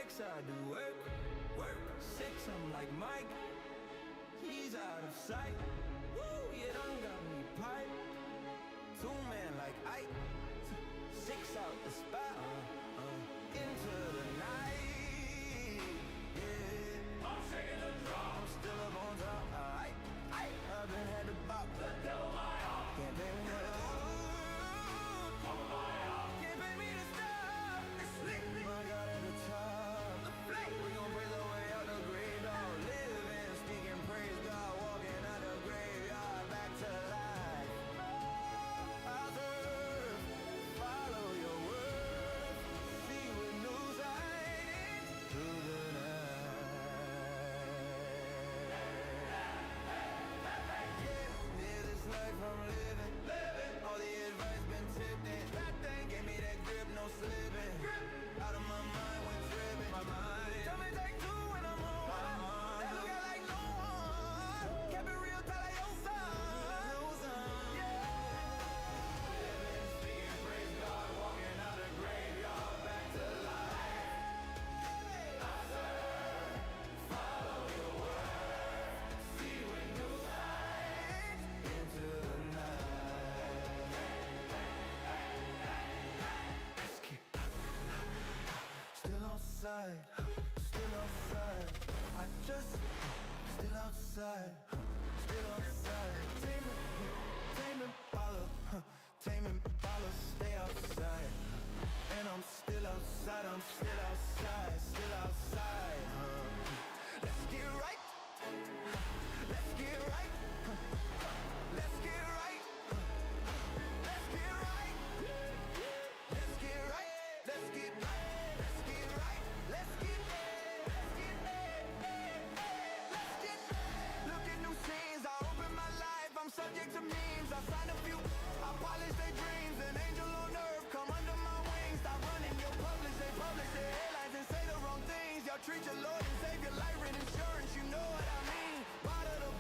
flex, I do work, work. 6, I'm like Mike. He's out of sight. Woo, you done got me pipe. 2 man like Ike. 6 out the spot. Into the night. Yeah. I'm shaking the drum. I'm still up on top. I've been had to bop. The devil my heart. Can't pay me to can't pay me to stop. My God at the top. We gon' praise our way out the grave, dog. Living, speaking praise, God. Walking out the graveyard, back to life. I'll serve, follow your word. See with new sight through the night. Yeah, this life I'm living. All the advice been tipped in. That thing gave me that grip, no slipping. Out of my mind when tripping. My mind. Tell me take 2 when I'm on one. That look out like no one. Kept it real till I your son. Yeah. Living, speaking, praise God, walking out the graveyard, back to life. I serve, follow your word. See when you light into the night. Let's get still outside, still outside. I just still outside, still outside. Tame Impala, Tame Impala, stay outside. And I'm still outside, I'm still outside, still outside. Let's get right, let's get right, let's get right, let's get right, let's get right, let's get right, let's get right, let's get let's get look at new scenes. I open my life, I'm subject to memes. I sign a few, I polish their dreams. An angel on earth, come under my wings. Stop running your publish, they publish their headlines and say the wrong things. Y'all treat your Lord and Savior like rent insurance, you know what I mean. Bada the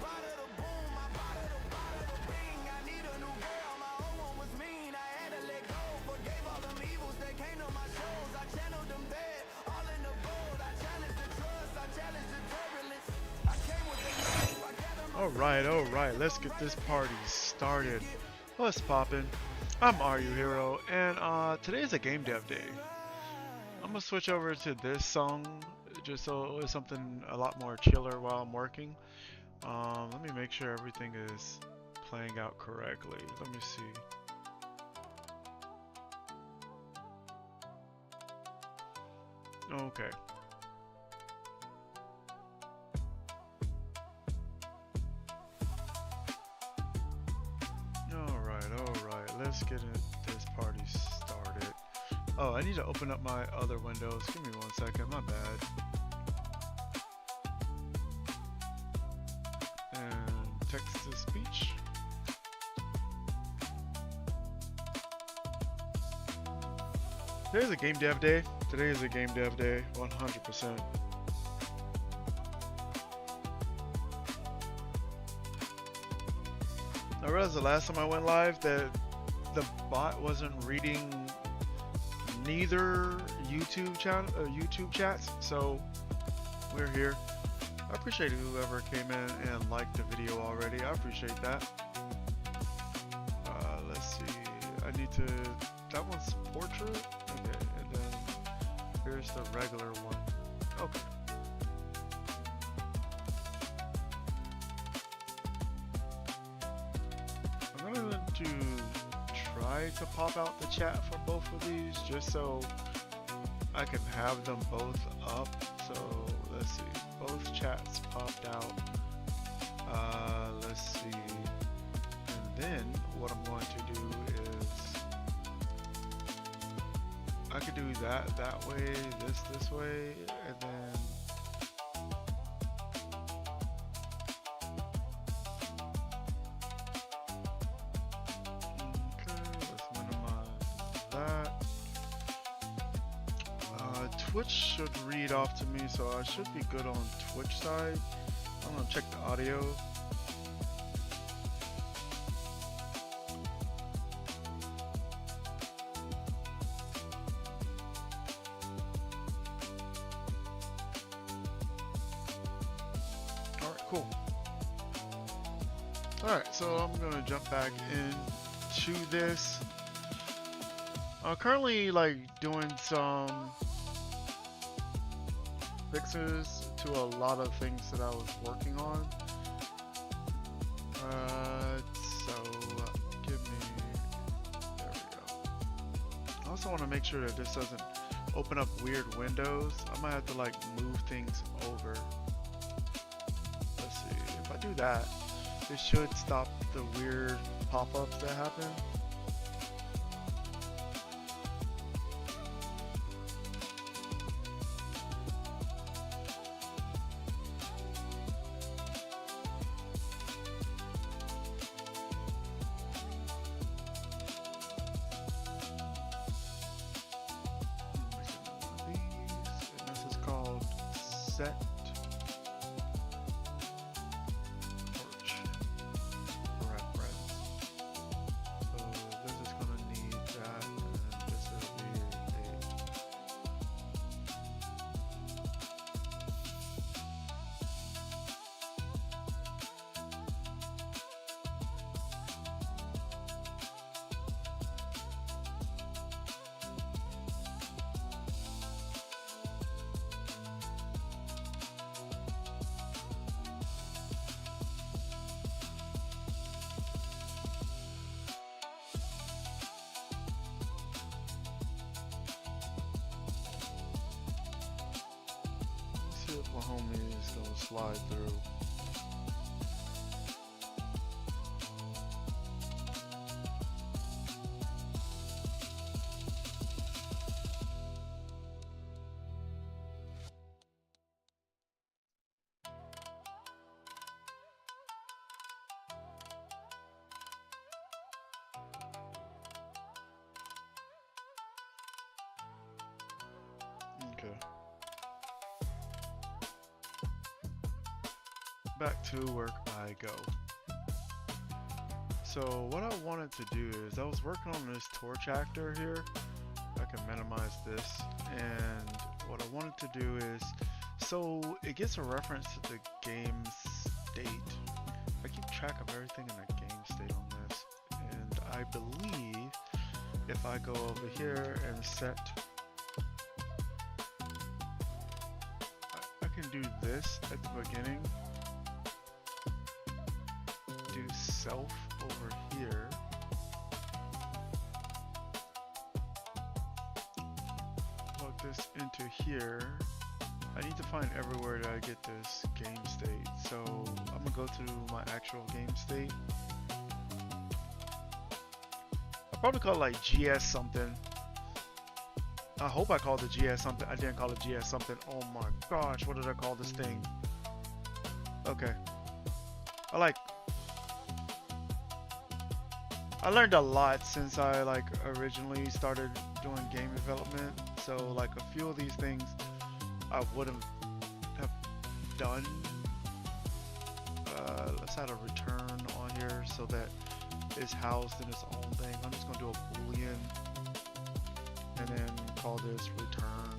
boom, my bada the ring. I need a new girl, my old one was mean. I had to let go, forgave all them evils that came to my shows. I channeled them bad, all in the bold. I challenged the trust, I challenged the turbulence. I came with the knife, I gathered my All right, let's get this party started. What's poppin'? I'm RU Hero, and today's a game dev day. I'm gonna switch over to this song just so it's something a lot more chiller while I'm working. Let me make sure everything is playing out correctly. Let me see. Okay. Alright, let's get this party started. Oh, I need to open up my other windows. Give me 1 second, my bad. And text to speech. Today's a game dev day. 100%. I realized the last time I went live that the bot wasn't reading neither YouTube chats, so we're here. I appreciate whoever came in and liked the video already. I appreciate that. Let's see. I need to. That one's portrait. Okay, and then here's the regular one. Okay. I'm going to try to pop out the chat for both of these just so I can have them both up. So let's see, both chats popped out. Let's see, and then what I'm going to do is I could do that way, this way, and then Twitch should read off to me, so I should be good on Twitch side. I'm gonna check the audio. cool. Alright, so I'm gonna jump back into this. I'm currently like doing some fixes to a lot of things that I was working on. Give me, there we go. I also want to make sure that this doesn't open up weird windows. I might have to like move things over. Let's see, if I do that, this should stop the weird pop-ups that happen. Set torch reference. So this is gonna need that, and this will be see if my homie is gonna slide through. Okay. Back to work I go. So what I wanted to do is I was working on this torch actor here. I can minimize this, and what I wanted to do is, so it gets a reference to the game state. I keep track of everything in the game state on this, and I believe if I go over here and set, I can do this at the beginning. Do self over here. Plug this into here. I need to find everywhere that I get this game state. So I'm gonna go to my actual game state. I'll probably call it like GS something. I hope I called it GS something. I didn't call it GS something. Oh my gosh, what did I call this thing? Okay. I learned a lot since I like originally started doing game development. So like a few of these things I wouldn't have done. Let's add a return on here so that it's housed in its own thing. I'm just gonna do a boolean and then call this return.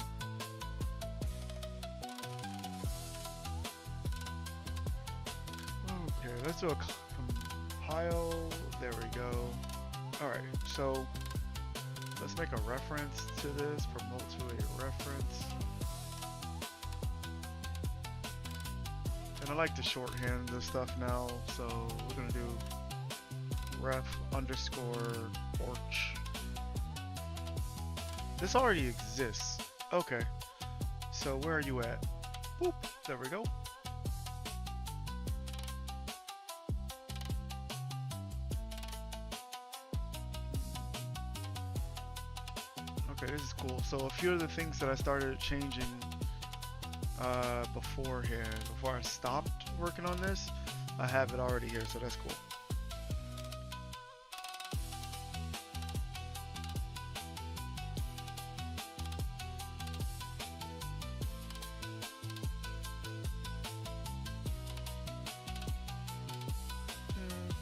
Okay, let's do a compile. There we go. Alright, so let's make a reference to this, promote to a reference. And I like to shorthand this stuff now, so we're gonna do ref underscore torch. This already exists. Okay, so where are you at? Boop, there we go. Okay, this is cool. So a few of the things that I started changing beforehand, before I stopped working on this, I have it already here, so that's cool.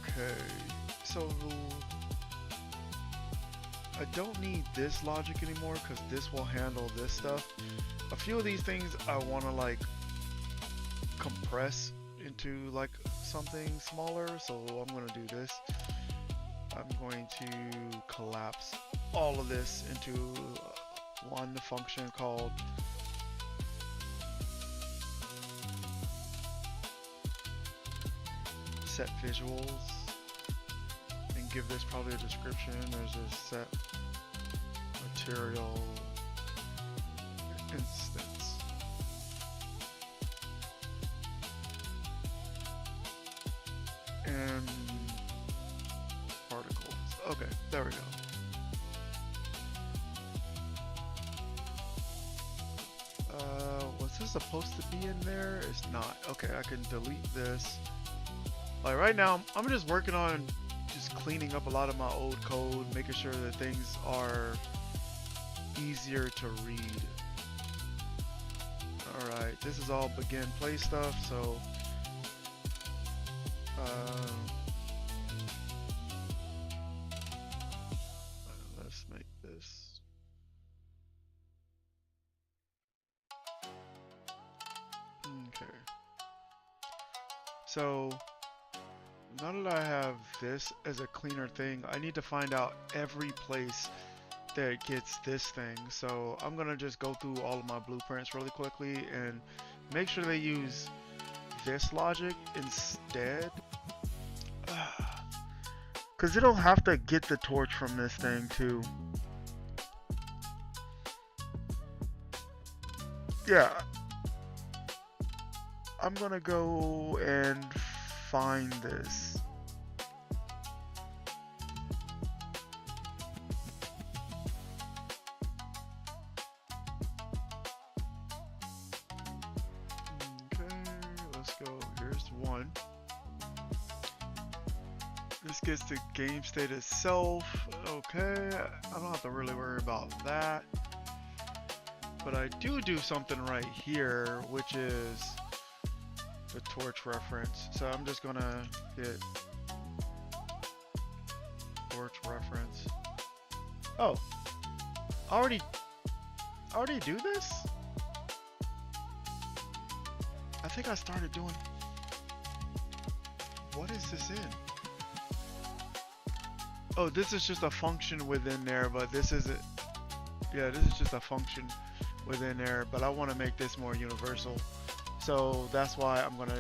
Okay, so I don't need this logic anymore because this will handle this stuff. A few of these things I want to like compress into like something smaller, so I'm gonna do this. I'm going to collapse all of this into one function called set visuals, and give this probably a description. There's a set material instance. And particles. Okay, there we go. Was this supposed to be in there? It's not. Okay, I can delete this. Like right now, I'm just working on just cleaning up a lot of my old code, making sure that things are easier to read. Alright, this is all begin play stuff, so let's make this. Okay. So now that I have this as a cleaner thing, I need to find out every place that gets this thing. So I'm gonna just go through all of my blueprints really quickly and make sure they use this logic instead. Because it'll have to get the torch from this thing too. Yeah. I'm gonna go and find this. Okay, let's go. Here's one. This gets the game state itself. Okay, I don't have to really worry about that. But I do something right here, which is the torch reference. So I'm just gonna hit torch reference. Oh, already do this? I think I started doing. What is this in? Oh, this is just a function within there, but this isn't. Yeah, this is just a function within there, but I want to make this more universal. So that's why I'm gonna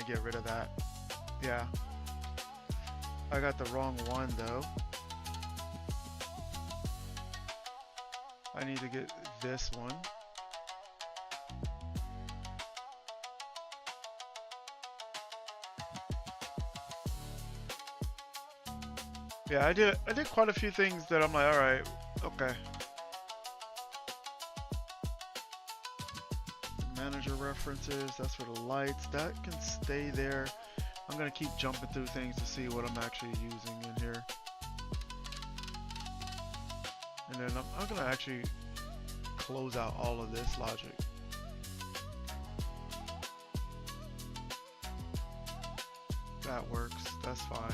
get rid of that. Yeah. I got the wrong one though. I need to get this one. Yeah, I did quite a few things that I'm like, alright, okay. Manager references, that's for the lights. That can stay there. I'm gonna keep jumping through things to see what I'm actually using in here. And then I'm gonna actually close out all of this logic. That works, that's fine.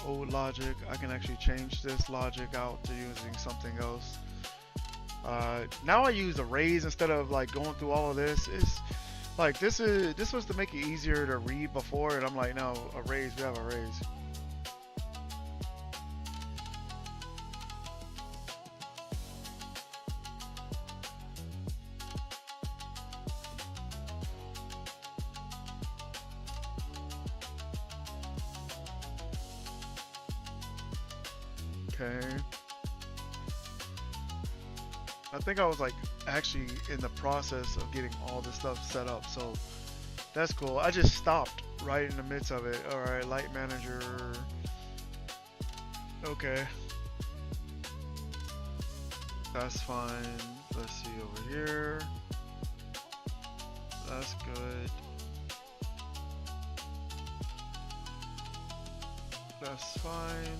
Old logic. I can actually change this logic out to using something else. Now I use arrays instead of like going through all of this. It's like this was to make it easier to read before, and I'm like, no, arrays, we have arrays. Okay. I think I was like actually in the process of getting all this stuff set up, so that's cool. I just stopped right in the midst of it. Alright, light manager. Okay. That's fine. Let's see over here. That's good. That's fine.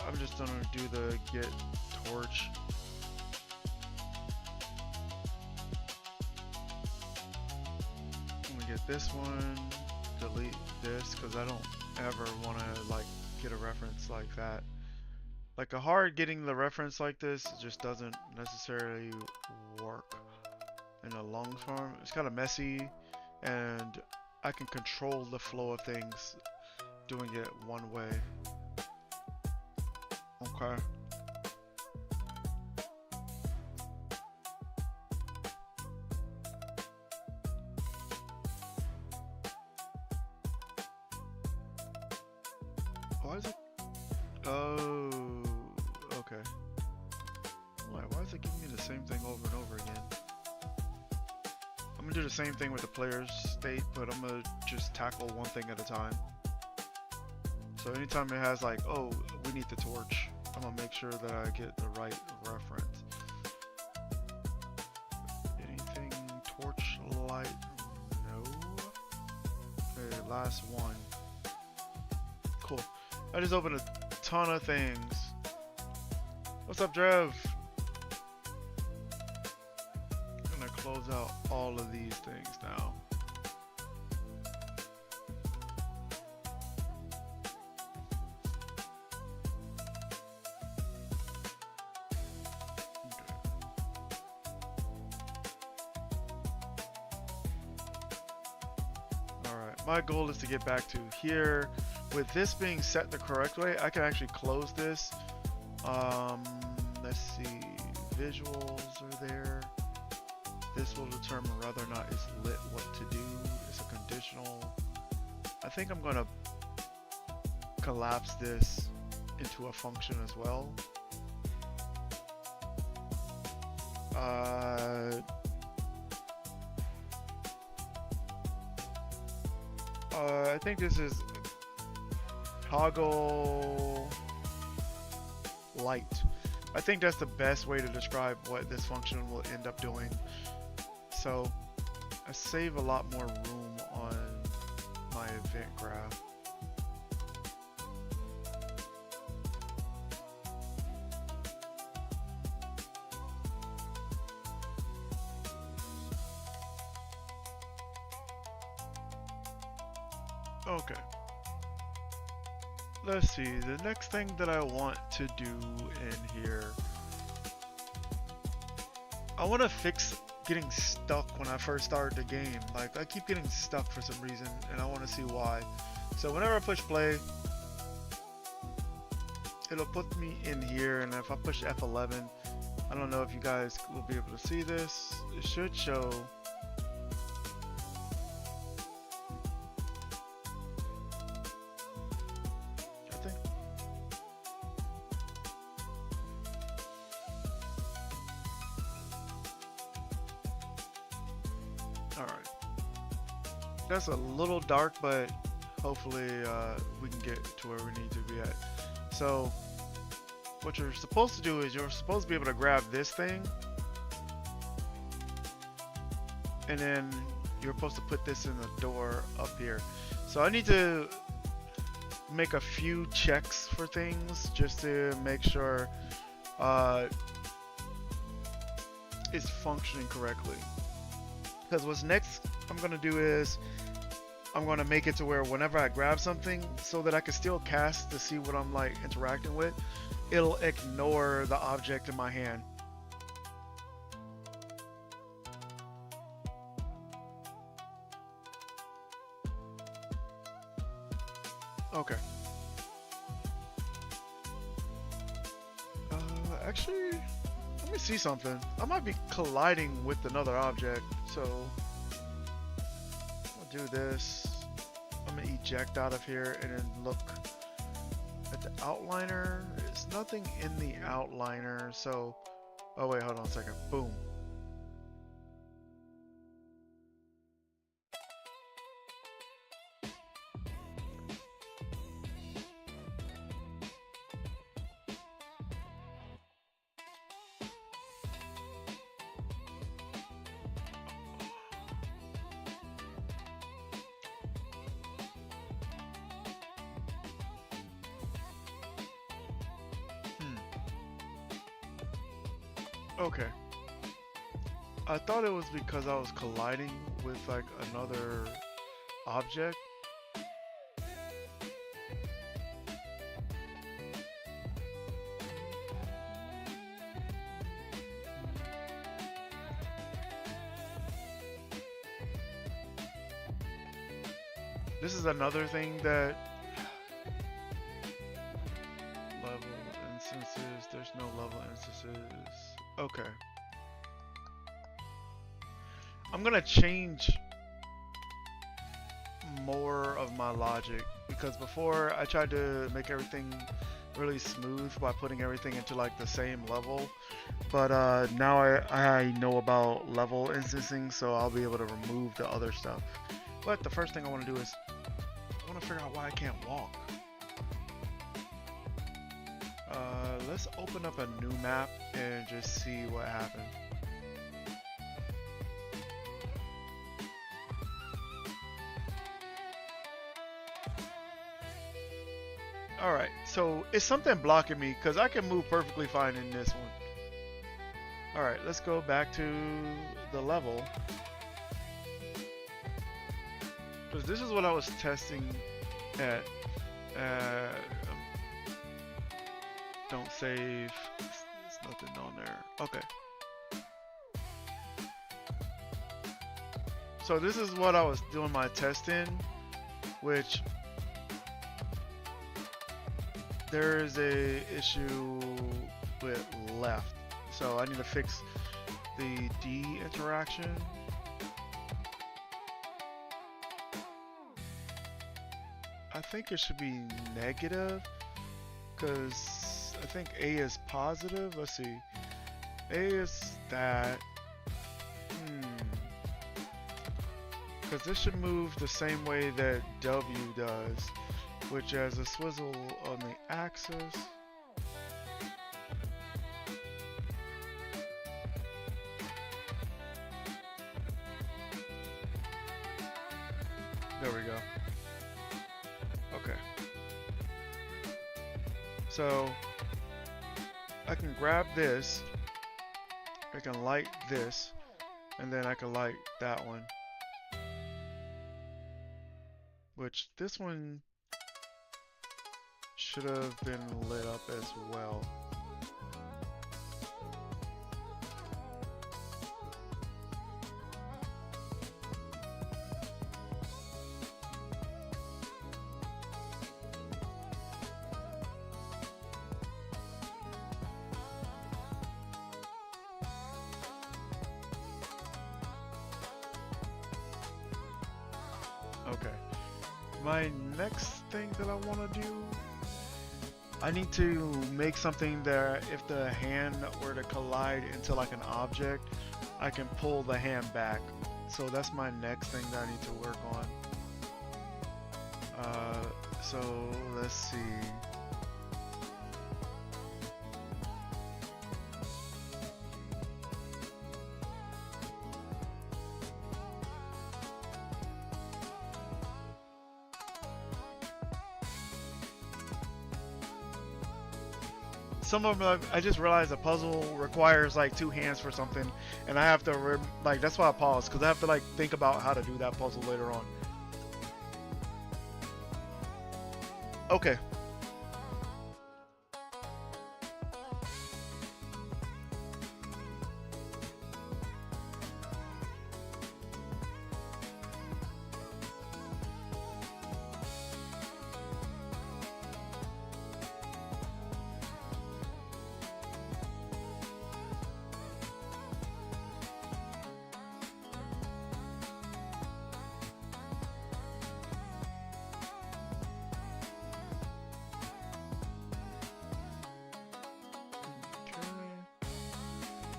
I'm just gonna do the get torch. get this one, delete this, because I don't ever want to like get a reference like that. Like a hard getting the reference like this just doesn't necessarily work in the long term. It's kind of messy, and I can control the flow of things doing it one way. Okay. Why is it? Oh, okay. Why is it giving me the same thing over and over again? I'm gonna do the same thing with the player's state, but I'm gonna just tackle one thing at a time. So anytime it has like, oh, we need the torch, I'm gonna make sure that I get the right reference. Anything torch light? No. Okay, last one. Cool. I just opened a ton of things. What's up, Drev? I'm gonna close out all of these things now. Alright, my goal is to get back to here. With this being set the correct way, I can actually close this. Let's see, visuals are there. This will determine whether or not it's lit, what to do. It's a conditional. I think I'm gonna collapse this into a function as well. I think this is toggle light. I think that's the best way to describe what this function will end up doing. So I save a lot more room on my event graph. Okay. Let's see, the next thing that I want to do in here, I want to fix getting stuck when I first start the game. Like, I keep getting stuck for some reason, and I want to see why. So whenever I push play, it'll put me in here, and if I push F11, I don't know if you guys will be able to see this. It should show. That's a little dark, but hopefully we can get to where we need to be at. So what you're supposed to do is you're supposed to be able to grab this thing, and then you're supposed to put this in the door up here. So I need to make a few checks for things just to make sure it's functioning correctly. Because what's next I'm gonna do is I'm gonna make it to where whenever I grab something, so that I can still cast to see what I'm like interacting with, it'll ignore the object in my hand. Okay. Actually, let me see something. I might be colliding with another object, so I'll do this. I'm gonna eject out of here and then look at the outliner. There's nothing in the outliner, so oh wait, hold on a second. Boom. Okay. I thought it was because I was colliding with like another object. This is another thing that level instances, there's no level instances. Okay. I'm gonna change more of my logic because before I tried to make everything really smooth by putting everything into like the same level, but now I know about level instancing, so I'll be able to remove the other stuff. But the first thing I want to do is I want to figure out why I can't walk. Let's open up a new map and just see what happens. Alright, so is something blocking me? Because I can move perfectly fine in this one. Alright, let's go back to the level. Because this is what I was testing at. Don't save. There's nothing on there. Okay. So this is what I was doing my test in, which there is a issue with left. So I need to fix the D interaction. I think it should be negative because I think A is positive. Let's see. A is that. Because this should move the same way that W does, which has a swivel on the axis. There we go. Okay. So I can grab this, I can light this, and then I can light that one. Which this one should have been lit up as well. Okay. My next thing that I want to do, I need to make something that if the hand were to collide into like an object, I can pull the hand back. So that's my next thing that I need to work on. So let's see. Some of them, I just realized a puzzle requires like 2 hands for something, and I have to like, that's why I paused, because I have to like think about how to do that puzzle later on. Okay.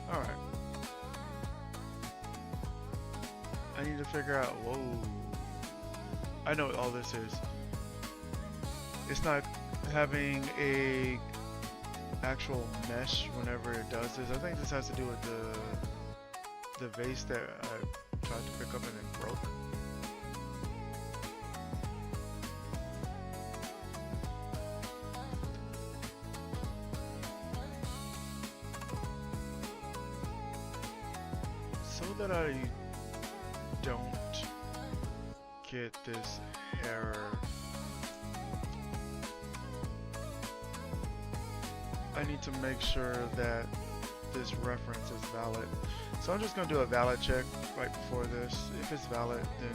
Alright. I need to figure out, whoa. I know what all this is. It's not having a actual mesh whenever it does this. I think this has to do with the vase that I tried to pick up and it broke. So that I don't get this error. I need to make sure that this reference is valid. So I'm just going to do a valid check right before this. If it's valid, then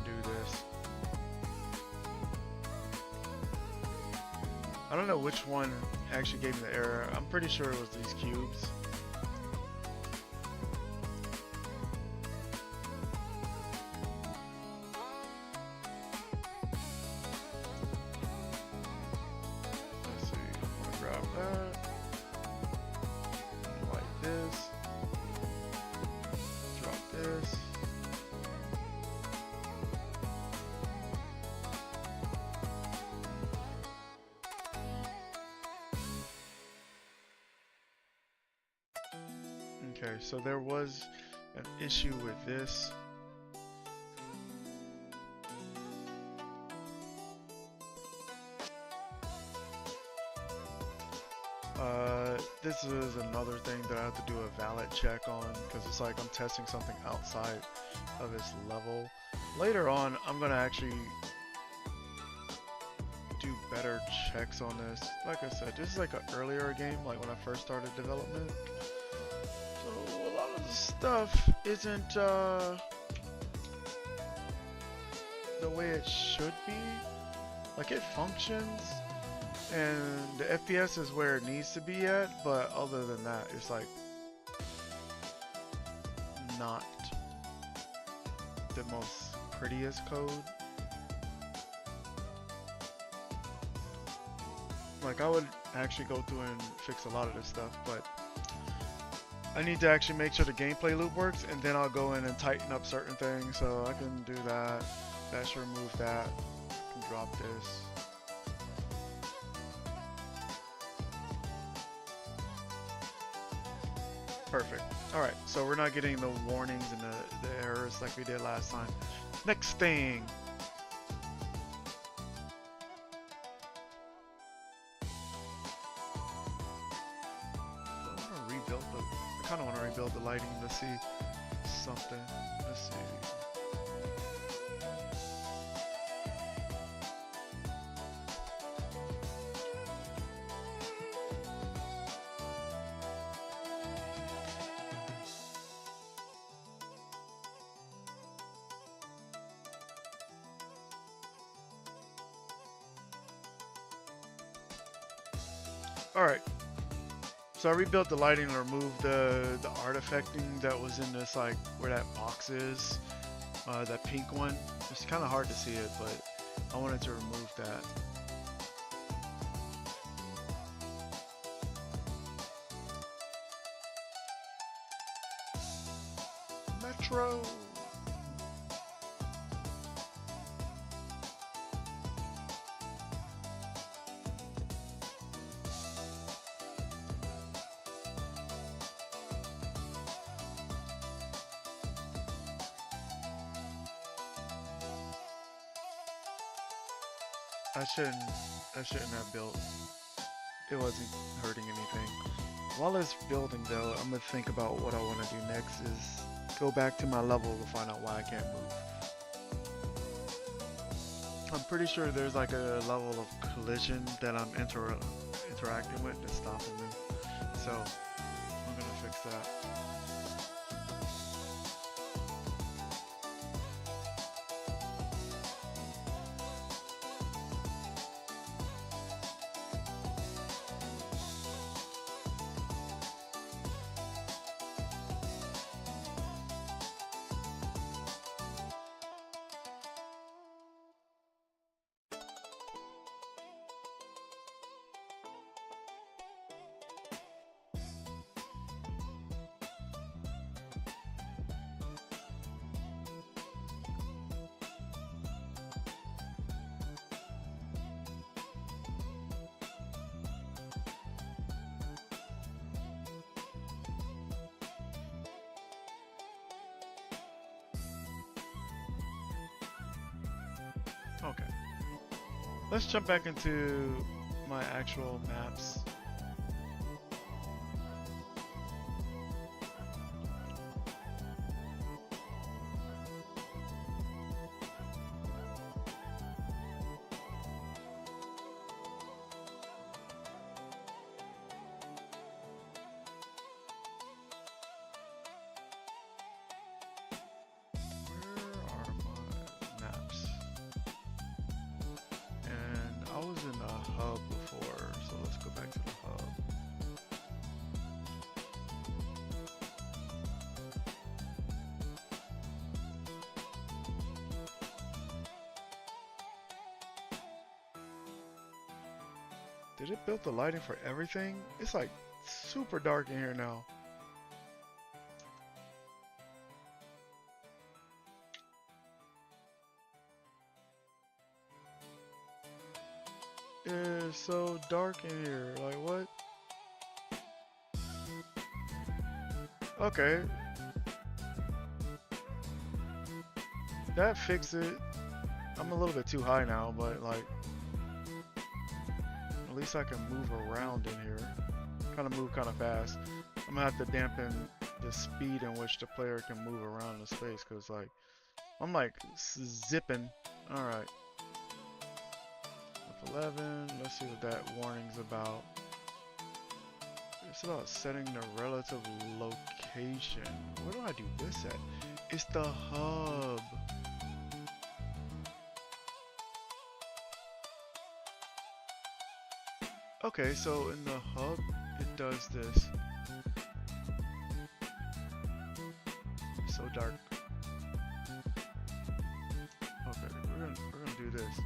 do this. I don't know which one actually gave me the error. I'm pretty sure it was these cubes. Let's see. I'm gonna grab that. Like this. Drop this. Okay, so there was an issue with this. This is another thing that I have to do a valid check on, because it's like I'm testing something outside of its level. Later on, I'm gonna actually do better checks on this. Like I said, this is like an earlier game, like when I first started development. So a lot of the stuff isn't the way it should be. Like, it functions and the FPS is where it needs to be at, but other than that, it's like not the most prettiest code. Like, I would actually go through and fix a lot of this stuff, but I need to actually make sure the gameplay loop works, and then I'll go in and tighten up certain things. So I can do that. That should remove that. I can drop this. Perfect. Alright, so we're not getting the warnings and the errors like we did last time. Next thing. I kind of want to rebuild the lighting to see something. Let's see. Alright, so I rebuilt the lighting and removed the artifacting that was in this, like, where that box is, that pink one. It's kind of hard to see it, but I wanted to remove that. Metro! I shouldn't have built. It wasn't hurting anything. While it's building though, I'm gonna think about what I want to do next is go back to my level to find out why I can't move. I'm pretty sure there's like a level of collision that I'm interacting with that's stopping me. So I'm gonna fix that. Okay. Let's jump back into my actual maps. Did it build the lighting for everything? It's like super dark in here now. It's so dark in here. Like what? Okay. That fixed it. I'm a little bit too high now, but like at least I can move around in here. Kind of move kind of fast. I'm gonna have to dampen the speed in which the player can move around the space, cause like I'm like zipping. All right. F11. Let's see what that warning's about. It's about setting the relative location. Where do I do this at? It's the hub. Okay, so in the hub, it does this. It's so dark. Okay, we're gonna do this.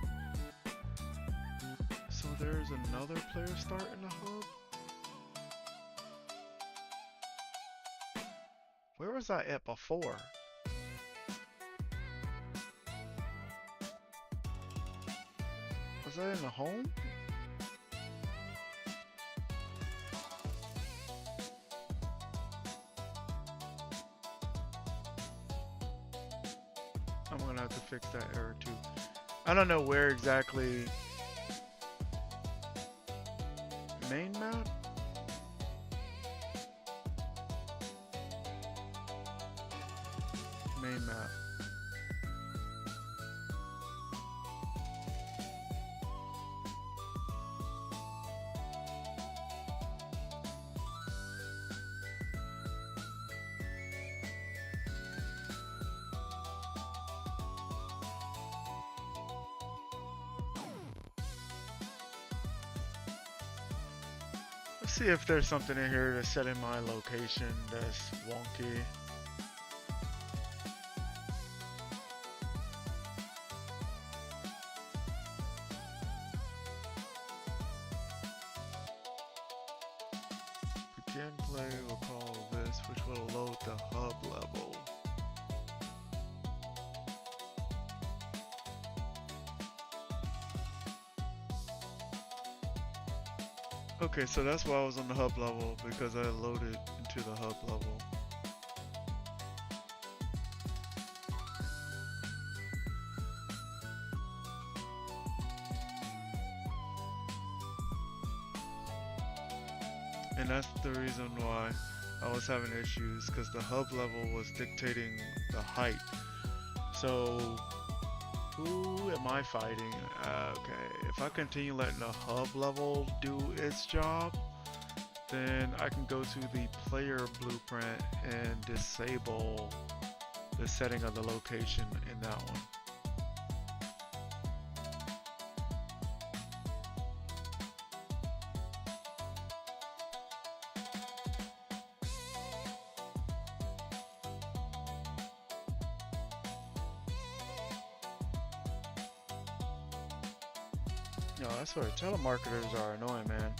So there's another player start in the hub. Where was I at before? Was I in the home? I'm gonna have to fix that error too. I don't know where exactly. Main map? Main map. Let's see if there's something in here to set in my location that's wonky. Begin play will call this, which will load the hub level. Okay, so that's why I was on the hub level, because I loaded into the hub level. And that's the reason why I was having issues, because the hub level was dictating the height. So who am I fighting? Okay, if I continue letting the hub level do its job, then I can go to the player blueprint and disable the setting of the location in that one. Yo, I swear, telemarketers are annoying, man.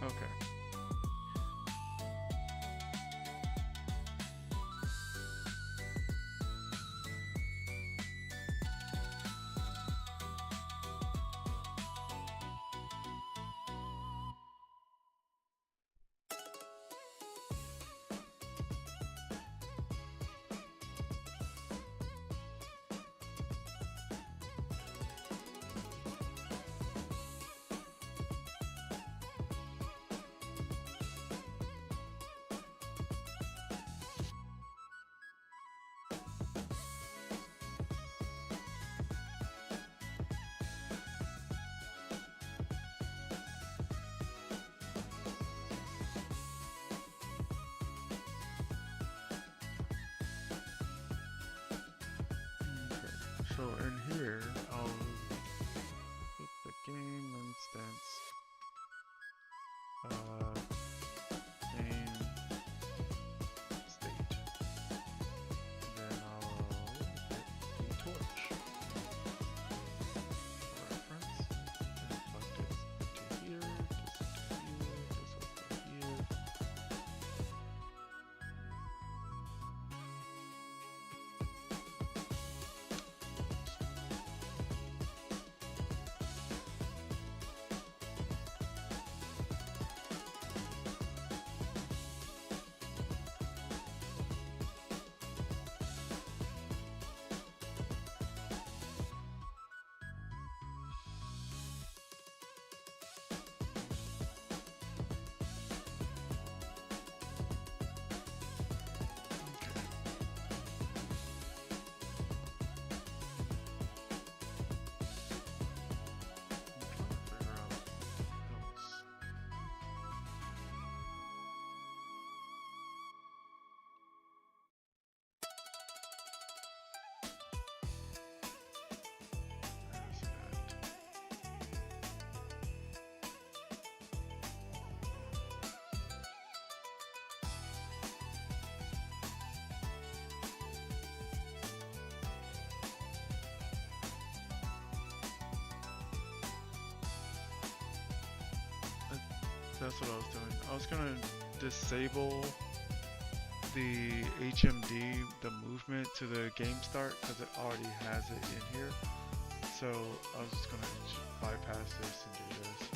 Okay. that's what I was doing. I was gonna disable the HMD, the movement to the game start, because it already has it in here. So I was just gonna bypass this and do this.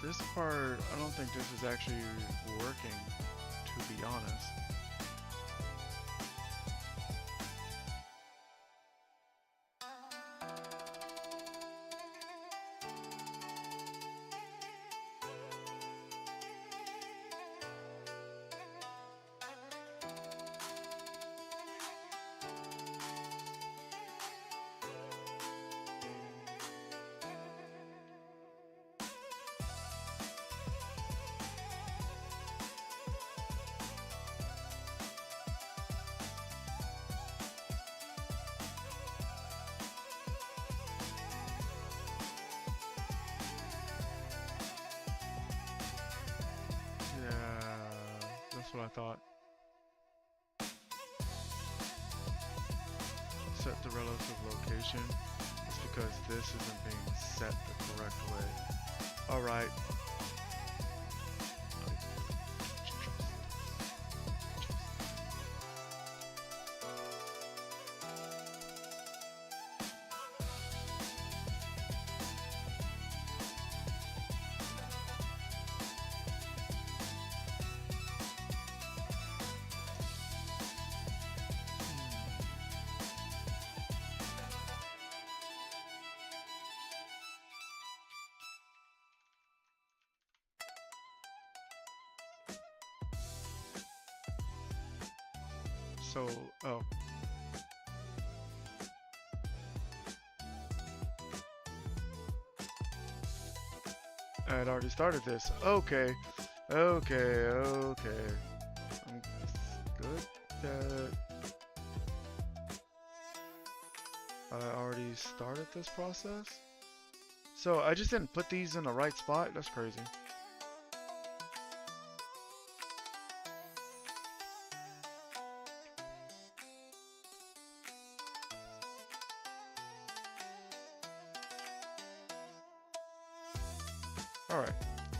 This part, I don't think this is actually working, to be honest. That's what I thought. Set the relative location. It's because this isn't being set the correct way. Alright. So, oh. I had already started this. Okay. Okay. I'm good that I already started this process. So I just didn't put these in the right spot. That's crazy. Alright,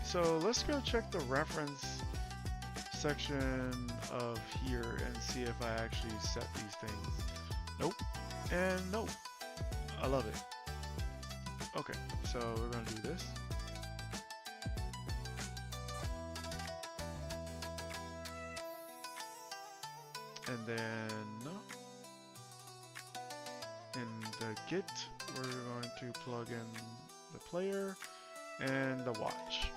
so let's go check the reference section of here and see if I actually set these things. Nope, and nope. I love it. Okay, so we're gonna do this. And then in the Git, we're going to plug in the player and the watch.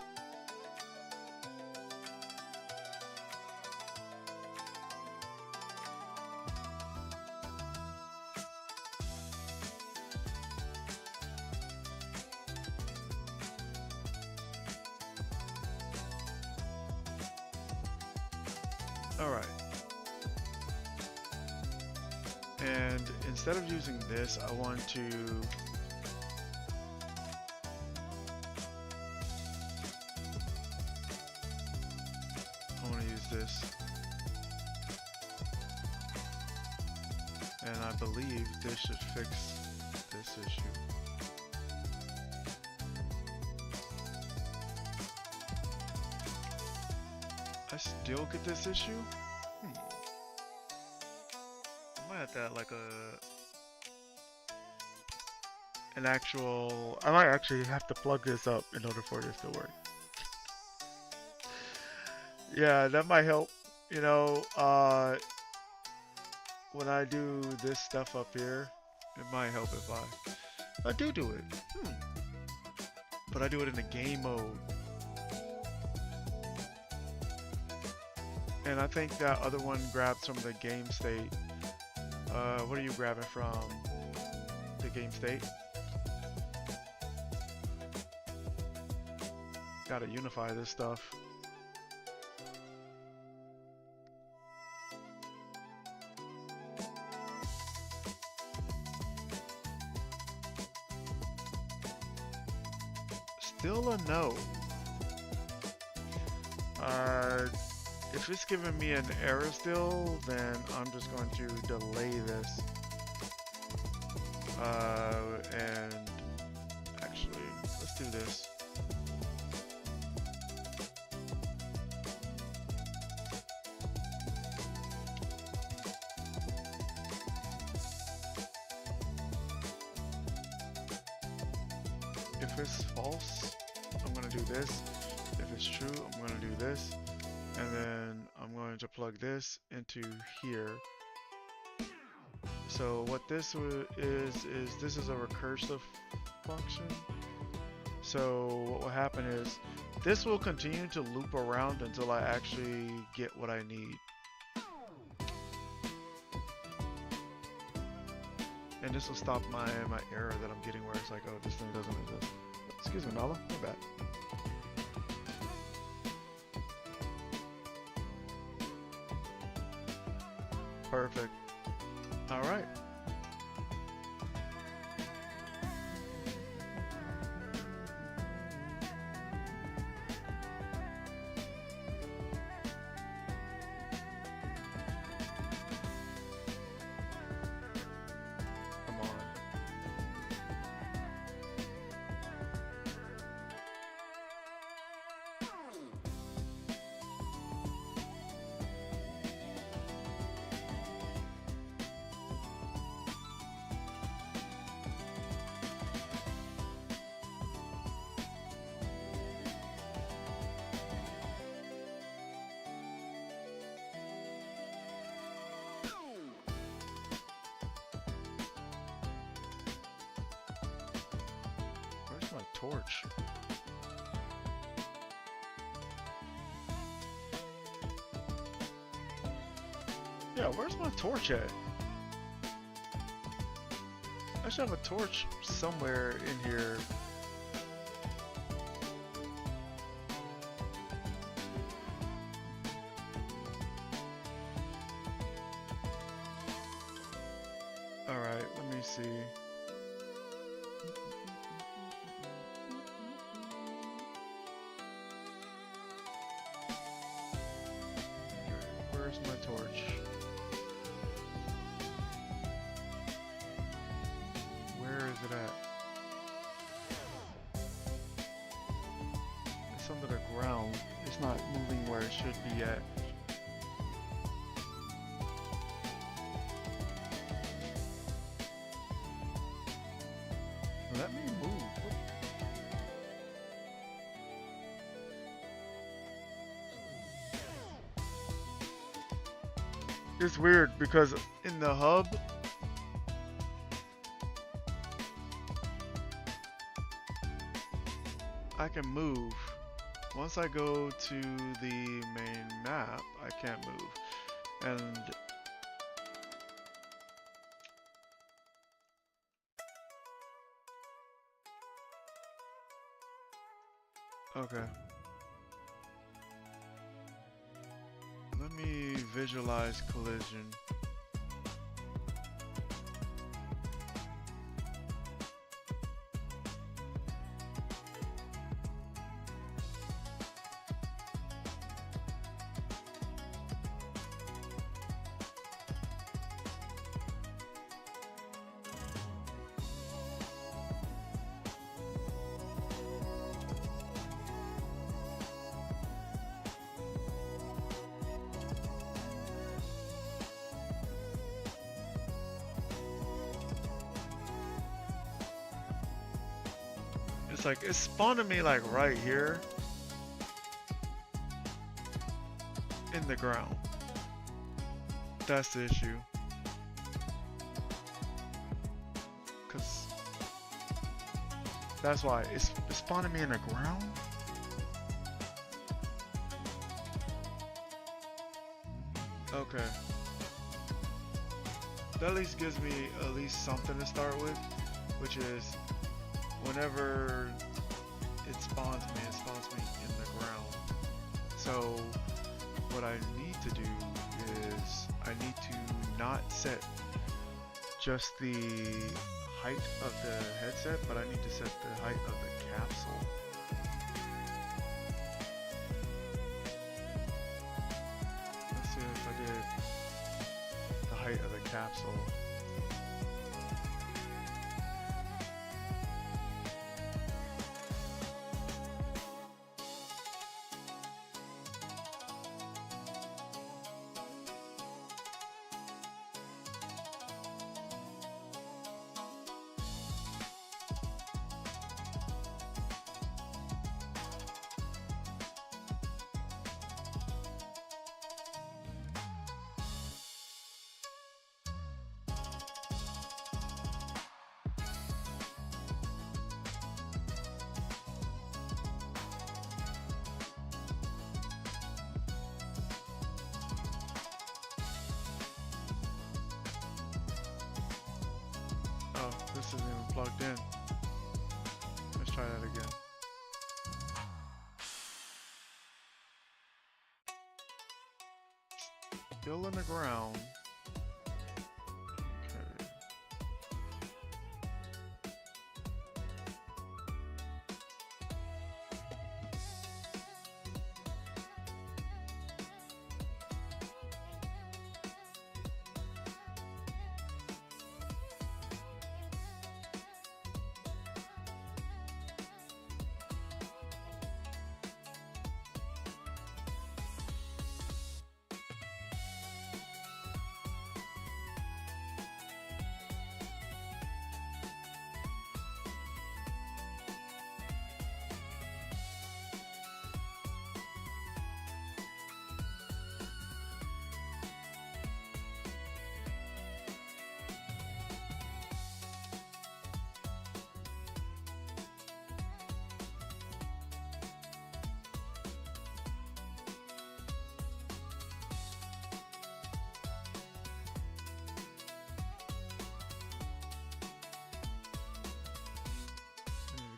All right. And instead of using this, I want to use this. And I believe this should fix this issue. I still get this issue? I might have to add like an actual, I might actually have to plug this up in order for this to work. Yeah, that might help. You know, when I do this stuff up here, it might help if I do it. But I do it in the game mode. And I think that other one grabs from the game state. What are you grabbing from the game state? Gotta unify this stuff. Still a no. If it's giving me an error still, then I'm just going to delay this. And actually, let's do this. If it's false, I'm going to do this. If it's true, I'm going to do this. And then I'm going to plug this into here. So what this is this is a recursive function. So what will happen is this will continue to loop around until I actually get what I need. And this will stop my error that I'm getting where it's like, oh, this thing doesn't exist. Excuse me, Nala, my bad. Perfect. All right. Come on. Where's my torch? Yeah, where's my torch at? I should have a torch somewhere in here. Alright, let me see. Where's my torch? Where is it at? It's under the ground. It's not moving where it should be at. Let me move. It's weird because in the hub, I can move. Once I go to the main map, I can't move. And okay. Let me visualize collision. It's like, it's spawning me like right here in the ground. That's the issue. Cause that's why it's spawning me in the ground. Okay. That at least gives me at least something to start with, which is whenever it spawns me in the ground. So what I need to do is I need to not set just the height of the headset, but I need to set the height of the capsule. Let's see if I did the height of the capsule. Oh, this isn't even plugged in. Let's try that again. Still in the ground. Okay.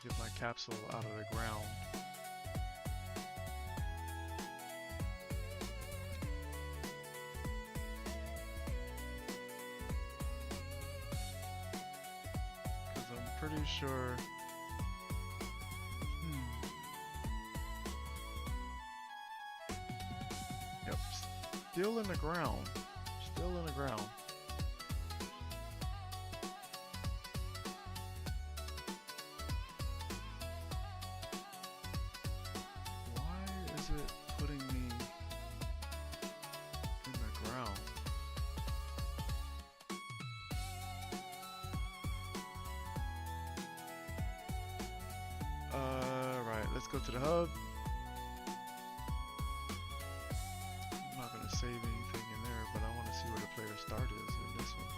Get my capsule out of the ground. Because I'm pretty sure. Yep, still in the ground. Still in the ground. Putting me in the ground. Right, let's go to the hub. I'm not gonna save anything in there, but I want to see where the player start is in this one.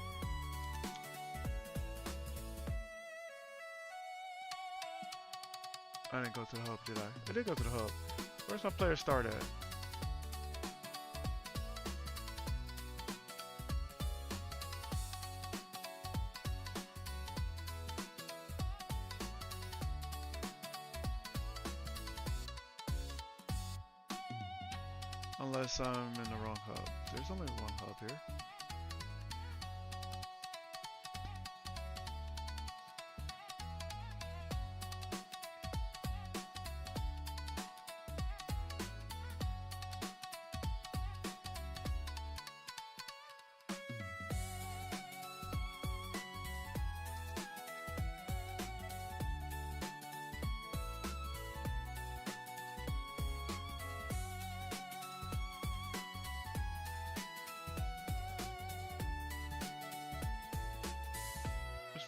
I didn't go to the hub, did I? I did go to the hub. Where's my player start at? Unless I'm in the wrong hub. There's only one hub here.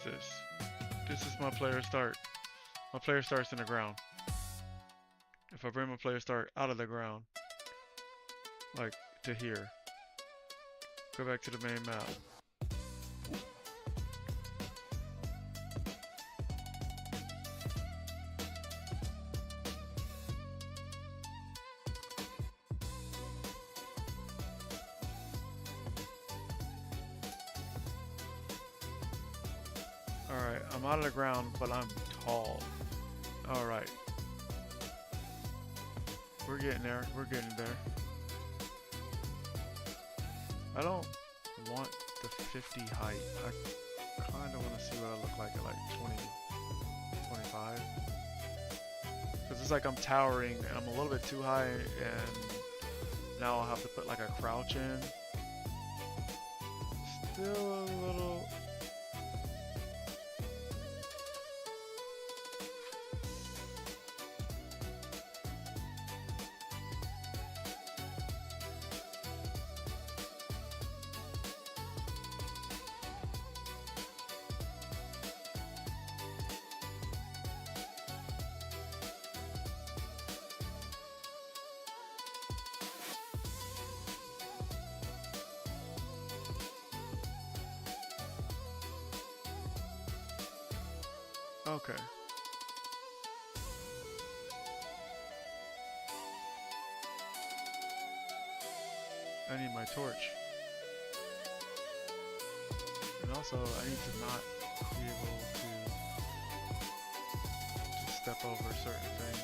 This? This is my player start. My player starts in the ground. If I bring my player start out of the ground, like to here, go back to the main map. Alright, I'm out of the ground, but I'm tall. Alright. We're getting there. We're getting there. I don't want the 50 height. I kind of want to see what I look like at like 20, 25. Because it's like I'm towering and I'm a little bit too high, and now I'll have to put like a crouch in. Still a little... Okay. I need my torch. And also, I need to not be able to step over certain things.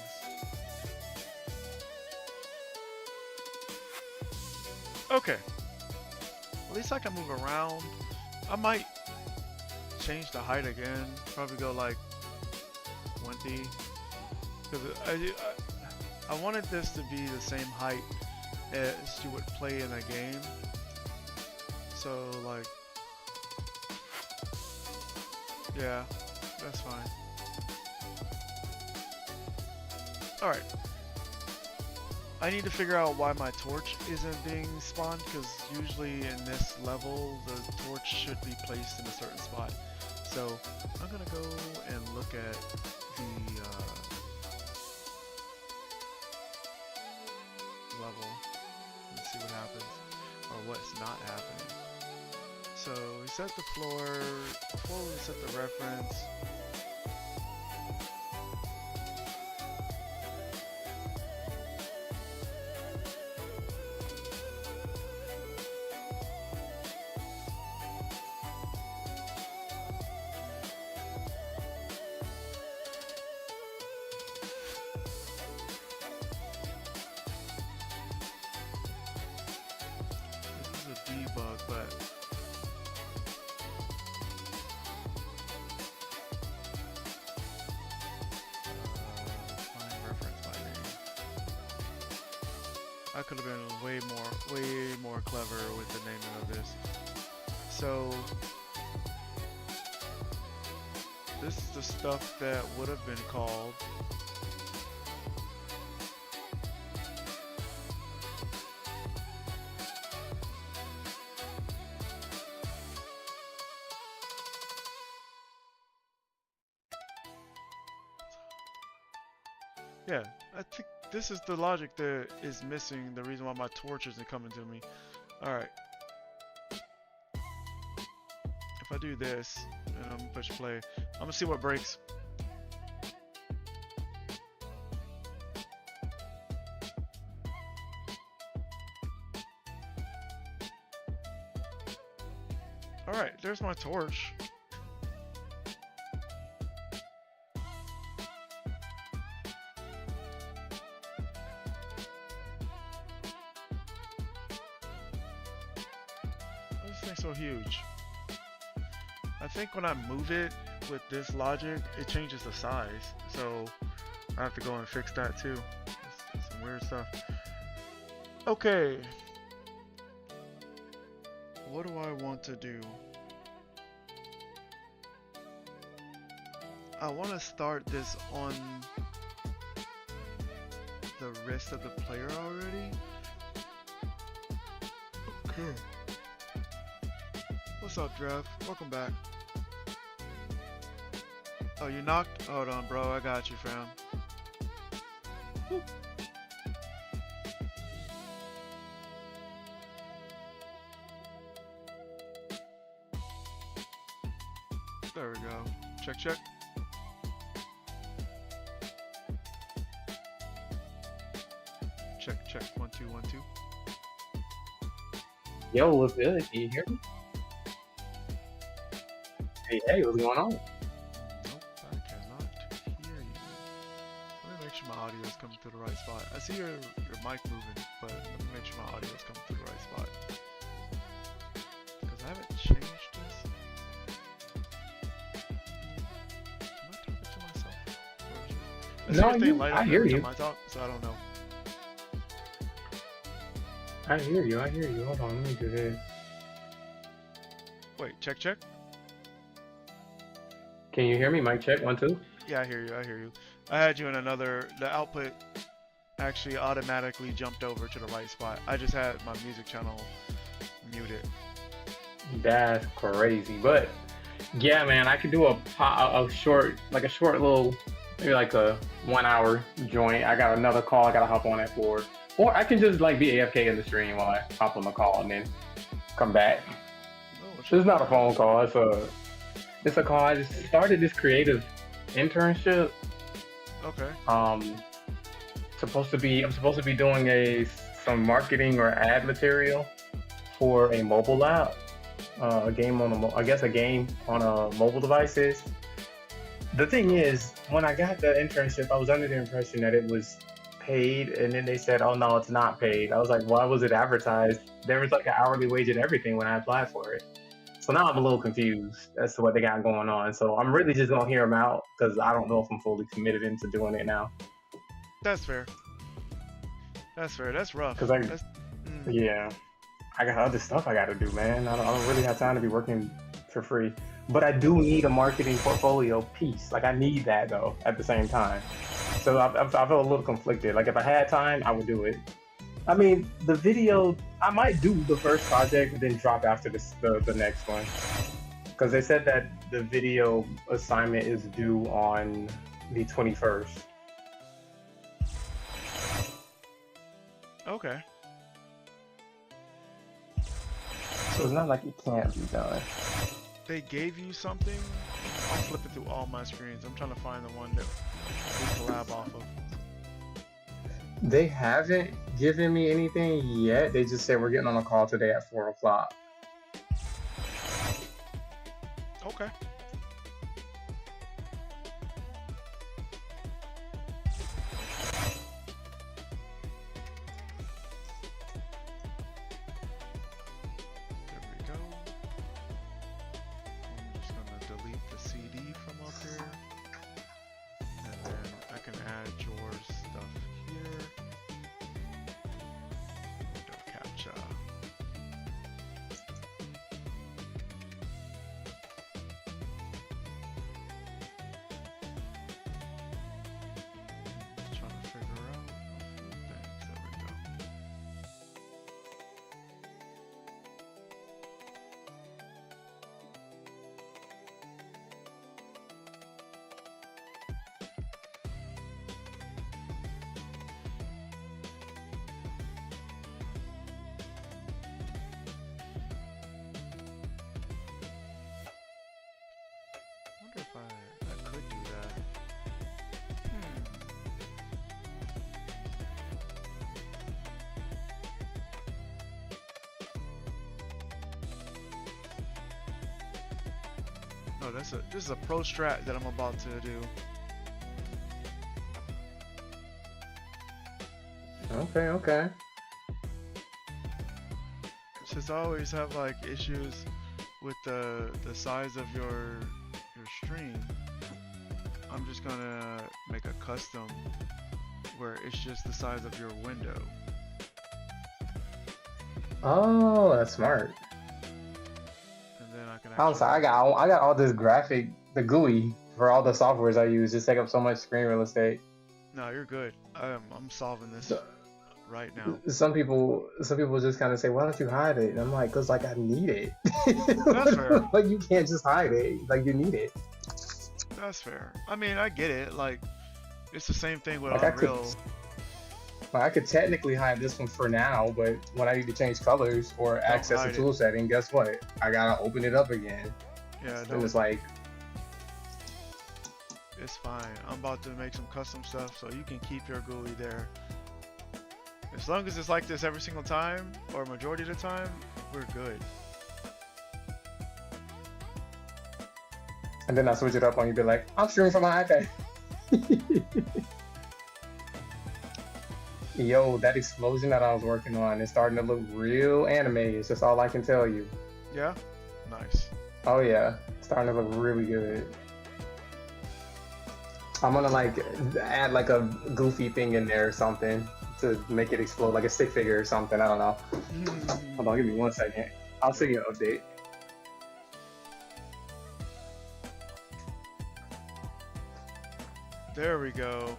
Okay. At least I can move around. I might change the height again. Probably go like 20. Because I wanted this to be the same height as you would play in a game. So like, yeah, that's fine. Alright. I need to figure out why my torch isn't being spawned, because usually in this level the torch should be placed in a certain spot. So I'm gonna go and look at the level and see what happens, or what's not happening. So we set the floor, before we set the reference. Debug, but find reference by name. I could have been way more clever with the naming of this. So this is the stuff that would have been called yeah, I think this is the logic that is missing, the reason why my torch isn't coming to me. Alright. If I do this, and I'm gonna push play, I'm gonna see what breaks. Alright, there's my torch. So huge. I think when I move it with this logic, it changes the size. So I have to go and fix that too. It's some weird stuff. Okay. What do I want to do? I want to start this on the wrist of the player already. Okay. What's up, Drev? Welcome back. Oh, you knocked? Hold on, bro. I got you, fam. Woo. There we go. Check, check. Check, check. 1 2 1 2. Yo, what's good? Can you hear me? Hey, what's going on? my audio is coming through the right spot. I see your mic moving, but let me make sure my audio is coming through the right spot. Because I haven't changed this. Am I talking to myself? Or is it... No, your thing light I up hear every you. time I talk, so I don't know. I hear you. Hold on, let me do this. Wait, check, check. Can you hear me? Mic check, 1, 2. Yeah, I hear you. I hear you. I had you in another. The output actually automatically jumped over to the right spot. I just had my music channel muted. That's crazy. But yeah, man, I could do a short little, maybe like a 1 hour joint. I got another call I gotta hop on at 4. Or I can just like be AFK in the stream while I hop on the call and then come back. Oh, It's not a phone call. It's a call. I just started this creative internship. okay. I'm supposed to be doing some marketing or ad material for a mobile app, a game on mobile devices. The thing is, when I got the internship, I was under the impression that it was paid, and then they said, "Oh no, it's not paid." I was like, "Why was it advertised?" There was like an hourly wage and everything when I applied for it. So now I'm a little confused as to what they got going on. So I'm really just gonna hear them out because I don't know if I'm fully committed into doing it now. That's fair. That's fair. That's rough. Because yeah, I got other stuff I got to do, man. I don't really have time to be working for free. But I do need a marketing portfolio piece. Like I need that though at the same time. So I feel a little conflicted. Like if I had time, I would do it. I mean, the video, I might do the first project and then drop after the next one. Because they said that the video assignment is due on the 21st. Okay. So it's not like it can't be done. They gave you something? I'm flipping through all my screens. I'm trying to find the one that we collab off of. They haven't given me anything yet. They just said we're getting on a call today at 4 o'clock. Okay. There we go. I'm just gonna delete the CD from up here. And then I can add your stuff here. Window captcha. Trying to figure out a few things. There we go. Wonder if I could do that. No, this is a pro strat that I'm about to do. Okay. Since I always have like issues with the size of your stream, I'm just gonna make a custom where it's just the size of your window. Oh, that's smart. And then I can I'm sorry, I got all this graphic, the GUI for all the softwares I use. Just take up so much screen real estate. No, you're good. I'm solving this right now. Some people just kind of say, "Why don't you hide it?" And I'm like, "Cause like I need it." That's fair. Like you can't just hide it. Like you need it. That's fair. I mean, I get it. Like, it's the same thing with Like, Unreal. I could technically hide this one for now, but when I need to change colors or access hide the it. tool setting, guess what? I gotta open it up again. Yeah, And it's like, it's fine. I'm about to make some custom stuff, so you can keep your GUI there. As long as it's like this every single time, or majority of the time, we're good. and then I switch it up on you, be like, I'm streaming from my iPad. Yo, that explosion that I was working on is starting to look real anime. It's just all I can tell you. Yeah? Nice. Oh yeah, it's starting to look really good. I'm gonna like add like a goofy thing in there or something to make it explode, like a stick figure or something. I don't know. Hold on, give me 1 second. I'll send you an update. There we go.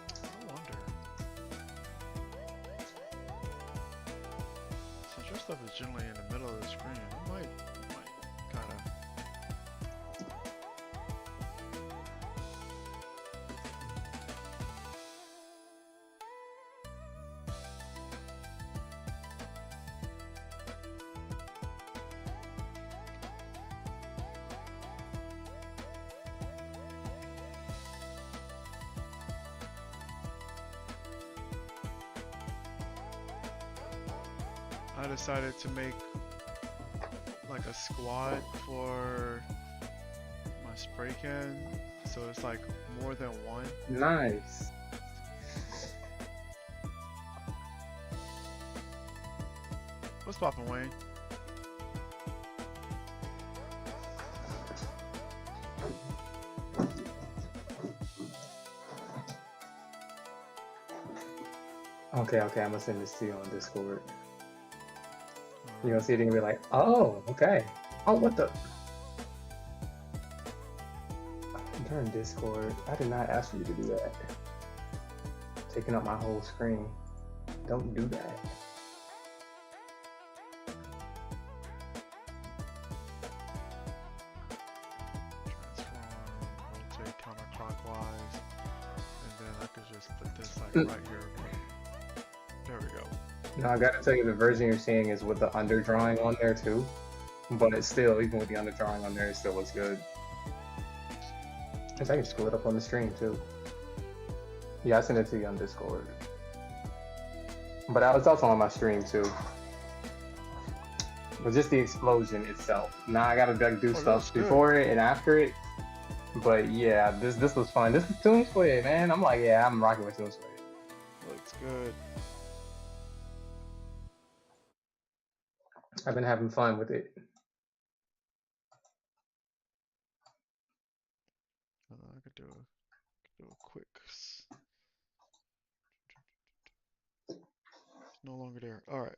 I wonder. Since your stuff is generally in the middle of the screen, it might kind of. I decided to make like a squad for my spray can, so it's like more than one. Nice. What's poppin', Wayne? Okay, I'm gonna send this to you on Discord. You're gonna see it and be like, oh, okay. Oh, what the? Turn Discord. I did not ask for you to do that. Taking up my whole screen. Don't do that. Transform, rotate counterclockwise, and then I could just put this like right here. There we go. No, I gotta tell you, the version you're seeing is with the underdrawing on there too. But it's still, even with the underdrawing on there, it still looks good. I can screw it up on the stream too. Yeah, I sent it to you on Discord. But it's also on my stream too. But just the explosion itself. Now I gotta like, do stuff before it and after it. But yeah, this was fun. This is Toon Squid, man. I'm like, yeah, I'm rocking with Toon Squid. Looks good. I've been having fun with it. I could do a quick. It's no longer there. All right.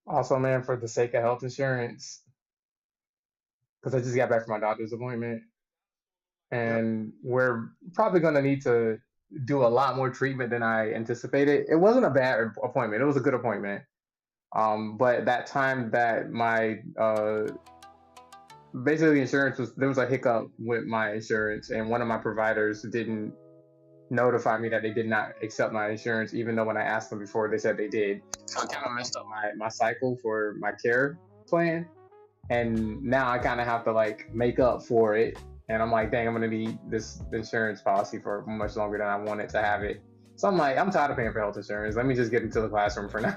Also, man, for the sake of health insurance, because I just got back from my doctor's appointment, and we're probably going to need to do a lot more treatment than I anticipated. It wasn't a bad appointment. It was a good appointment. But that time that my basically the insurance there was a hiccup with my insurance, and one of my providers didn't notify me that they did not accept my insurance, even though when I asked them before, they said they did. So it kind of messed up my cycle for my care plan. And now I kind of have to like make up for it. And I'm like, dang, I'm going to need this insurance policy for much longer than I wanted to have it. So I'm like, I'm tired of paying for health insurance. Let me just get into the classroom for now.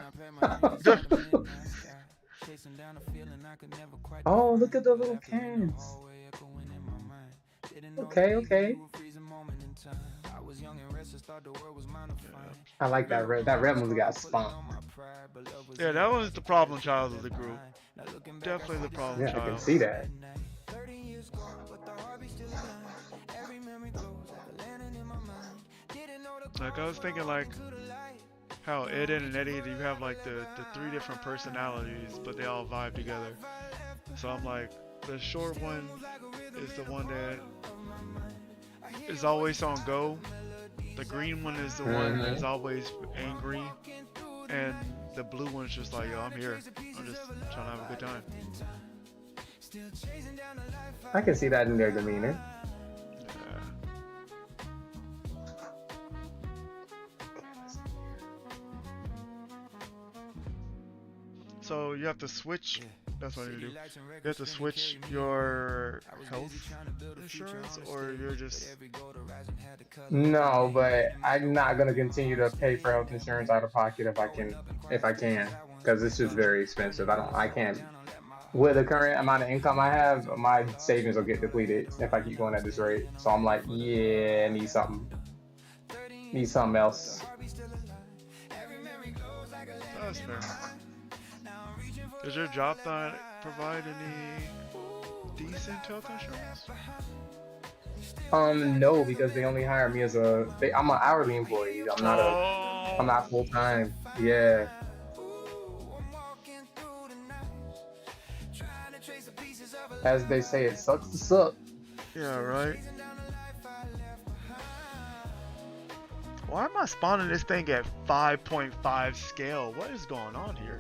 Oh, look at the little cans. Okay. I like that red. That red one got spunk. Yeah, that was the problem child of the group. Definitely the problem child. Yeah, I can see that. Like I was thinking, like how Eden and Eddie, you have like the 3 different personalities, but they all vibe together. So I'm like, the short one is the one that is always on go. The green one is the one that's always angry, and the blue one's just like, yo, I'm here. I'm just trying to have a good time. I can see that in their demeanor. So you have to switch. That's what I need to do. You have to switch your health insurance, or you're just. No, but I'm not gonna continue to pay for health insurance out of pocket if I can, because it's just very expensive. I can't. With the current amount of income I have, my savings will get depleted if I keep going at this rate. So I'm like, yeah, I need something else. That's fair. Does your job not provide any decent health insurance? No, because they only hire me I'm an hourly employee. I'm not full time. Yeah. As they say, it sucks to suck. Yeah, right. Why am I spawning this thing at 5.5 scale? What is going on here?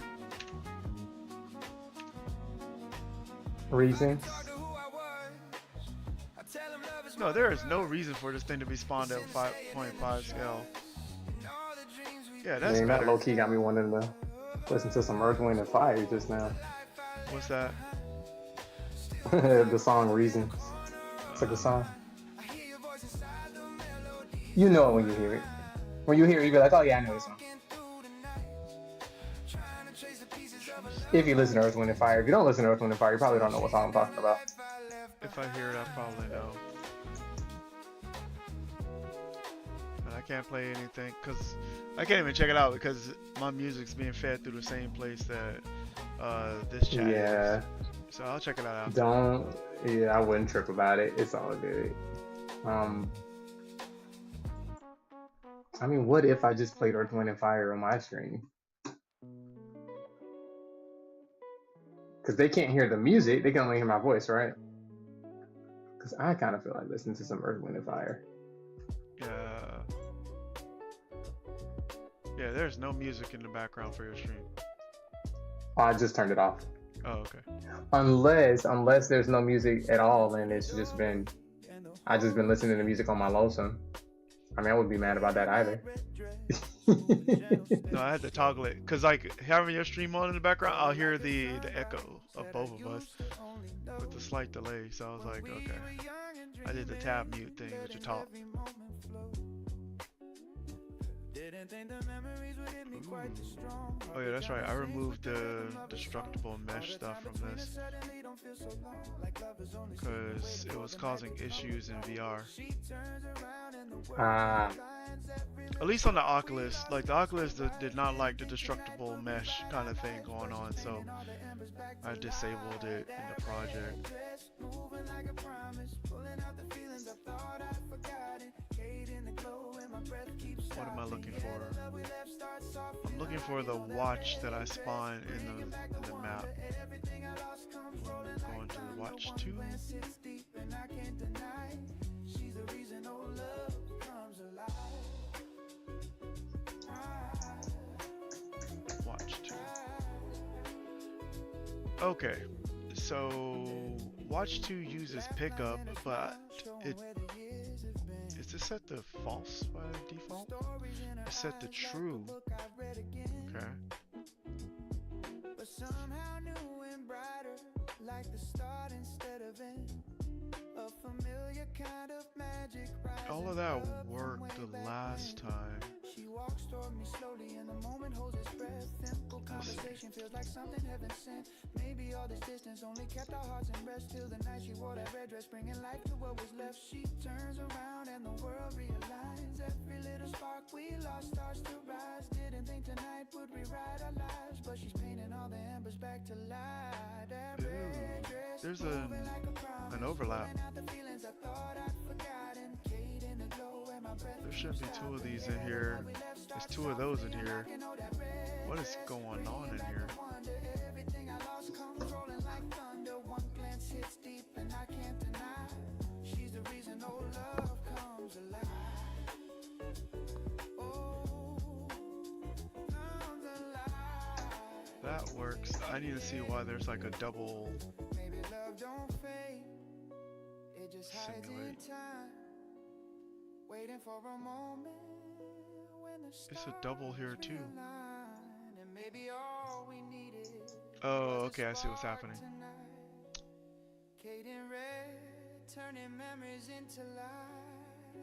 Reasons? No, there is no reason for this thing to be spawned at 5.5 scale. Yeah, that's That better. low key got me wanting to listen to some Earth, Wind, and Fire just now. What's that? The song Reasons. It's a good song. You know it when you hear it. When you hear it, you be like, oh yeah, I know this song. If you listen to Earth, Wind, and Fire. If you don't listen to Earth, Wind, and Fire, you probably don't know what song I'm talking about. If I hear it, I probably know. But I can't play anything because I can't even check it out because my music's being fed through the same place that this chat is. So I'll check it out after. Yeah, I wouldn't trip about it. It's all good. I mean, what if I just played Earth, Wind, and Fire on my stream? Because they can't hear the music, they can only hear my voice, right? Because I kind of feel like listening to some Earth, Wind, and Fire. Yeah, there's no music in the background for your stream. Oh, I just turned it off. Oh, okay. Unless there's no music at all, and I've just been listening to music on my lonesome. I mean, I wouldn't be mad about that either. No, I had to toggle it because like having your stream on in the background, I'll hear the echo of both of us with the slight delay. So I was like, okay. I did the tab mute thing that you taught. Oh yeah, that's right. I removed the destructible mesh stuff from this because it was causing issues in VR. At least on the Oculus, like the Oculus did not like the destructible mesh kind of thing going on, so I disabled it in the project. What am I looking for? I'm looking for the watch that I spawned in the map. Going to watch 2. Watch 2. Okay, so watch 2 uses pickup, but is this set to false by default? It's set to true. Okay. All of that worked the last time. Conversation feels like something heaven sent. Maybe all this distance only kept our hearts in rest till the night she wore that red dress, bringing life to what was left. She turns around and the world realigns. Every little spark we lost starts to rise. Didn't think tonight would rewrite our lives, but she's painting all the embers back to light. That red dress There's an overlap. There should be 2 of these in here. There's 2 of those in here. What is going on in here? That works. I need to see why there's like a double simulate. It's a double here too. Oh, okay, I see what's happening. Kate in red, turning memories into light.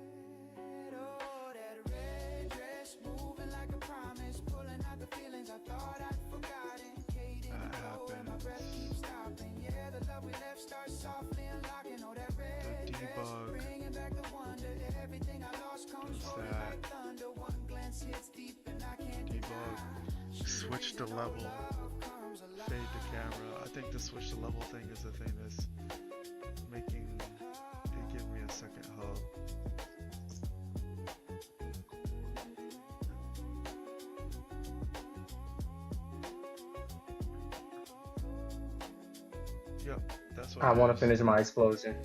Oh, that red dress moving like a promise, pulling out the feelings I thought I'd forgotten. Kate in That glow and my breath happens. keeps stopping. Yeah, the love we left starts softly unlocking. Oh, that red The dress, debug. bringing back the wonder. Everything I lost comes What's rolling that? like thunder. One glance hits deep and I can't Debug. Switch the level. Fade the camera. I think the switch the level thing is the thing that's making it give me a second hub. Yep, that's what I it want to is. finish my explosion.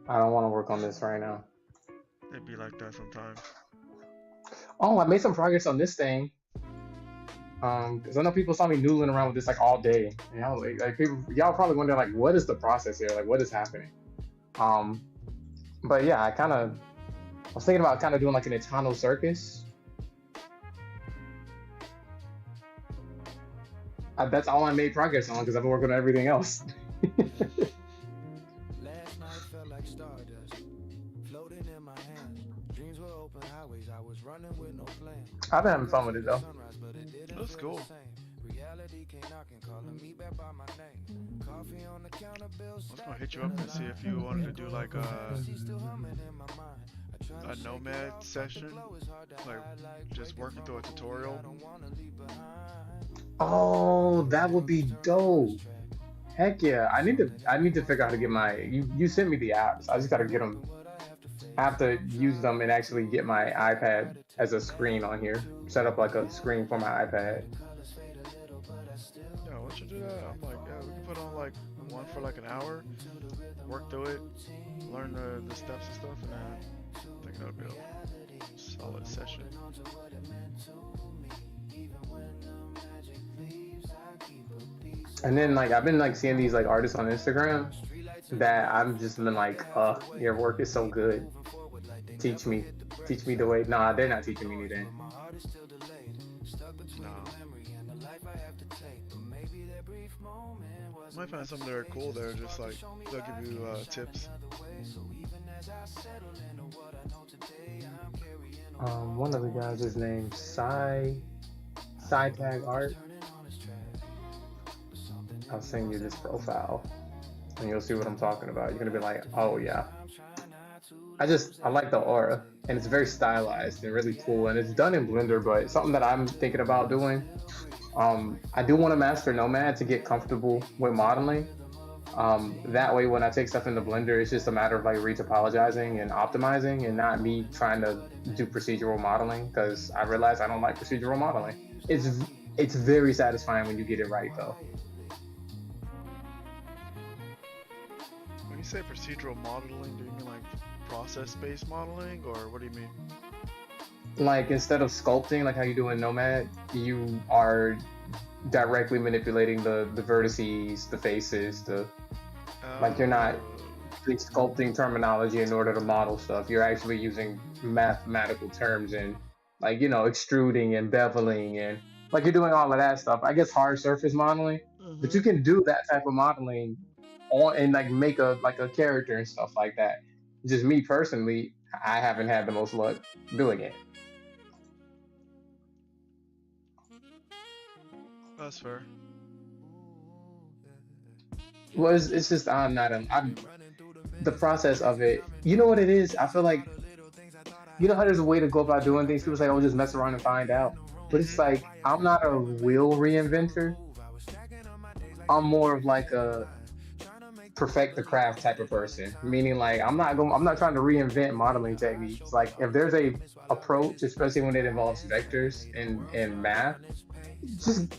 I don't want to work on this right now. It'd be like that sometimes. Oh, I made some progress on this thing. Because I know people saw me noodling around with this like all day. And y'all like people, y'all probably wonder like, what is the process here? Like, what is happening? Um, but yeah, I was thinking about kind of doing like an Eternal Circus. That's all I made progress on because I've been working on everything else. Last night felt like stardust, floating in my hand. Dreams were open highways, I was running with no plan. I've been having fun with it though. Sunrise, but it didn't That's feel cool. the same. Reality came knocking, calling me back by my name. Coffee on the counter, bills I was gonna hit you up and see if you wanted to do like She's still humming in my mind. I try to a shake it Nomad off, but the session, glow is hard to like hide, like just breaking working through a from tutorial. I don't wanna leave behind. Oh, that would be dope. Heck yeah! I need to figure out how to get my. You sent me the apps. I just gotta get them. I have to use them and actually get my iPad as a screen on here. Set up like a screen for my iPad. Yeah, once you do that, I'm like, yeah, we can put on like one for like an hour, work through it, learn the steps and stuff, and then I think that'll be a solid session. And then like I've been like seeing these like artists on Instagram that I've just been like, your work is so good. Teach me the way. Nah, they're not teaching me anything. No. Might find some that are cool that are just like they'll give you tips. One of the guys is named Tag Art. I'll send you this profile and you'll see what I'm talking about. You're gonna be like, oh yeah. I like the aura and it's very stylized and really cool and it's done in Blender, but it's something that I'm thinking about doing. I do want to master Nomad to get comfortable with modeling. That way when I take stuff into Blender, it's just a matter of like retopologizing and optimizing and not me trying to do procedural modeling because I realize I don't like procedural modeling. It's very satisfying when you get it right though. When you say procedural modeling, do you mean like process-based modeling, or what do you mean? Like instead of sculpting, like how you do in Nomad, you are directly manipulating the vertices, the faces, like you're not sculpting terminology in order to model stuff. You're actually using mathematical terms and like, extruding and beveling and like you're doing all of that stuff. I guess hard surface modeling, but you can do that type of modeling and like make a character and stuff like that. Just me personally, I haven't had the most luck doing it. That's fair. Well, it's just I'm the process of it. You know what it is? I feel like how there's a way to go about doing things. People say, "Oh, just mess around and find out." But it's like I'm not a real reinventor. I'm more of like a perfect the craft type of person. Meaning, like I'm not trying to reinvent modeling techniques. Like if there's a approach, especially when it involves vectors and math, just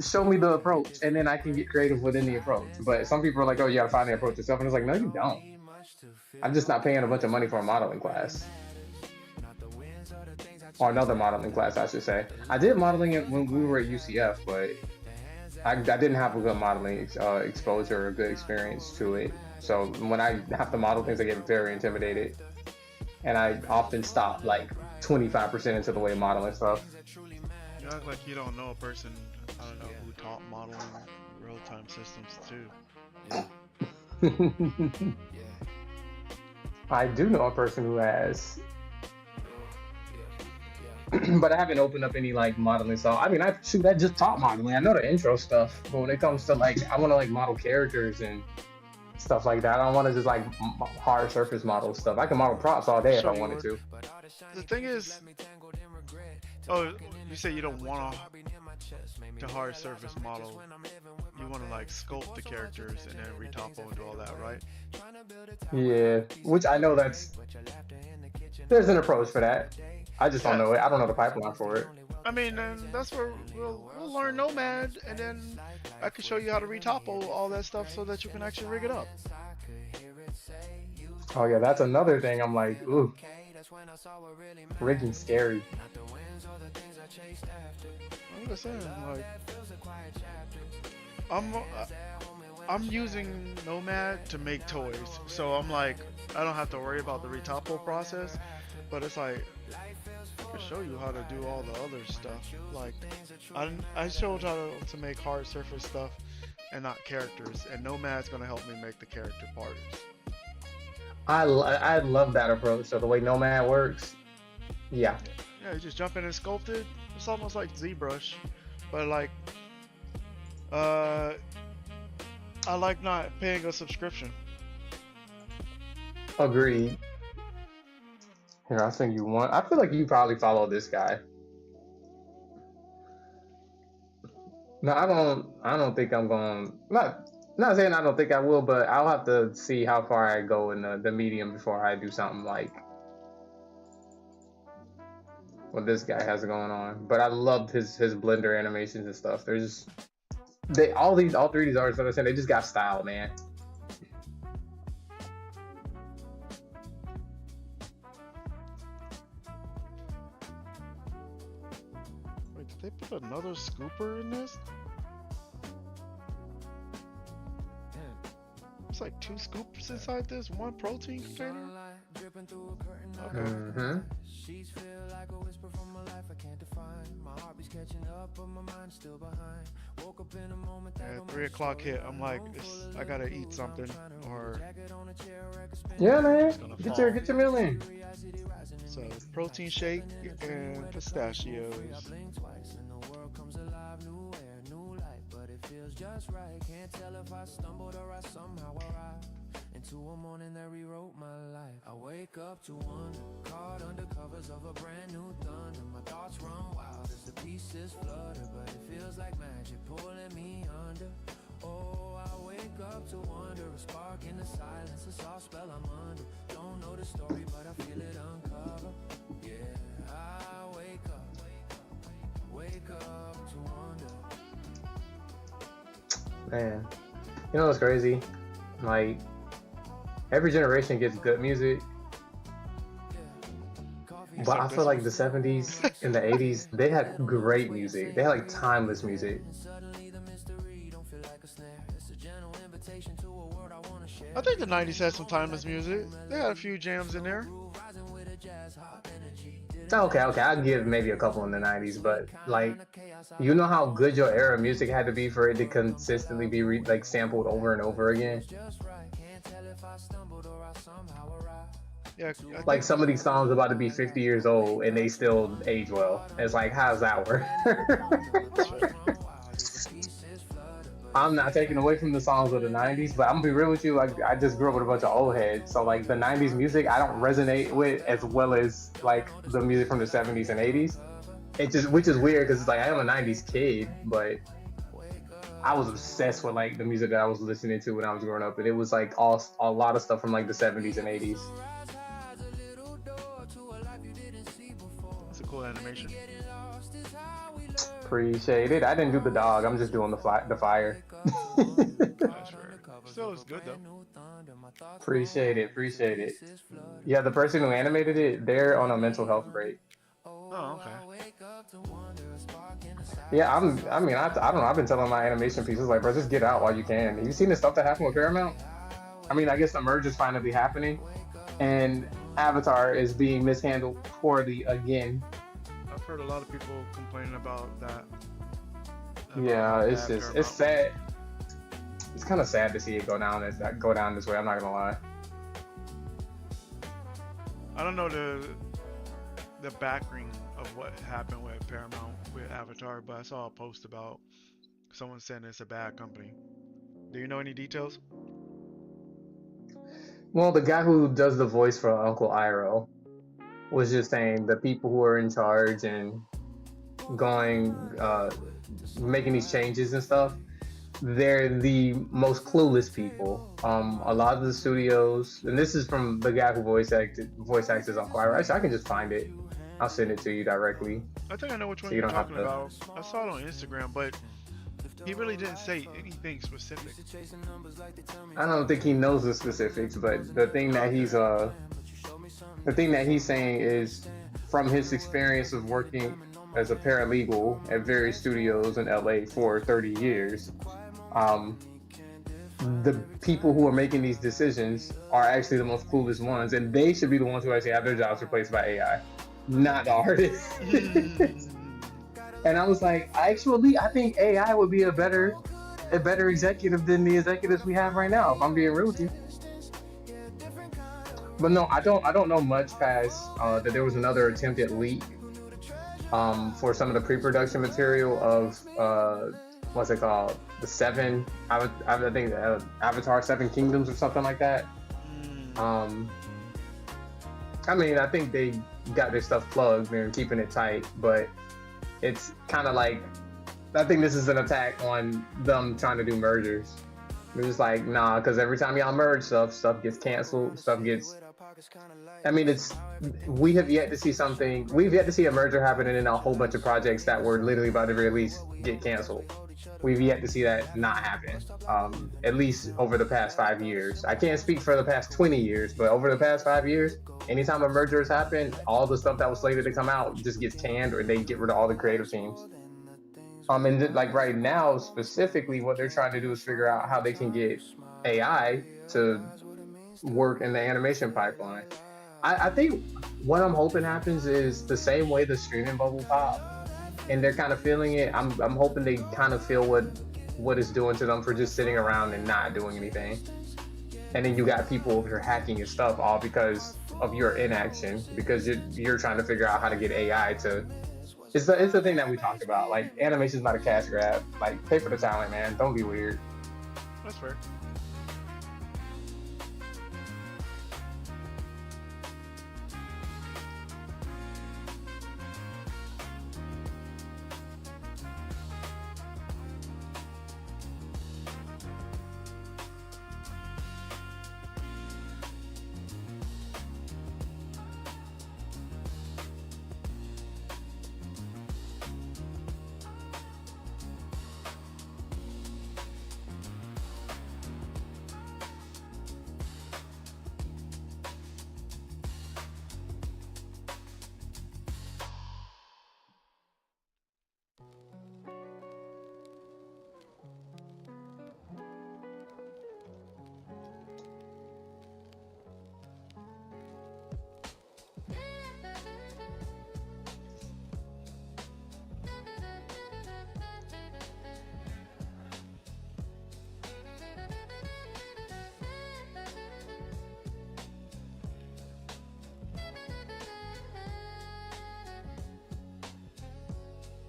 show me the approach and then I can get creative within the approach. But some people are like, oh, you gotta find the approach yourself. And it's like, no, you don't. I'm just not paying a bunch of money for a modeling class. Or another modeling class, I should say. I did modeling it when we were at UCF, but I didn't have a good modeling exposure or a good experience to it. So when I have to model things, I get very intimidated. And I often stop like 25% into the way modeling stuff. You act like you don't know a person, I don't know, who taught modeling real-time systems too. I do know a person who has, but I haven't opened up any like modeling. So I mean, I just taught modeling. I know the intro stuff, but when it comes to like, I want to like model characters and stuff like that. I don't want to just like hard surface model stuff. I can model props all day if I wanted to. The thing is, oh, you say you don't want to hard surface model. You want to like sculpt the characters and then retopo and do all that, right? Yeah, which I know there's an approach for that. I just don't know it. I don't know the pipeline for it. I mean, and that's where we'll learn Nomad, and then I can show you how to retopo all that stuff so that you can actually rig it up. Oh yeah, that's another thing. I'm like, ooh, rigging's scary. I'm just saying, like, I'm using Nomad to make toys, so I'm like, I don't have to worry about the retopo process, but it's like, I can show you how to do all the other stuff. Like, I showed how to make hard surface stuff and not characters, and Nomad's gonna help me make the character parts. I love that approach. So the way Nomad works, yeah. Yeah, you just jump in and sculpt it. It's almost like ZBrush, but like, I like not paying a subscription. Agreed. Here, I'll send you one. I feel like you probably follow this guy. No, I don't think I'm going. Not saying I don't think I will, but I'll have to see how far I go in the medium before I do something like what this guy has going on. But I loved his Blender animations and stuff. There's all three of these artists that I said, they just got style, man. Wait, did they put another scooper in this? It's like 2 scoops inside this, 1 protein container. Okay. Mm-hmm. Yeah, 3 o'clock hit. I'm like, I gotta eat something, or Yeah, man. it's gonna Get fall. your meal in. So protein shake and pistachios. Just right, can't tell if I stumbled or I somehow arrived into a morning that rewrote my life. I wake up to wonder, caught under covers of a brand new thunder. My thoughts run wild as the pieces flutter, but it feels like magic pulling me under. Oh, I wake up to wonder, a spark in the silence, a soft spell I'm under. Don't know the story, but I feel it uncover. Yeah, I wake up to wonder. Man, you know what's crazy? Like, every generation gets good music, but I feel like the 70s and the 80s, they had great music. They had like timeless music. I think the 90s had some timeless music. They had a few jams in there. Okay, I'll give maybe a couple in the 90s, but like, you know how good your era music had to be for it to consistently be like sampled over and over again? Yeah, Like some of these songs are about to be 50 years old and they still age well. It's like, how's that work? I'm not taking away from the songs of the 90s, but I'm gonna be real with you, like I just grew up with a bunch of old heads. So like the 90s music I don't resonate with as well as like the music from the 70s and 80s. Which is weird because it's like I am a 90s kid, but I was obsessed with like the music that I was listening to when I was growing up, and it was like a lot of stuff from like the 70s and 80s. it's a cool animation. Appreciate it. I didn't do the dog. I'm just doing the fire. That's rare. Still, it's good though. Appreciate it. Yeah, the person who animated it, they're on a mental health break. Oh, okay. Yeah, I don't know. I've been telling my animation pieces like, bro, just get out while you can. Have you seen the stuff that happened with Paramount? I mean, I guess the merge is finally happening, and Avatar is being mishandled poorly again. heard a lot of people complaining about that. Yeah, about it's that just it's Paramount. sad. It's kind of sad to see it go down this way. I'm not gonna lie. I don't know the background of what happened with Paramount with Avatar, but I saw a post about someone saying it's a bad company. Do you know any details? Well, the guy who does the voice for Uncle Iroh was just saying the people who are in charge and going, making these changes and stuff, they're the most clueless people. A lot of the studios, and this is from the guy who voice acts as Uncle Iroh. Actually, I can just find it. I'll send it to you directly, I think I know which so one you you're don't have talking to. about. I saw it on Instagram, but he really didn't say anything specific. I don't think he knows the specifics, but Okay. the thing that he's saying is from his experience of working as a paralegal at various studios in LA for 30 years, um, the people who are making these decisions are actually the most clueless ones, and they should be the ones who actually have their jobs replaced by AI, not the artists. And I was like, actually, I think AI would be a better executive than the executives we have right now. If I'm being real with you. But no, I don't know much past that there was another attempted leak for some of the pre-production material of what's it called, the seven I think Avatar Seven Kingdoms or something like that. Mm, Um, I mean, I think they got their stuff plugged. They're keeping it tight, but it's kind of like I think this is an attack on them trying to do mergers. They're just like, nah, because every time y'all merge stuff gets canceled, stuff gets. I mean, it's we have yet to see something. We've yet to see a merger happen, and then a whole bunch of projects that were literally about to be released get canceled. We've yet to see that not happen. At least over the past 5 years. I can't speak for the past 20 years, but over the past 5 years, anytime a merger has happened, all the stuff that was slated to come out just gets canned, or they get rid of all the creative teams. Like right now, specifically, what they're trying to do is figure out how they can get AI to work in the animation pipeline. I think what I'm hoping happens is the same way the streaming bubble popped, and they're kind of feeling it. I'm hoping they kind of feel what it's doing to them for just sitting around and not doing anything. And then you got people over here hacking your stuff all because of your inaction, because you're trying to figure out how to get AI to. It's the thing that we talked about. Like animation's not a cash grab. Like pay for the talent, man. Don't be weird. that's fair.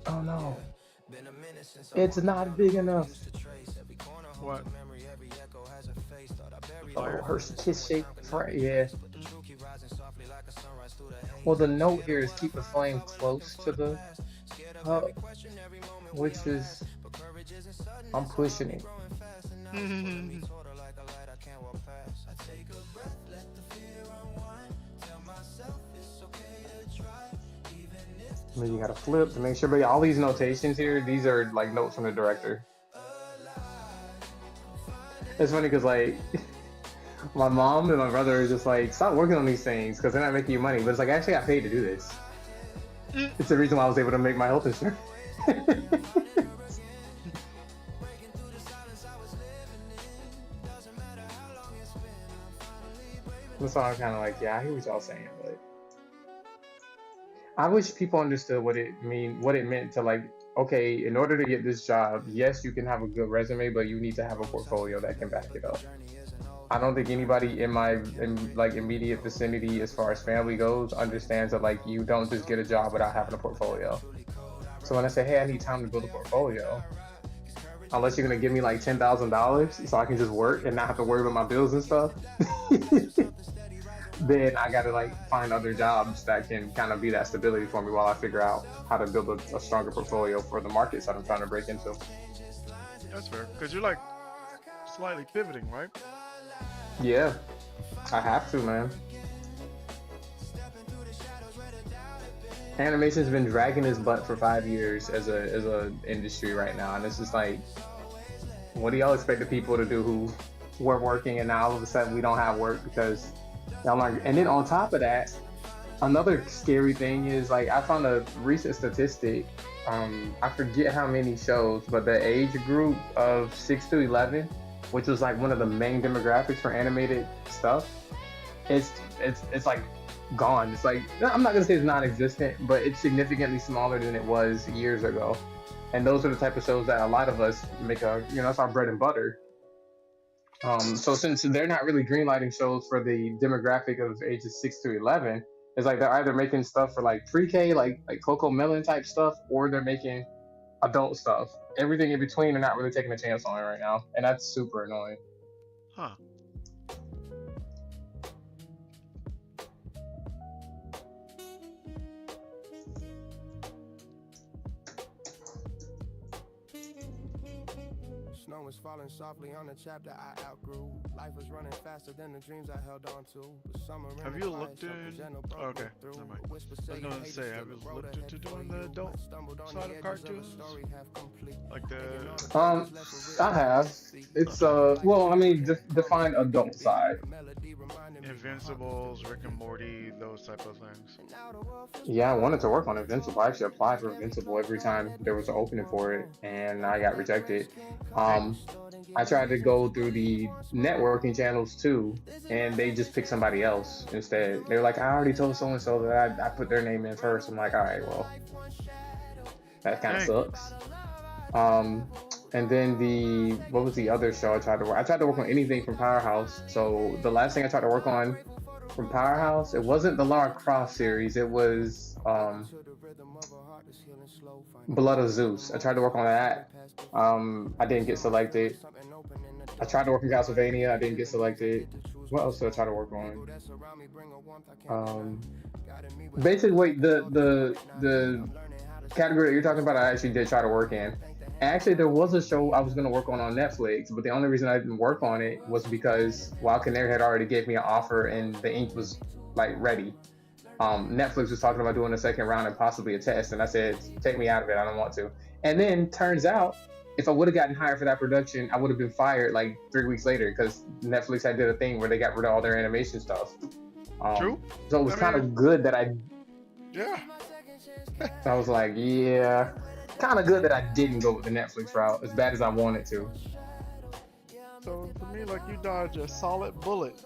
Oh no, it's not big enough. What? The Oh, fire? her kiss shape. Yeah. Mm. Well, the note here is keep the flame close to the hub, which is I'm pushing it. And then you gotta flip to make sure. But yeah, all these notations here, these are like notes from the director. It's funny because like my mom and my brother are just like, stop working on these things because they're not making you money. But it's like I actually got paid to do this. Mm. It's the reason why I was able to make my health insurance. So I'm kind of like, yeah, I hear what y'all saying, but I wish people understood what it meant to like. Okay, in order to get this job, yes, you can have a good resume, but you need to have a portfolio that can back it up. I don't think anybody in my like immediate vicinity, as far as family goes, understands that like you don't just get a job without having a portfolio. So when I say, hey, I need time to build a portfolio, unless you're gonna give me like $10,000 so I can just work and not have to worry about my bills and stuff, then I gotta like find other jobs that can kind of be that stability for me while I figure out how to build a stronger portfolio for the markets that I'm trying to break into. That's fair. Because you're like slightly pivoting, right? Yeah, I have to, man. Animation's been dragging its butt for 5 years as a industry right now, and it's just like, what do y'all expect the people to do who were working and now all of a sudden we don't have work because y'all aren't? And then on top of that, another scary thing is like I found a recent statistic. I forget how many shows, but the age group of 6 to 11, which was like one of the main demographics for animated stuff, it's like gone. It's like, I'm not gonna say it's non-existent, but it's significantly smaller than it was years ago. And those are the type of shows that a lot of us make that's our bread and butter. So since they're not really greenlighting shows for the demographic of ages 6 to 11, it's like they're either making stuff for like pre-K, like Coco Melon type stuff, or they're making adult stuff. Everything in between, they're not really taking a chance on it right now, and that's super annoying. Huh. Snow was falling softly on the chapter I outgrew. Life was running faster than the dreams I held on to. But summer Have you looked in? Okay, never mind. I was gonna say, have you looked into doing the adult side of cartoons? Like the I have. It's well, I mean, define adult side. Invincibles, Rick and Morty, those type of things. Yeah, I wanted to work on Invincible. I actually applied for Invincible every time there was an opening for it, and I got rejected. I tried to go through the networking channels too, and they just picked somebody else instead. They were like, I already told so and so that I put their name in first. I'm like, all right, well, that kind of sucks. And then what was the other show I tried to work? I tried to work on anything from Powerhouse. So the last thing I tried to work on from Powerhouse, it wasn't the Lara Croft series. It was Blood of Zeus. I tried to work on that. I didn't get selected. I tried to work in Castlevania. I didn't get selected. What else did I try to work on? Basically, wait, the category that you're talking about, I actually did try to work in. Actually, there was a show I was going to work on Netflix, but the only reason I didn't work on it was because Wild Canary had already gave me an offer and the ink was like ready. Netflix was talking about doing a second round and possibly a test, and I said, take me out of it, I don't want to. And then turns out, if I would have gotten hired for that production, I would have been fired like 3 weeks later because Netflix had did a thing where they got rid of all their animation stuff. True. So it was kind of good that Yeah. I was like, yeah, kind of good that I didn't go with the Netflix route as bad as I wanted to. So for me, like, you dodged a solid bullet.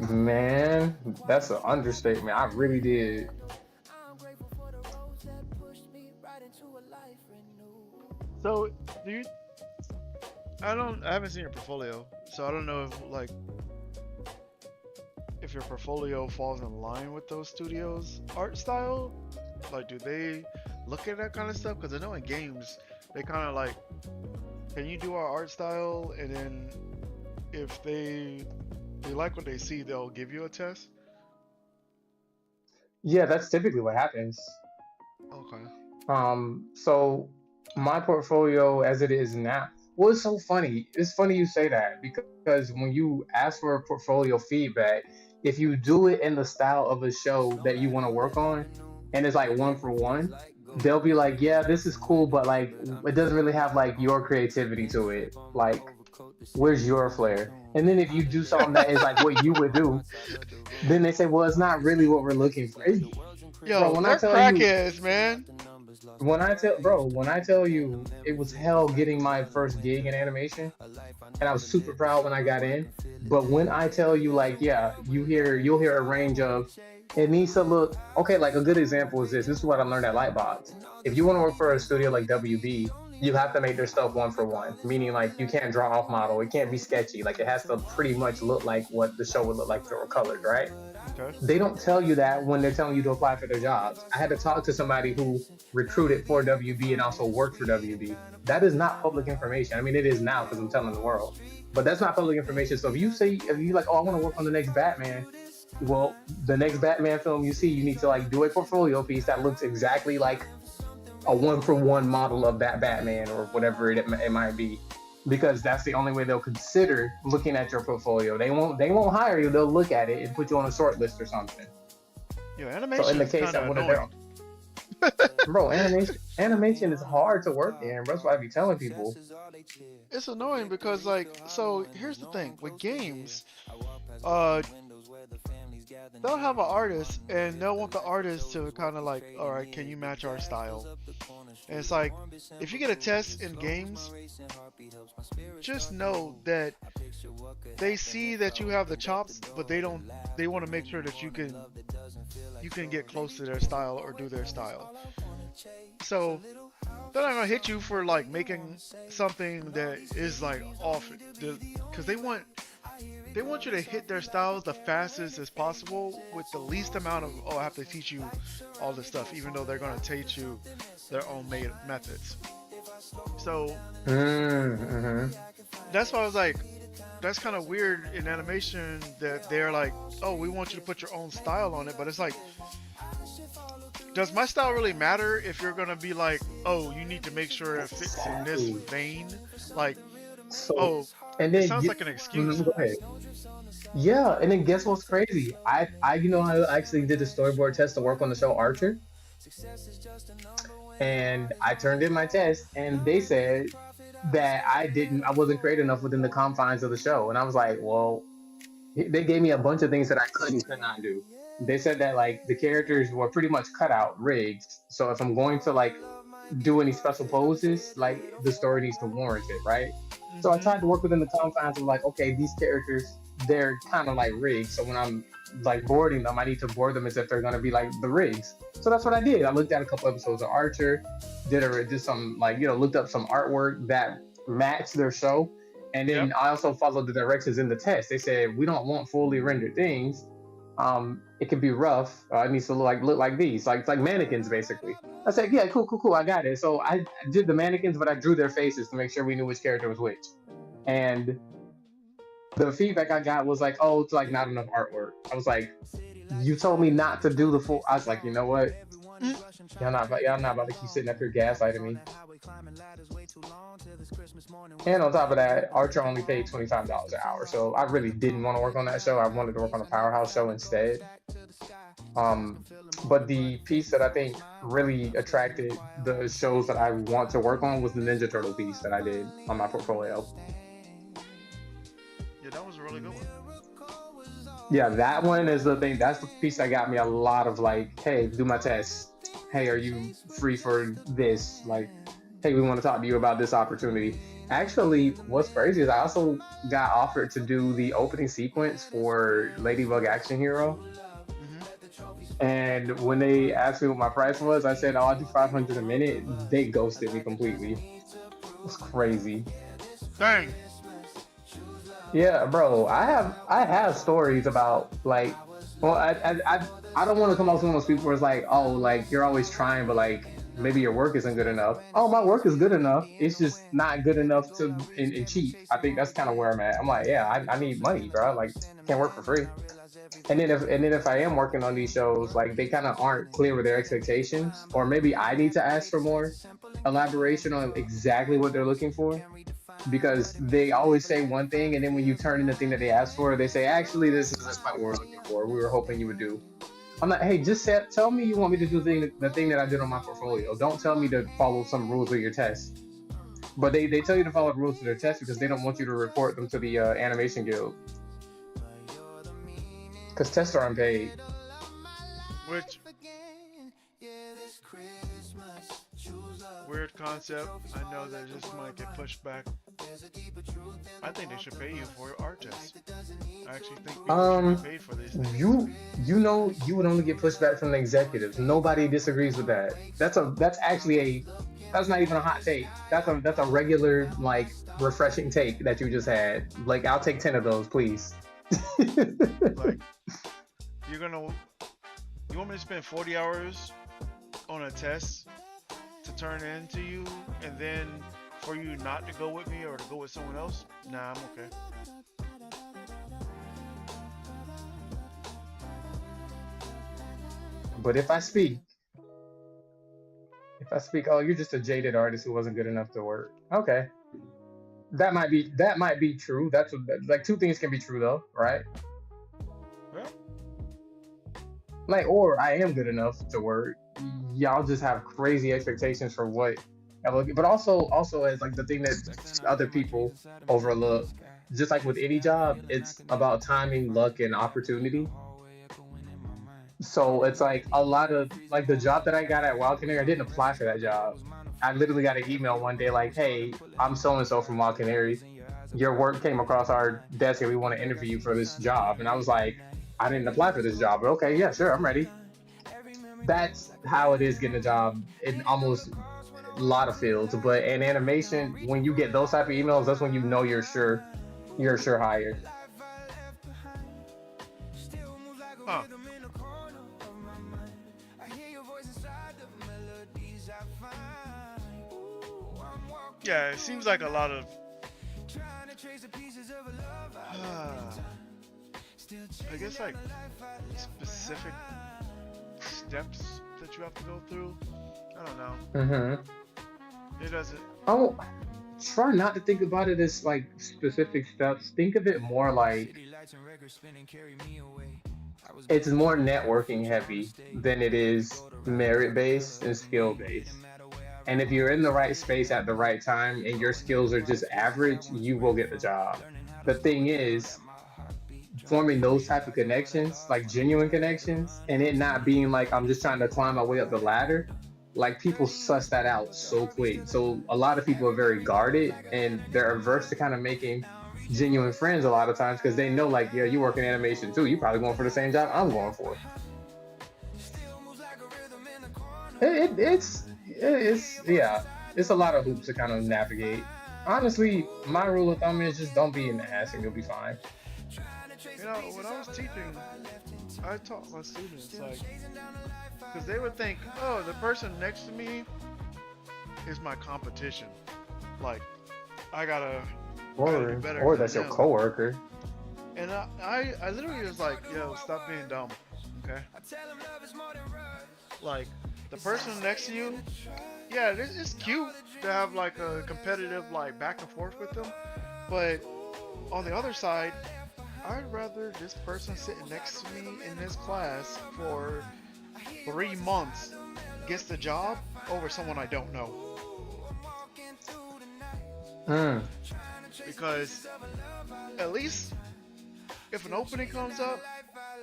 Man, that's an understatement. I really did. So I haven't seen your portfolio, so I don't know if your portfolio falls in line with those studios' art style. Like, do they look at that kind of stuff? Because I know in games they kind of like, can you do our art style? And then if they like what they see, they'll give you a test. Yeah, that's typically what happens. Okay. So my portfolio as it is now, well, it's so funny. It's funny you say that because when you ask for a portfolio feedback, if you do it in the style of a show that you want to work on, and it's like 1 for 1, they'll be like, yeah, this is cool, but like it doesn't really have like your creativity to it. Like, where's your flair? And then if you do something that is like what you would do, then they say, well, it's not really what we're looking for. Yo, they're crackheads, man. when I tell you it was hell getting my first gig in animation, and I was super proud when I got in. But when I tell you, like, yeah, you'll hear a range of it needs to look okay. Like a good example is this. This is what I learned at Lightbox. If you want to work for a studio like WB, you have to make their stuff one for one. Meaning, like, you can't draw off model. It can't be sketchy. Like, it has to pretty much look like what the show would look like if it were colored, right? Okay. They don't tell you that when they're telling you to apply for their jobs. I had to talk to somebody who recruited for WB and also worked for WB. That is not public information. I mean, it is now because I'm telling the world, but that's not public information. So if you like, oh, I want to work on the next Batman, well, the next Batman film you see, you need to like do a portfolio piece that looks exactly like a one for one model of that Batman or whatever it might be, because that's the only way they'll consider looking at your portfolio. They won't hire you. They'll look at it and put you on a short list or something. Yeah, So animation in the is case kind that of one of annoying. their bro, animation is hard to work in. That's why I be telling people. It's annoying because, like, so here's the thing with games, uh, they'll have an artist and they'll want the artist to kind of like, all right, can you match our style? And it's like, if you get a test in games, just know that they see that you have the chops, but they want to make sure that you can get close to their style or do their style. So they're not gonna hit you for like making something that is like off, because they want you to hit their styles the fastest as possible with the least amount of, oh, I have to teach you all this stuff, even though they're gonna teach you their own made methods. So that's why I was like, that's kind of weird in animation that they're like, oh, we want you to put your own style on it, but it's like, does my style really matter if you're gonna be like, oh, you need to make sure it fits in this vein? Like, So, oh, and it then sounds like an excuse. Go ahead. Yeah, and then guess what's crazy? I I actually did a storyboard test to work on the show Archer, and I turned in my test, and they said that I wasn't creative enough within the confines of the show, and I was like, well, they gave me a bunch of things that I could not do. They said that like the characters were pretty much cut out rigs, so if I'm going to like do any special poses, like the story needs to warrant it, right? So I tried to work within the confines of like, okay, these characters, they're kind of like rigs. So when I'm like boarding them, I need to board them as if they're gonna be like the rigs. So that's what I did. I looked at a couple episodes of Archer, did some like, looked up some artwork that matched their show, and then Yep. I also followed the directions in the test. They said we don't want fully rendered things. It can be rough. It needs to look like these, like mannequins basically. I said, yeah, cool, I got it. So I did the mannequins, but I drew their faces to make sure we knew which character was which. And the feedback I got was like, oh, it's like not enough artwork. I was like, you told me not to do the full. I was like, you know what? Y'all not about to keep sitting up here gaslighting me. And on top of that, Archer only paid $25 an hour, so I really didn't want to work on that show. I wanted to work on a Powerhouse show instead. But the piece that I think really attracted the shows that I want to work on was the Ninja Turtle piece that I did on my portfolio. Yeah, that was a really good one. Yeah, that one is the thing. That's the piece that got me a lot of like, hey, do my test. Hey, are you free for this? Like, hey, we want to talk to you about this opportunity. Actually, what's crazy is I also got offered to do the opening sequence for Ladybug Action Hero. And when they asked me what my price was, I said, oh, I'll do $500 a minute. They ghosted me completely. It's crazy. Dang. Yeah, bro. I have stories about like, well, I don't want to come off as one of those people where it's like, oh, like you're always trying, but like maybe your work isn't good enough. Oh, my work is good enough. It's just not good enough to and cheap. I think that's kind of where I'm at. I'm like, yeah, I need money, bro. Like, can't work for free. And then if I am working on these shows, like they kind of aren't clear with their expectations, or maybe I need to ask for more elaboration on exactly what they're looking for, because they always say one thing, and then when you turn in the thing that they asked for, they say, actually, this is not what we're looking for. We were hoping you would do. I'm like, hey, just tell me you want me to do the thing that I did on my portfolio. Don't tell me to follow some rules of your test. But they tell you to follow the rules of their test because they don't want you to report them to the Animation Guild. Because tests are unpaid. Which concept. I know that this might get pushed back. I think they should pay you for your art test. I actually think people should be paid for these things. You know you would only get pushback from the executives. Nobody disagrees with that. That's not even a hot take. That's a regular, like, refreshing take that you just had. Like, I'll take 10 of those, please. Like, you want me to spend 40 hours on a test to turn into you, and then for you not to go with me or to go with someone else? Nah, I'm okay. But if I speak, oh, you're just a jaded artist who wasn't good enough to work. Okay, that might be true. That's like, two things can be true though, right? Yeah. Like, or I am good enough to work. Y'all just have crazy expectations for what. But also as like the thing that other people overlook, just like with any job, it's about timing, luck, and opportunity. So it's like a lot of, like, the job that I got at Wild Canary, I didn't apply for that job. I literally got an email one day like, hey, I'm so and so from Wild Canary. Your work came across our desk and we want to interview you for this job. And I was like, I didn't apply for this job, but okay, yeah, sure, I'm ready. That's how it is getting a job in almost a lot of fields. But in animation, when you get those type of emails, that's when you know you're sure hire. Huh. Yeah, it seems like a lot of I guess, like, specific steps that you have to go through. I don't know. Mm-hmm. It doesn't. Oh, try not to think about it as like specific steps. Think of it more like it's more networking heavy than it is merit based and skill based. And if you're in the right space at the right time and your skills are just average, you will get the job. The thing is, forming those type of connections, like genuine connections, and it not being like I'm just trying to climb my way up the ladder, like, people suss that out so quick. So a lot of people are very guarded and they're averse to kind of making genuine friends a lot of times because they know, like, yeah, you work in animation too. You probably going for the same job I'm going for. It's a lot of hoops to kind of navigate. Honestly, my rule of thumb is just don't be an ass and you'll be fine. You know, when I was teaching, I taught my students, like, because they would think, oh, the person next to me is my competition. Like, I gotta do better Or than that's your them. coworker. And I literally was like, yo, stop being dumb, okay? Like, the person next to you, yeah, it's cute to have, like, a competitive, like, back and forth with them, but on the other side, I'd rather this person sitting next to me in this class for 3 months gets the job over someone I don't know. Because at least if an opening comes up,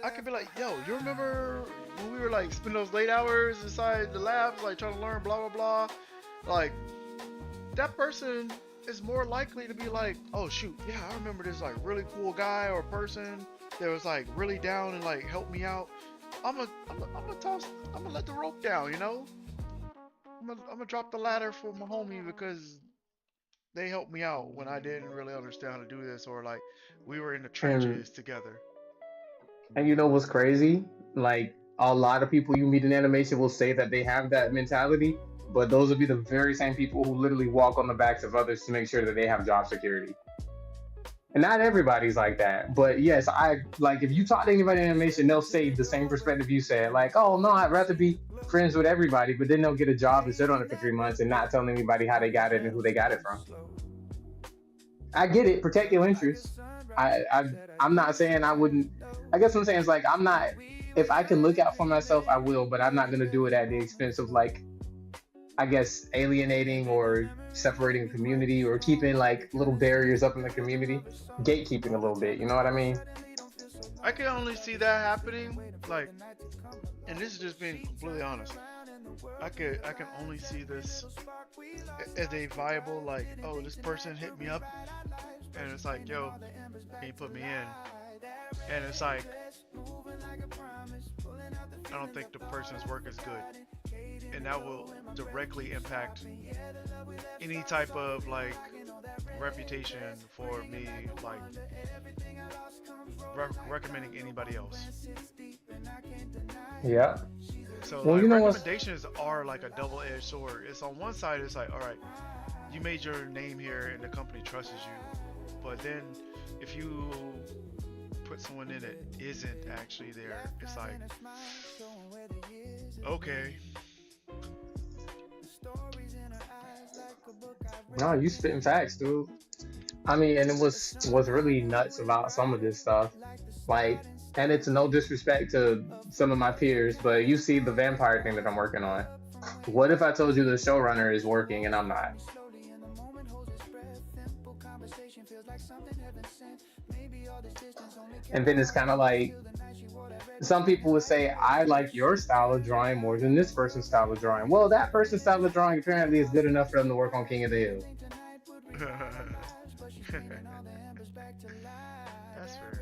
I could be like, yo, you remember when we were, like, spending those late hours inside the labs, like, trying to learn blah blah blah? Like, that person is more likely to be like, oh shoot, yeah, I remember this, like, really cool guy or person that was, like, really down and, like, helped me out. I'm gonna let the rope down, you know? I'm gonna drop the ladder for my homie because they helped me out when I didn't really understand how to do this, or, like, we were in the trenches together. And you know what's crazy? Like, a lot of people you meet in animation will say that they have that mentality, but those will be the very same people who literally walk on the backs of others to make sure that they have job security. And not everybody's like that, but yes, if you talk to anybody in animation, they'll say the same perspective you said, like, oh no, I'd rather be friends with everybody, but then they'll get a job and sit on it for 3 months and not telling anybody how they got it and who they got it from. I get it, protect your interests. I'm not saying I wouldn't. I guess what I'm saying is, like, I'm not. If I can look out for myself, I will, but I'm not gonna do it at the expense of, like, I guess, alienating or separating a community or keeping, like, little barriers up in the community, gatekeeping a little bit. You know what I mean? I can only see that happening, like, and this is just being completely honest. I can only see this as a viable, like, oh, this person hit me up and it's like, yo, can you put me in? And it's like, I don't think the person's work is good, and that will directly impact any type of like reputation for me, like recommending anybody else. Yeah. So Well, like you know what's recommendations are like a double-edged sword. It's on one side, it's like, all right, you made your name here and the company trusts you, but then if you put someone in that isn't actually there, it's like, okay. no, you spitting facts, dude. I mean, and it was really nuts about some of this stuff. Like, and it's no disrespect to some of my peers, but you see the vampire thing that I'm working on. What if I told you the showrunner is working and I'm not? And then it's kind of like some people would say, I like your style of drawing more than this person's style of drawing. Well, that person's style of drawing apparently is good enough for them to work on King of the Hill. That's fair.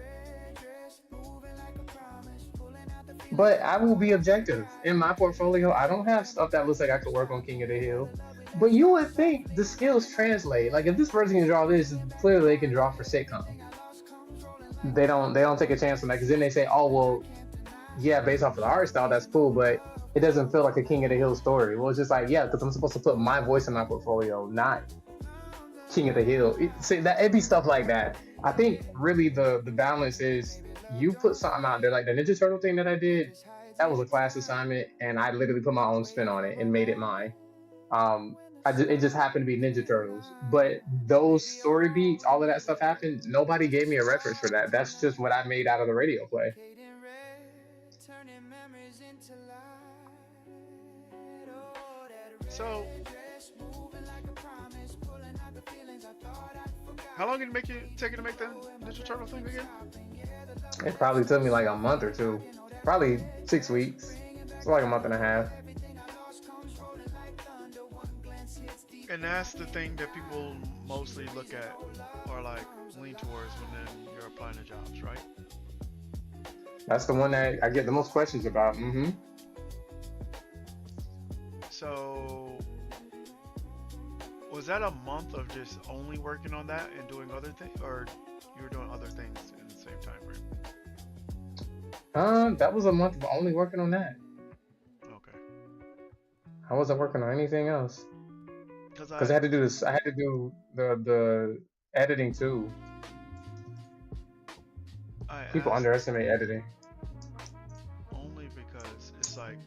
But I will be objective. In my portfolio, I don't have stuff that looks like I could work on King of the Hill. But you would think the skills translate. Like if this person can draw this, clearly they can draw for sitcom. They don't take a chance on that because then they say, oh well, yeah, based off of the art style, that's cool, but it doesn't feel like a King of the Hill story. Well, it's just like, yeah, because I'm supposed to put my voice in my portfolio, not King of the Hill. See, that it'd be stuff like that. I think really the balance is you put something out there, like the Ninja Turtle thing that I did. That was a class assignment, and I literally put my own spin on it and made it mine. It just happened to be Ninja Turtles, but those story beats, all of that stuff happened. Nobody gave me a reference for that. That's just what I made out of the radio play. So, how long did it take you to make the Ninja Turtle thing again? It probably took me like a month or two, probably 6 weeks. It's like a month and a half. And that's the thing that people mostly look at or like lean towards when then you're applying to jobs, right? That's the one that I get the most questions about. So, was that a month of just only working on that and doing other things, or you were doing other things in the same time frame? That was a month of only working on that. Okay. I wasn't working on anything else because I had to do this. I had to do the editing too. People underestimate editing. Only because it's like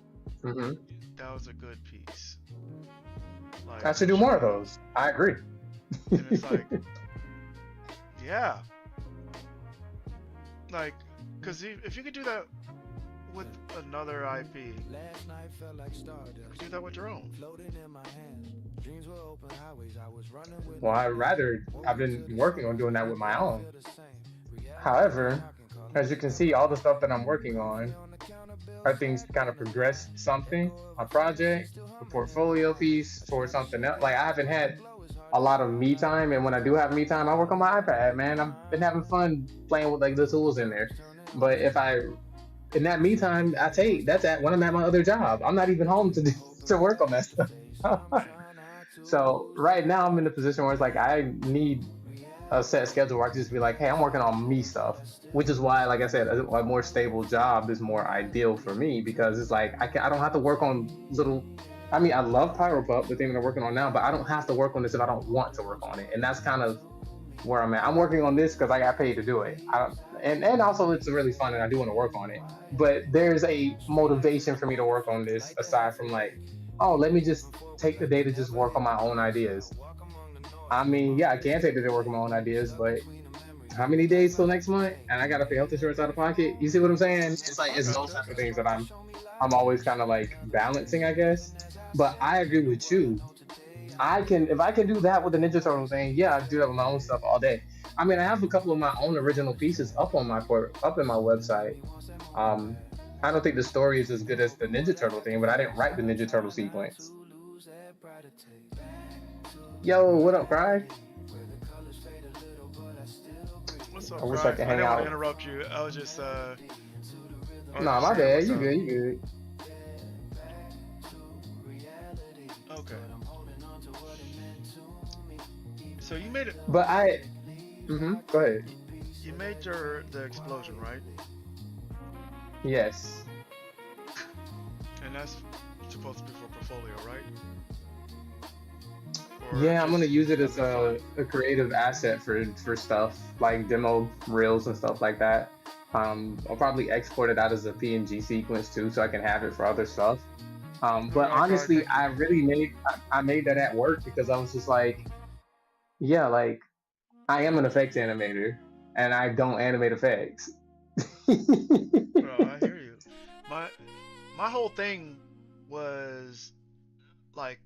that was a good piece. Like, I should do more of those. I agree. And it's like, yeah, like, cause if you could do that with another IP, you could do that with your own. Well, I've been working on doing that with my own. However, as you can see, all the stuff that I'm working on are things to kind of progress something, a project, a portfolio piece, or something else. Like I haven't had a lot of me time, and when I do have me time, I work on my iPad, man. I've been having fun playing with like the tools in there. But in that me time, that's when I'm at my other job. I'm not even home to work on that stuff. So right now I'm in a position where it's like I need a set schedule where I can just be like, hey, I'm working on me stuff, which is why, like I said, a more stable job is more ideal for me because it's like I don't have to work on little. I mean, I love PyroPup, the thing that I'm working on now, but I don't have to work on this if I don't want to work on it, and that's kind of where I'm at. I'm working on this because I got paid to do it, and also it's really fun and I do want to work on it. But there's a motivation for me to work on this aside from like, oh, let me just take the day to just work on my own ideas. I mean, yeah, I can take the day to work on my own ideas, but how many days till next month? And I gotta pay health insurance out of pocket. You see what I'm saying? It's like it's those type of things that I'm always kind of like balancing, I guess. But I agree with you. If I can do that with the Ninja Turtle thing, yeah, I do that with my own stuff all day. I mean, I have a couple of my own original pieces up in my website. I don't think the story is as good as the Ninja Turtle thing, but I didn't write the Ninja Turtle sequence. Yo, what up, Cry? What's up, I wish I Brian? could I hang didn't want to out. interrupt you. I was just Nah, my saying bad. what's You up. good? You good? Okay. So you made it. But I. Go ahead. You made the explosion, right? Yes. And that's supposed to be for portfolio, right? Or Yeah, I'm gonna just use it as having fun? a creative asset for stuff like demo reels and stuff like that. I'll probably export it out as a PNG sequence too, so I can have it for other stuff. But Okay, honestly, thank you. I made that at work because I was just like, yeah, like I am an effects animator and I don't animate effects. Bro, I hear you. My my whole thing was like,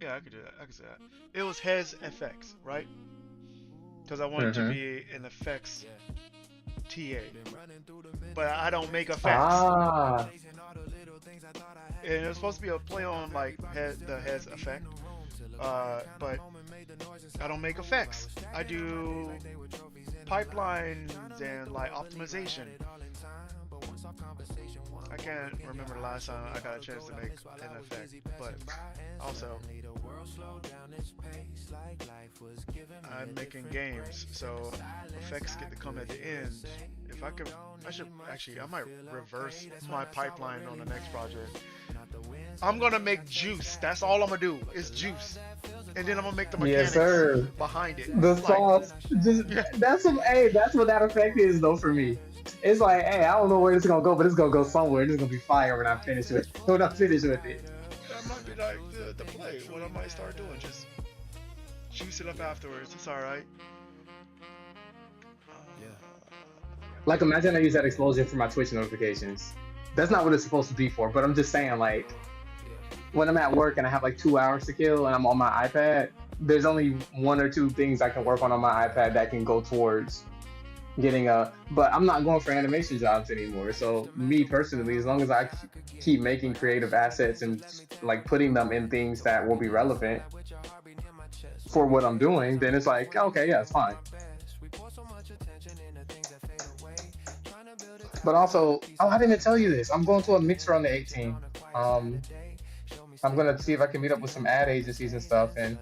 yeah, I could do that. I could say that. It was Hez FX, right? Because I wanted to hmm be an effects TA, but I don't make effects. Ah, And it was supposed to be a play on like the Hez effect, but I don't make effects. I do pipelines and like optimization. I can't remember the last time I got a chance to make an effect, but also I'm making games, so effects get to come at the end. If I could, I might reverse my pipeline on the next project. I'm gonna make juice. That's all I'm gonna do is juice, and then I'm gonna make the yes, mechanics sir. behind it. The Like, sauce, just yeah, that's what that effect is though for me. It's like, hey, I don't know where this is gonna go, but it's gonna go somewhere. It's gonna be fire when I finish with when I finish with it. that might be like the play. What I might start doing, just juice it up afterwards. It's all right. Like, imagine I use that explosion for my Twitch notifications. That's not what it's supposed to be for, but I'm just saying, like, when I'm at work and I have like 2 hours to kill and I'm on my iPad, there's only one or two things I can work on my iPad that can go towards getting a. But I'm not going for animation jobs anymore. So me personally, as long as I keep making creative assets and like putting them in things that will be relevant for what I'm doing, then it's like, okay, yeah, it's fine. But also, oh, I didn't tell you this. I'm going to a mixer on the 18th. I'm gonna see if I can meet up with some ad agencies and stuff and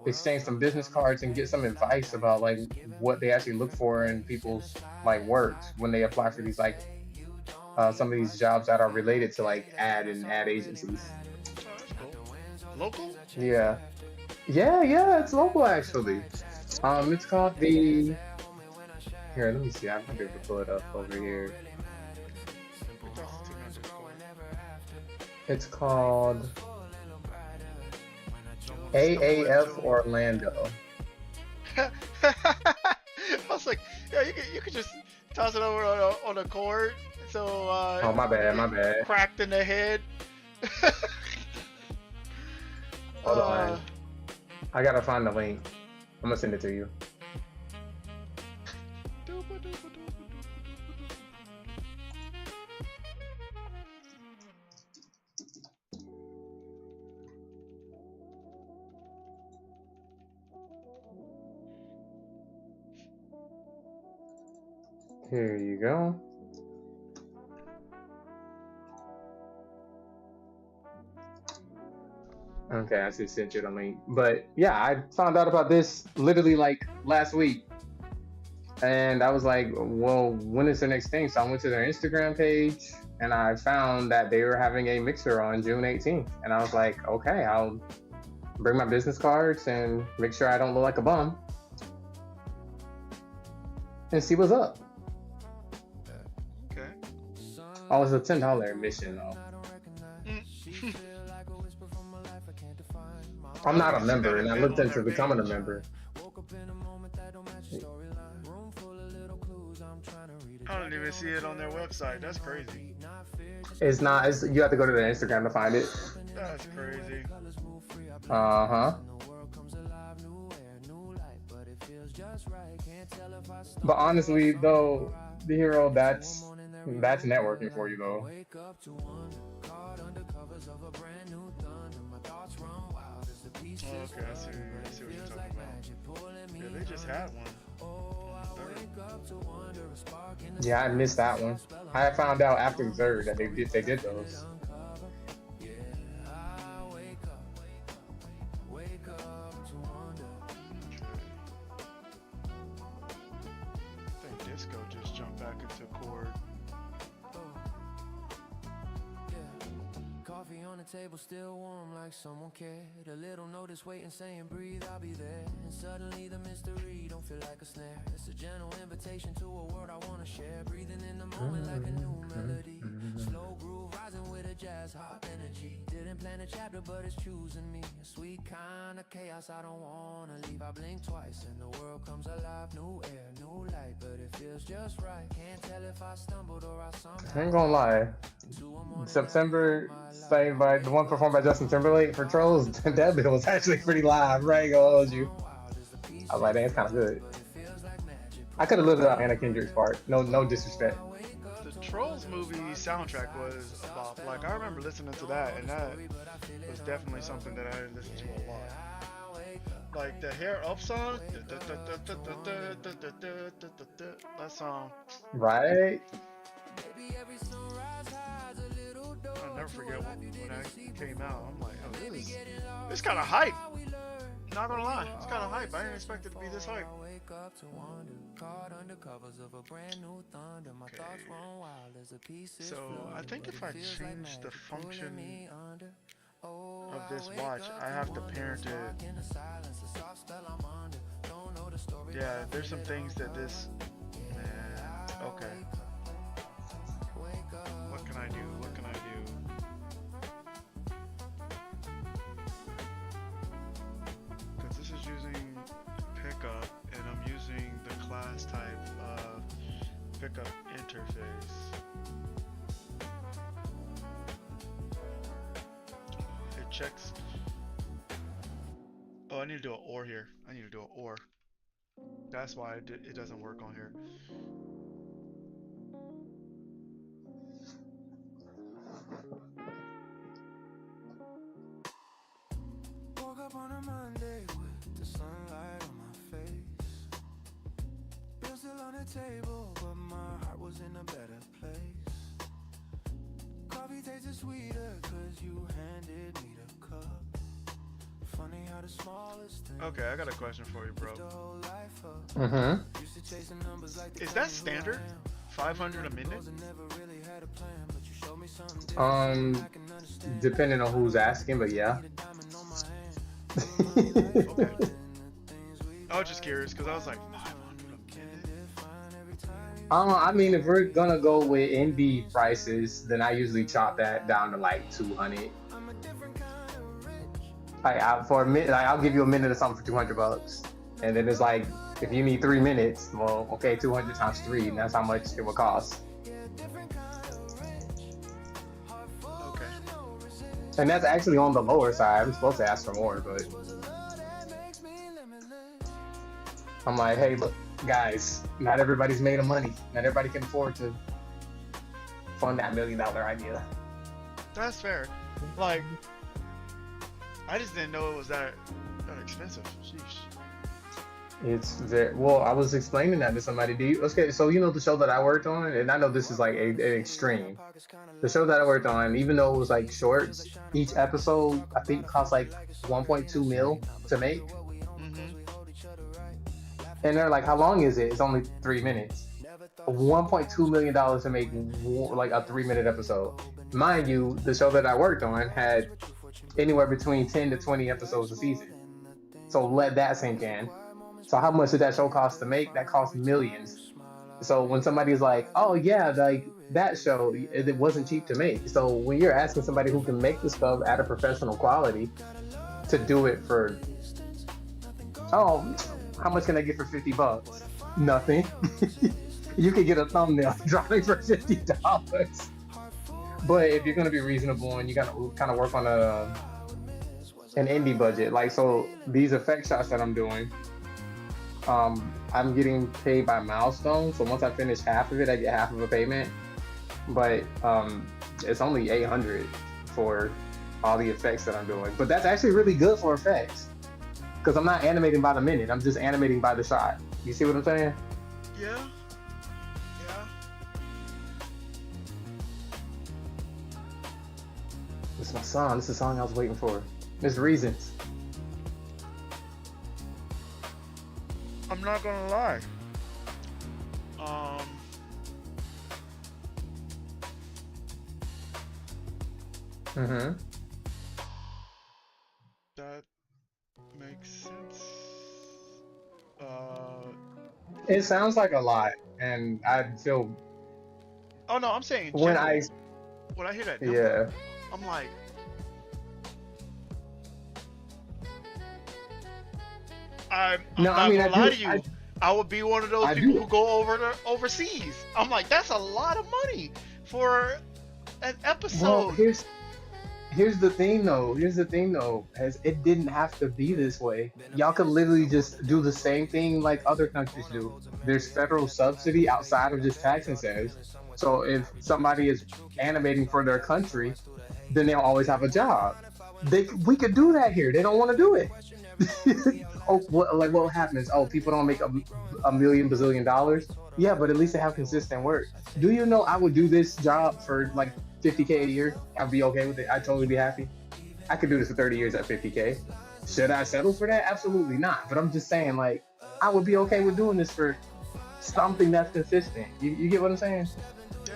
exchange some business cards and get some advice about like what they actually look for in people's like works when they apply for these like some of these jobs that are related to like ad and ad agencies. Oh, that's cool. Local? Yeah, yeah, it's local actually. It's called the. Here, let me see. I might be able to pull it up over here. It's called AAF Orlando. I was like, yeah, you could just toss it over on a cord. So Oh, my bad. cracked in the head. Hold on. I gotta find the link. I'm gonna send it to you. Here you go. Okay, I just sent you the link. But yeah, I found out about this literally like last week. And I was like, well, when is the next thing? So I went to their Instagram page and I found that they were having a mixer on June 18th. And I was like, okay, I'll bring my business cards and make sure I don't look like a bum and see what's up. Okay. Oh, it's a $10 admission though. I'm not a member, and I looked into becoming a member. I don't even see it on their website. That's crazy. It's not. You have to go to their Instagram to find it. That's crazy. Uh huh. But honestly, though, the hero, that's networking for you, though. Wake up to wonder, caught under covers of a brand new thunder. My thoughts run wild as the pieces Oh, okay, I see what you're talking about. Yeah, they just had one. Yeah, I missed that one. I found out after the third that they did those. I think Disco just jumped back into chord. Coffee on the table, still warm like someone cared. A little notice waiting, saying breathe, I'll be there. And suddenly the mystery don't feel like a snare. It's a gentle invitation to a world I wanna share. Breathing in the moment like a new melody. Slow groove rising with a jazz hot energy. Didn't plan a chapter, but it's choosing me. A sweet kind of chaos I don't wanna leave. I blink twice and the world comes alive. New air, new light, but it feels just right. Can't tell if I stumbled or I somehow. I ain't gonna lie. September, sang by the one performed by Justin Timberlake for Trolls. That bit was actually pretty live. Right, ain't gonna hold you. I was like, dang, it's kind of good. I could have lived out Anna Kendrick's part. No disrespect. The Trolls movie soundtrack was a bop. Like, I remember listening to that, and that was definitely something that I listened to a lot. Like the Hair Up song, that song. Right? I'll never forget when that came out. I'm like, oh, this kind of hype. Not gonna lie, it's kind of hype. I didn't expect it to be this hype. Okay. So I think if I change the function of this watch, I have to parent it. Yeah, there's some things that this, man, okay. What can I do? What can I do? Because this is using pickup, and I'm using the class type pickup interface. It checks. Oh, I need to do an OR here. I need to do an OR. That's why it doesn't work on here. Woke up on a Monday with the sunlight on my face. Bill still on the table, but my heart was in a better place. Coffee tasted sweeter cause you handed me the cup. Funny how the smallest thing. Okay, I got a question for you, bro. Mm-hmm. Is that standard? 500 a minute? Depending on who's asking, but yeah. Okay. I was just curious because I was like, 500 a minute? I mean, if we're gonna go with indie prices, then I usually chop that down to like 200. Like for a minute, like, I'll give you a minute or something for $200, and then it's like, if you need 3 minutes, well, okay, 200 times 3, and that's how much it will cost. Okay. And that's actually on the lower side. I'm supposed to ask for more, but I'm like, hey, look, guys, not everybody's made of money. Not everybody can afford to fund that $1 million idea. That's fair. Like, I just didn't know it was that expensive. Sheesh. It's very well. I was explaining that to somebody. Okay, so you know the show that I worked on, and I know this is like an extreme. The show that I worked on, even though it was like shorts, each episode I think cost like 1.2 mil to make. Mm-hmm. And they're like, how long is it? It's only 3 minutes. $1.2 million to make like a 3-minute episode. Mind you, the show that I worked on had anywhere between 10 to 20 episodes a season. So let that sink in. So how much did that show cost to make? That cost millions. So when somebody's like, oh yeah, like that show, it wasn't cheap to make. So when you're asking somebody who can make the stuff at a professional quality to do it for, oh, how much can I get for $50? Nothing. You could get a thumbnail dropping for $50. But if you're gonna be reasonable and you gotta kind of work on an indie budget, like, so these effect shots that I'm doing, I'm getting paid by milestone. So once I finish half of it, I get half of a payment. But it's only 800 for all the effects that I'm doing. But that's actually really good for effects because I'm not animating by the minute. I'm just animating by the shot. You see what I'm saying? Yeah. Yeah. This is my song. This is the song I was waiting for. There's reasons. I'm not gonna lie. Um. Mm-hmm. That makes sense. It sounds like a lot, and I feel Oh no, I'm saying in when general. When I hear that number, yeah. I'm like, I'm No, not I mean gonna I lie do. to you. I would be one of those I people do. who go over to overseas. I'm like, that's a lot of money for an Well, episode. here's the thing though. Here's the thing though. As it didn't have to be this way. Y'all could literally just do the same thing like other countries do. There's federal subsidy outside of just tax incentives. So if somebody is animating for their country, then they'll always have a job. We could do that here. They don't want to do it. Oh, what happens? Oh, people don't make a million bazillion dollars. Yeah, but at least they have consistent work. Do you know I would do this job for like 50K a year? I'd be okay with it. I'd totally be happy. I could do this for 30 years at 50K. Should I settle for that? Absolutely not. But I'm just saying, like, I would be okay with doing this for something that's consistent. You get what I'm saying? Yeah,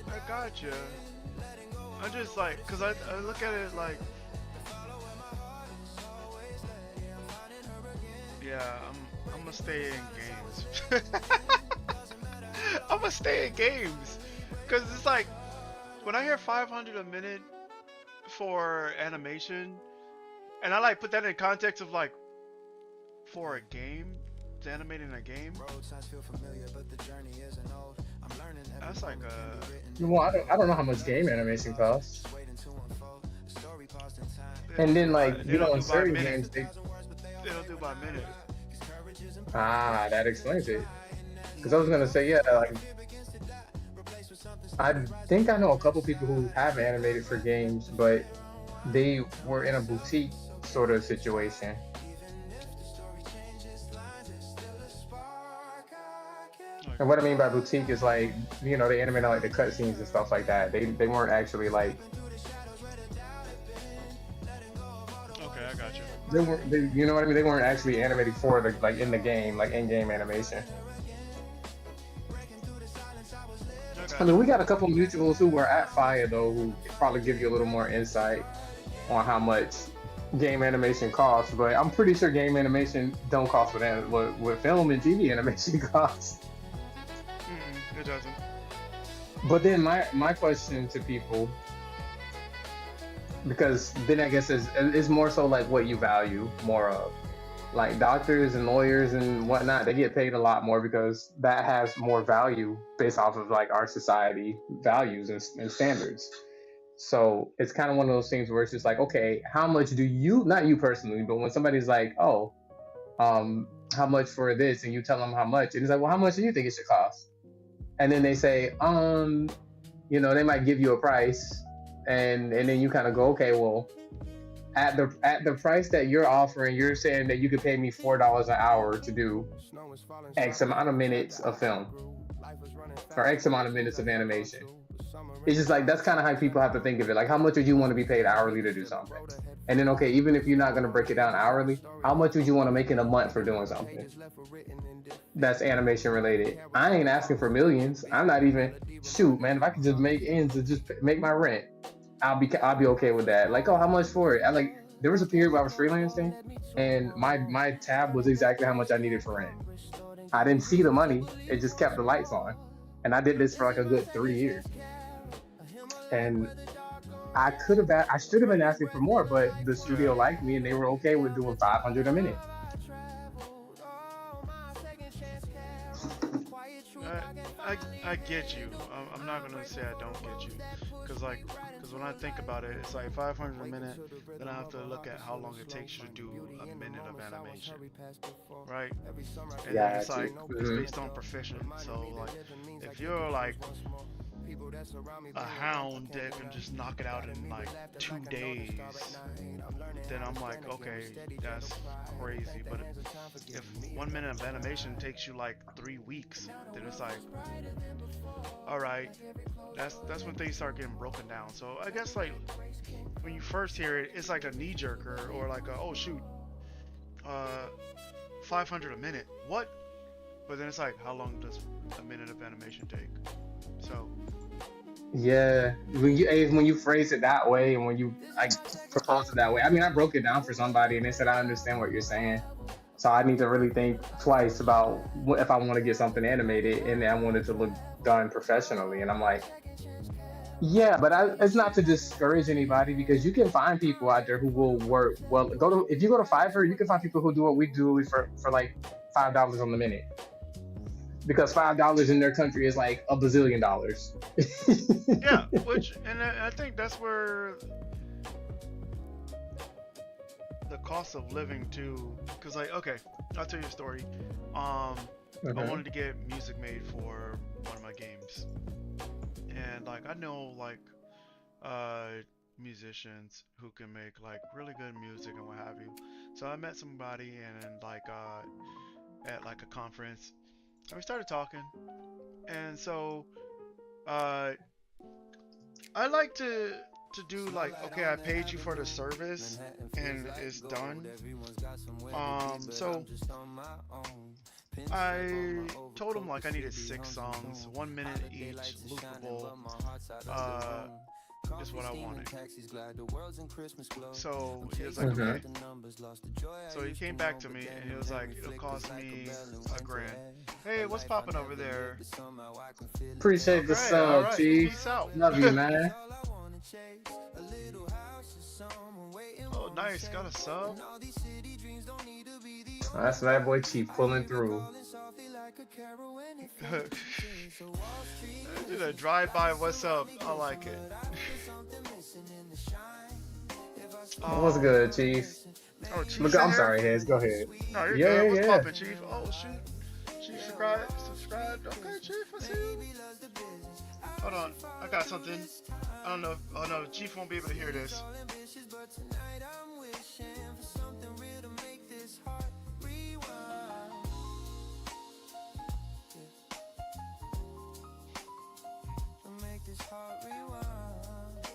I got you. I just like, cause I look at it like, yeah, I'm gonna stay in games. I'm gonna stay in games, cause it's like when I hear 500 a minute for animation, and I like put that in context of like for a game, to animating a game. That's like Well, I don't know how much game animation costs. And then, like, they you don't know, in do by certain minute. games, They don't do by minute. that explains it. Because I was gonna say, yeah, like, I think I know a couple people who have animated for games, but they were in a boutique sort of situation. And what I mean by boutique is like, you know, they animated like the cutscenes and stuff like that. They weren't actually like Okay, I got you. you know what I mean? They weren't actually animating for the like in the game, like in-game animation. I mean, we got a couple mutuals who were at Fire though, who could probably give you a little more insight on how much game animation costs. But I'm pretty sure game animation don't cost what film and TV animation costs. It doesn't. But then my question to people, because then I guess is more so like what you value more of. Like doctors and lawyers and whatnot, they get paid a lot more because that has more value based off of like our society values and standards. So it's kind of one of those things where it's just like, okay, how much do you, not you personally, but when somebody's like, oh, how much for this, and you tell them how much, and it's like, well, how much do you think it should cost? And then they say, you know, they might give you a price, and then you kind of go, okay, well, at the price that you're offering, you're saying that you could pay me $4 an hour to do X amount of minutes of film or X amount of minutes of animation. It's just like, that's kind of how people have to think of it. Like, how much would you want to be paid hourly to do something? And then, okay, even if you're not going to break it down hourly, how much would you want to make in a month for doing something that's animation related? I ain't asking for millions. I'm not even, shoot, man, if I could just make ends and just make my rent, I'll be okay with that. Like, oh, how much for it? There was a period where I was freelancing, and my tab was exactly how much I needed for rent. I didn't see the money; it just kept the lights on, and I did this for like a good 3 years. And I should have been asking for more, but the studio liked me, and they were okay with doing 500 a minute. I get you. I'm not gonna say I don't get you, cause when I think about it, it's like 500 a minute. Then I have to look at how long it takes you to do a minute of animation, right? And then it's Got like you. it's based on proficient. So like, if you're like a hound that can just knock it out in like 2 days, then I'm like, okay, that's crazy. But if 1 minute of animation takes you like 3 weeks, then it's like, all right, that's when things start getting broken down. So I guess like when you first hear it, it's like a knee jerker or like a, oh shoot, uh, 500 a minute, what? But then it's like, how long does a minute of animation take? So Yeah, when you phrase it that way and when you like propose it that way, I mean, I broke it down for somebody and they said I understand what you're saying, so I need to really think twice about if I want to get something animated and I want it to look done professionally. And I'm like, yeah, but it's not to discourage anybody because you can find people out there who will work well. If you go to Fiverr, you can find people who do what we do for like $5 on the minute because $5 in their country is like a bazillion dollars. yeah, and I think that's where the cost of living too, because like, okay, I'll tell you a story. I wanted to get music made for one of my games, and like I know like musicians who can make like really good music and what have you. So I met somebody and like at like a conference, and we started talking, and so I like to do like, okay, I paid you for the service and it's done. So I told him like I needed 6 songs, 1 minute each, loopable. Is what I wanted. So he was like, okay. So he came back to me and he was like, it'll cost me $1,000. Hey, what's popping over there? Appreciate the sub, right. Chief. Peace out. Love you, man. Oh, nice. Got a sub. That's that boy Chief pulling through. Did a drive-by. What's up? I like it. What's good, Chief? Oh, Chief. Look, I'm sorry, Hez. Go ahead. No, you're Yeah, good. What's yeah. poppin', Chief? Oh, shoot. Chief, subscribe. Okay, Chief, I see you. Hold on. I got something. I don't know. Oh, no. Chief won't be able to hear this.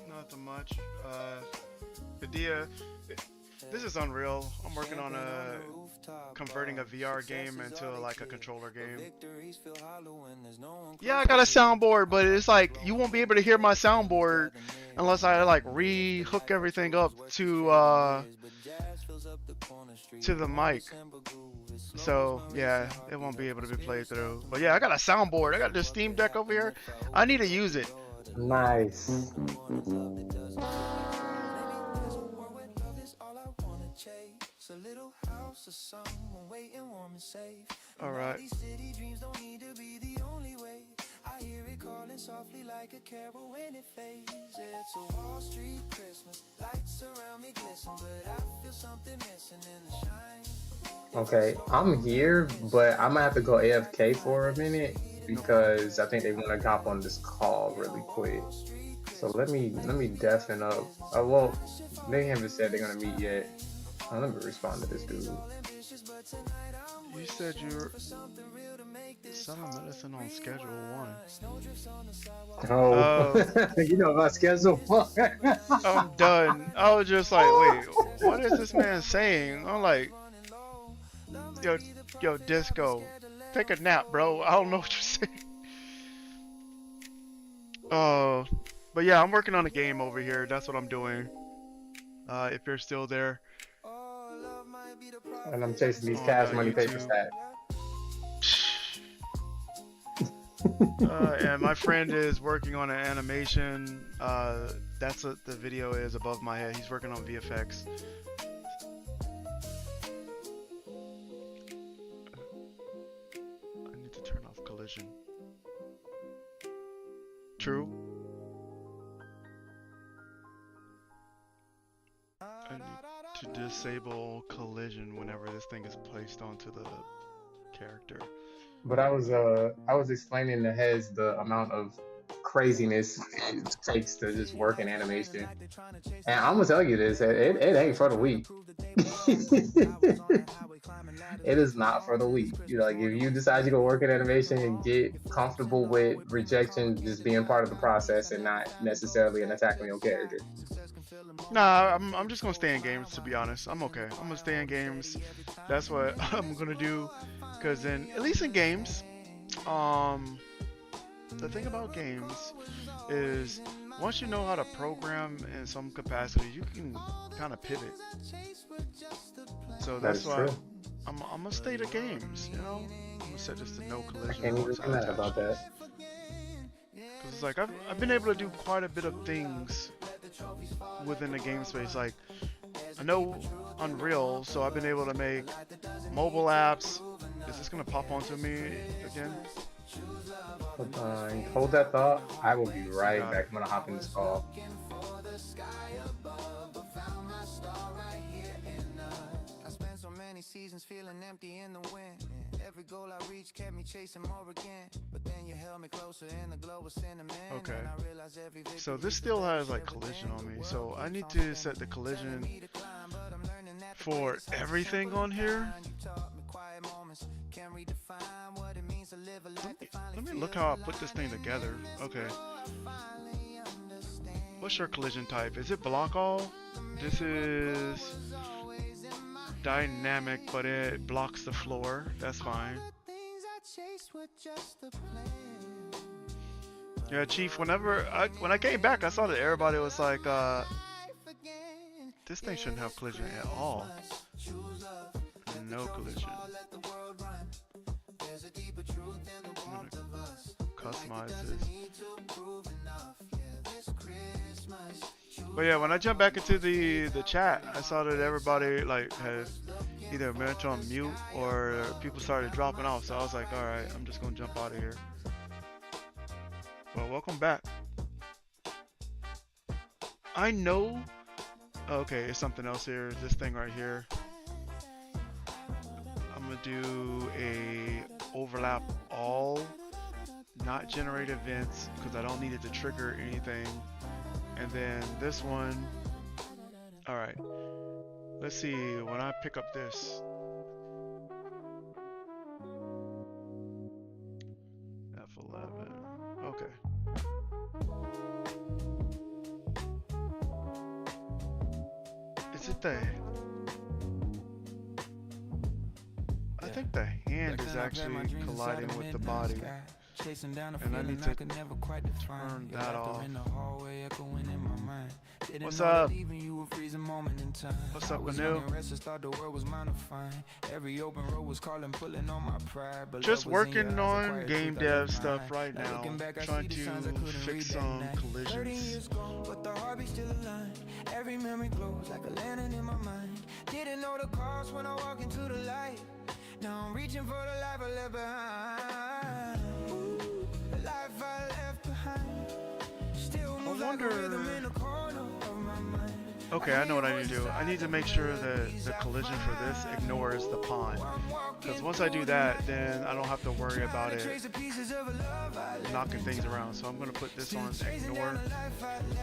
Nothing much. Idea. This is Unreal. I'm working on converting a VR game into like a controller game. Yeah, I got a soundboard, but it's like you won't be able to hear my soundboard unless I like re-hook everything up to the mic. So yeah, it won't be able to be played through. But yeah, I got a soundboard. I got this Steam Deck over here. I need to use it. Nice. All right. I hear it calling softly like a carol when it fades. It's a Wall Street Christmas. Lights around me glisten, but I feel something missing in the shine. Okay, I'm here, but I'm gonna have to go AFK for a minute because I think they want to hop on this call really quick. So let me deafen up. Well, they haven't said they're gonna meet yet. Let me respond to this dude. You said you're selling medicine on schedule 1. Oh, you know about schedule 1. I'm done. I was just like, wait, what is this man saying? I'm like, yo, Disco, take a nap, bro. I don't know what you're saying. But yeah, I'm working on a game over here. That's what I'm doing. If you're still there. And I'm chasing these cash money paper stacks. And my friend is working on an animation. That's what the video is above my head. He's working on VFX. I need to turn off collision. True. I need to disable collision whenever this thing is placed onto the character. But I was explaining to Hez the amount of craziness it takes to just work in animation. And I'm gonna tell you this, it ain't for the weak. It is not for the weak. You know, like if you decide you're gonna work in animation and get comfortable with rejection just being part of the process and not necessarily an attack on your character. Nah, I'm just gonna stay in games, to be honest. I'm okay. I'm gonna stay in games. That's what I'm gonna do. Cause then, at least in games, the thing about games is once you know how to program in some capacity, you can kind of pivot. So that's why I'm gonna stay to games. You know, I'm gonna set this to no I collision. can't even be mad about that. Cause it's like I've been able to do quite a bit of things within the game space. Like I know Unreal, so I've been able to make mobile apps. Is this gonna pop onto me again? Hold that thought. I will be right back. I'm gonna hop in this call. Seasons feeling empty in the wind. Every goal I reached kept me chasing more again. But then you held me closer in the glow of cinnamon. Okay. So this still has like collision on me. So I need to set the collision for everything on here. Let me look how I put this thing together. Okay. What's your collision type? Is it block all? This is dynamic, but it blocks the floor. That's fine. Yeah, Chief, when I came back, I saw that everybody was like, this thing shouldn't have collision at all. No collision. I'm gonna customize this. But yeah, when I jumped back into the chat, I saw that everybody like had either went on mute or people started dropping off. So I was like, all right, I'm just gonna jump out of here. Well, welcome back. I know. Okay, it's something else here. This thing right here. I'm gonna do a overlap all, not generate events, because I don't need it to trigger anything. And then this one, all right, let's see, when I pick up this, F11, okay. Is it I think the hand is actually colliding with the body. And I need to turn that off. What's up? What's up, Manu? Just working on game dev stuff right now. Trying to fix some collisions. Every memory glows like a lantern in my mind. Didn't know the cost when I walk into the light. Now I'm reaching for the life I left behind. The life I left behind. Still moves like a rhythm in the corner of my mind. Okay, I know what I need to do. I need to make sure that the collision for this ignores the pawn. Because once I do that, then I don't have to worry about it knocking things around. So I'm going to put this on ignore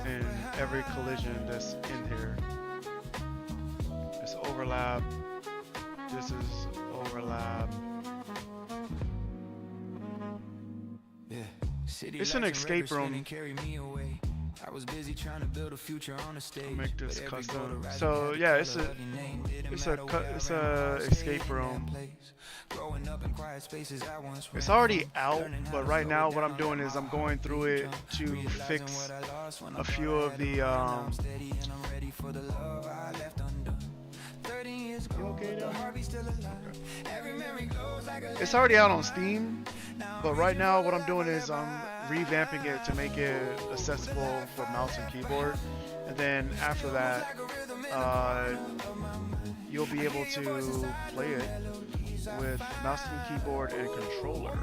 and every collision that's in here. It's overlap. This is overlap. It's an escape room. I was busy trying to build a future on the stage. I'll make this custom. So yeah, it's a escape room. It's already out, but right now what I'm doing is I'm going through it to fix a few of the It's already out on Steam, but right now what I'm doing is I'm revamping it to make it accessible for mouse and keyboard, and then after that you'll be able to play it with mouse and keyboard and controller.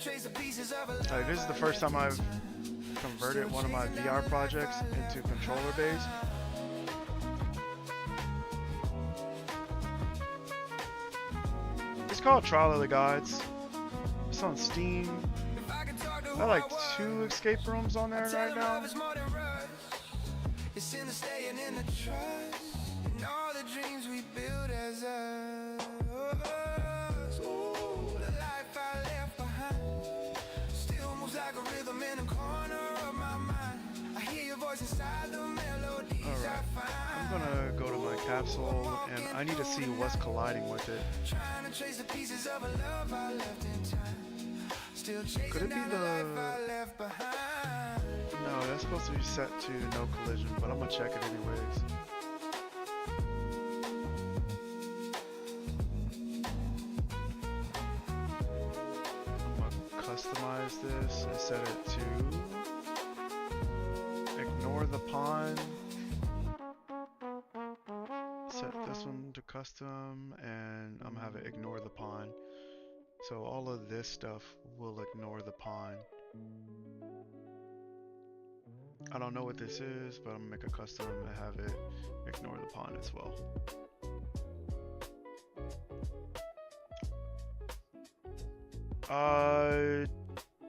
trace the pieces of a Like, this is the first time I've converted one of my VR projects into controller based. It's called Trial of the Gods. It's on Steam. I have like 2 escape rooms on there right now. It's in the staying in the trust and all the dreams we built as us. Ooh, the life I left behind still moves like a rhythm in the corner of my mind. I hear your voice inside the melodies I find. I'm gonna go to my capsule and I need to see what's colliding with it. Trying to trace the pieces of a love I left in time. Still chasing Could it be down the life I the... left behind. No, that's supposed to be set to no collision, but I'm gonna check it anyways. I'm gonna customize this and set it to ignore the pawn. Set this one to custom, and I'm gonna have it ignore the pawn. So all of this stuff will ignore the pawn. I don't know what this is, but I'm gonna make a custom and have it ignore the pawn as well.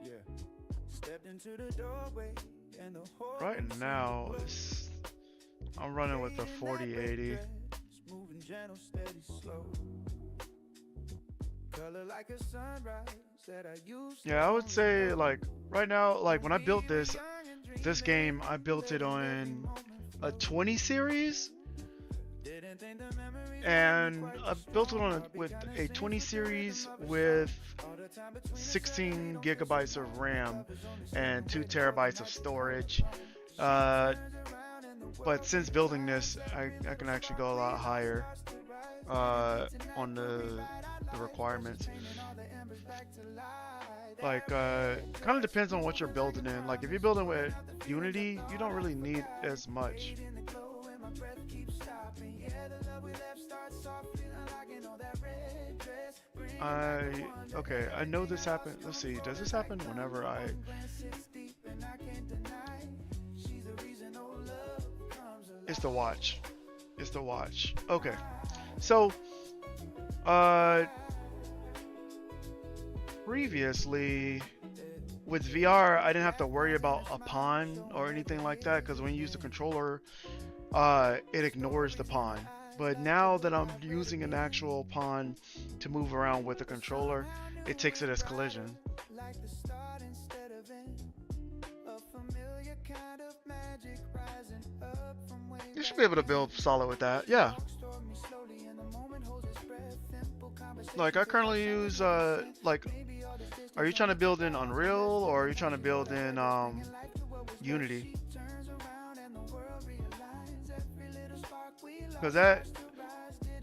Yeah. Stepped into the doorway and the whole Right now, I'm running with the 4080. moving gentle, steady, slow. Color like a sunrise that I used. Yeah, I would say like right now, like when I built this game, I built it on a 20 series, and I built it on with a 20 series with 16 gigabytes of RAM and 2 terabytes of storage. But since building this, I can actually go a lot higher on the requirements. Like, kind of depends on what you're building in. Like, if you're building with Unity, you don't really need as much. Okay, I know this happened. Let's see, does this happen whenever I... It's the watch. It's the watch. Okay. So, previously, with VR, I didn't have to worry about a pawn or anything like that, because when you use the controller, it ignores the pawn. But now that I'm using an actual pawn to move around with the controller, it takes it as collision. You should be able to build solid with that, yeah. Like, I currently use, like, are you trying to build in Unreal, or are you trying to build in, Unity? Because that,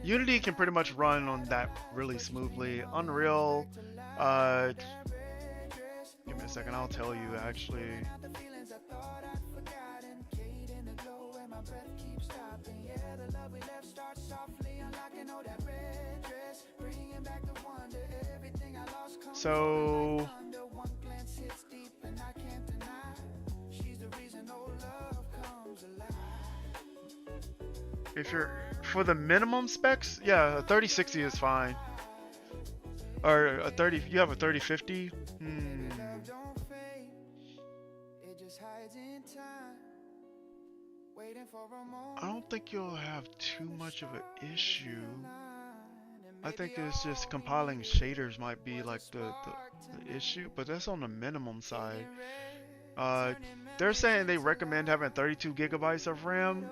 Unity can pretty much run on that really smoothly. Unreal, give me a second, I'll tell you, actually. So if you're for the minimum specs, yeah, a 3060 is fine. Or a 30, you have a 3050? I don't think you'll have too much of an issue. I think it's just compiling shaders might be like the issue, but that's on the minimum side. They're saying they recommend having 32 gigabytes of RAM,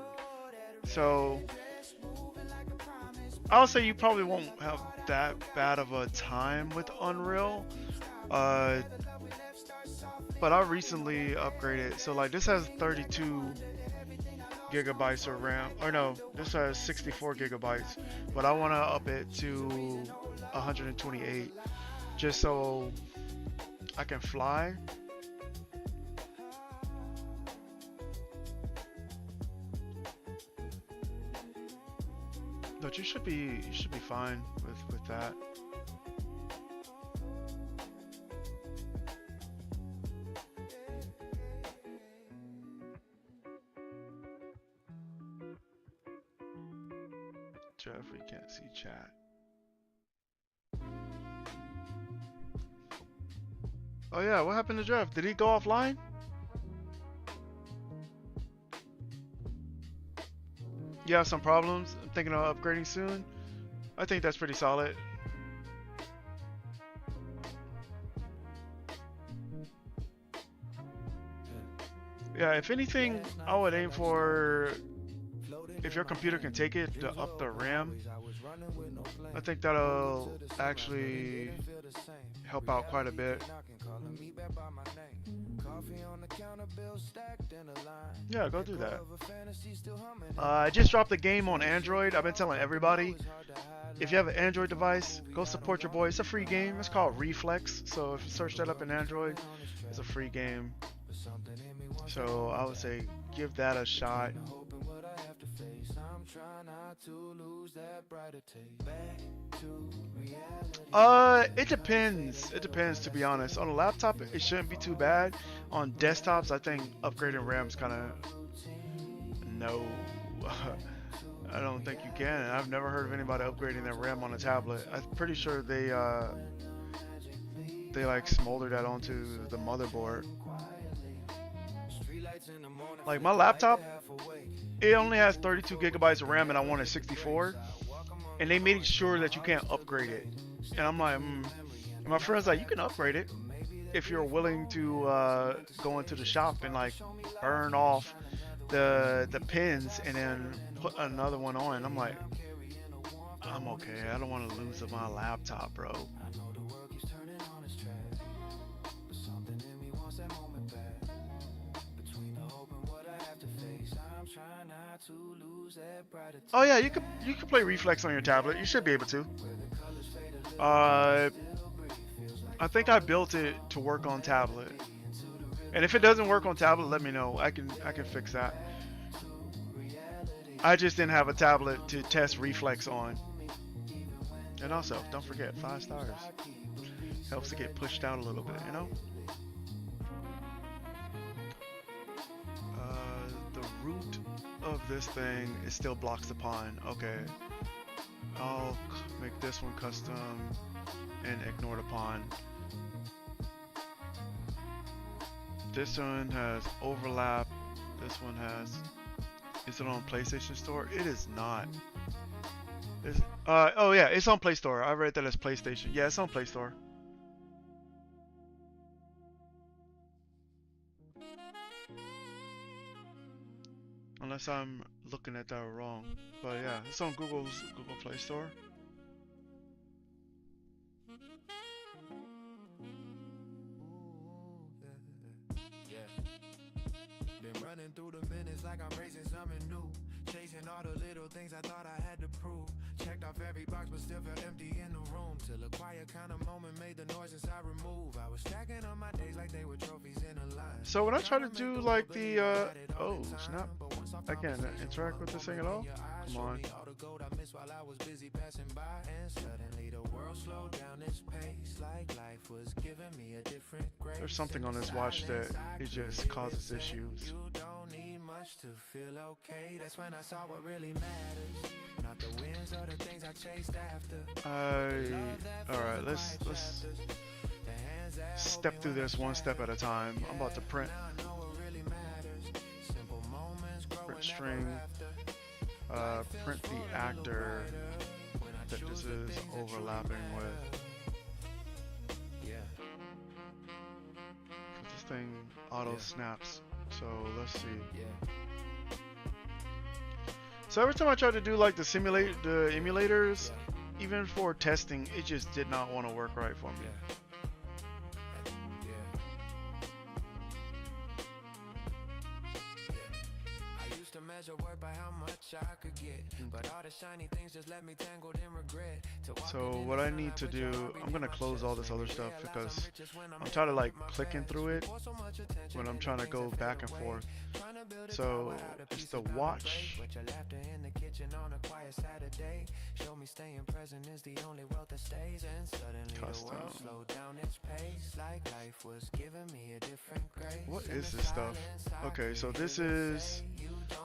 so I'll say you probably won't have that bad of a time with Unreal. But I recently upgraded, so like this has 32 gigabytes of RAM, or no, this has 64 gigabytes, but I want to up it to 128 just so I can fly. But you should be fine with that. Jeff, we can't see chat. Oh yeah, what happened to Jeff? Did he go offline? You have some problems? I'm thinking of upgrading soon. I think that's pretty solid. Yeah, if anything, I would aim for, if your computer can take it, to up the RAM. I think that'll actually help out quite a bit. Yeah, go do that. I just dropped the game on Android. I've been telling everybody, if you have an Android device, go support your boy. It's a free game. It's called Reflex. So if you search that up in Android, it's a free game. So I would say give that a shot. It depends. It depends, to be honest. On a laptop, it shouldn't be too bad. On desktops, I think upgrading RAM's kind of no. I don't think you can. I've never heard of anybody upgrading their RAM on a tablet. I'm pretty sure they like smolder that onto the motherboard. Like my laptop, it only has 32 gigabytes of RAM and I wanted 64, and they made sure that you can't upgrade it. And I'm like, and my friend's like, you can upgrade it if you're willing to go into the shop and like burn off the pins and then put another one on. I'm like, I'm okay. I don't want to lose my laptop, bro. Oh yeah, you could play Reflex on your tablet. You should be able to. I think I built it to work on tablet. And if it doesn't work on tablet, let me know. I can fix that. I just didn't have a tablet to test Reflex on. And also, don't forget, 5 stars. Helps to get pushed out a little bit, you know? The root of this thing, it still blocks the pawn. Okay. I'll make this one custom and ignore the pawn. This one has overlap. This one has... Is it on PlayStation Store? It is not. Oh yeah, it's on Play Store. I read that as PlayStation. Yeah, it's on Play Store. Unless I'm looking at that wrong. But yeah, it's on Google Play Store. Been running through the minutes like I'm racing something new. Chasing all the little things I thought I had to prove. Checked off every box but still felt empty in the room. Till a quiet kind of moment made the noises I remove. I was stacking on my days like they were trophies in a line. So when I try to do like the oh snap, I can't interact with this thing at all. Come on. There's something on this watch that it just causes issues. To feel okay, that's when I saw what really matters. Not the wins or the things I chased after. Alright, let's step through this one step at a time. I'm about to print string, print the actor that this is overlapping with. This thing auto snaps. So let's see. So every time I tried to do like the emulators, even for testing, it just did not want to work right for me. So what I need to do, I'm gonna close all this other stuff because I'm trying to like clicking through it when I'm trying to go back and forth. So it's the watch. Custom. What is this stuff? Okay, so this is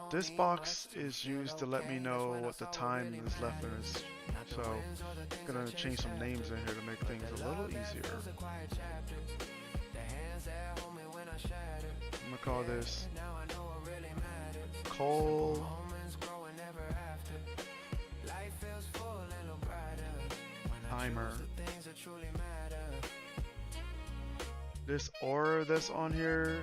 This box is used to let me know what the time is left in this. So I'm gonna change some names in here to make things a little easier. I'm gonna call this Coal Timer. This aura that's on here,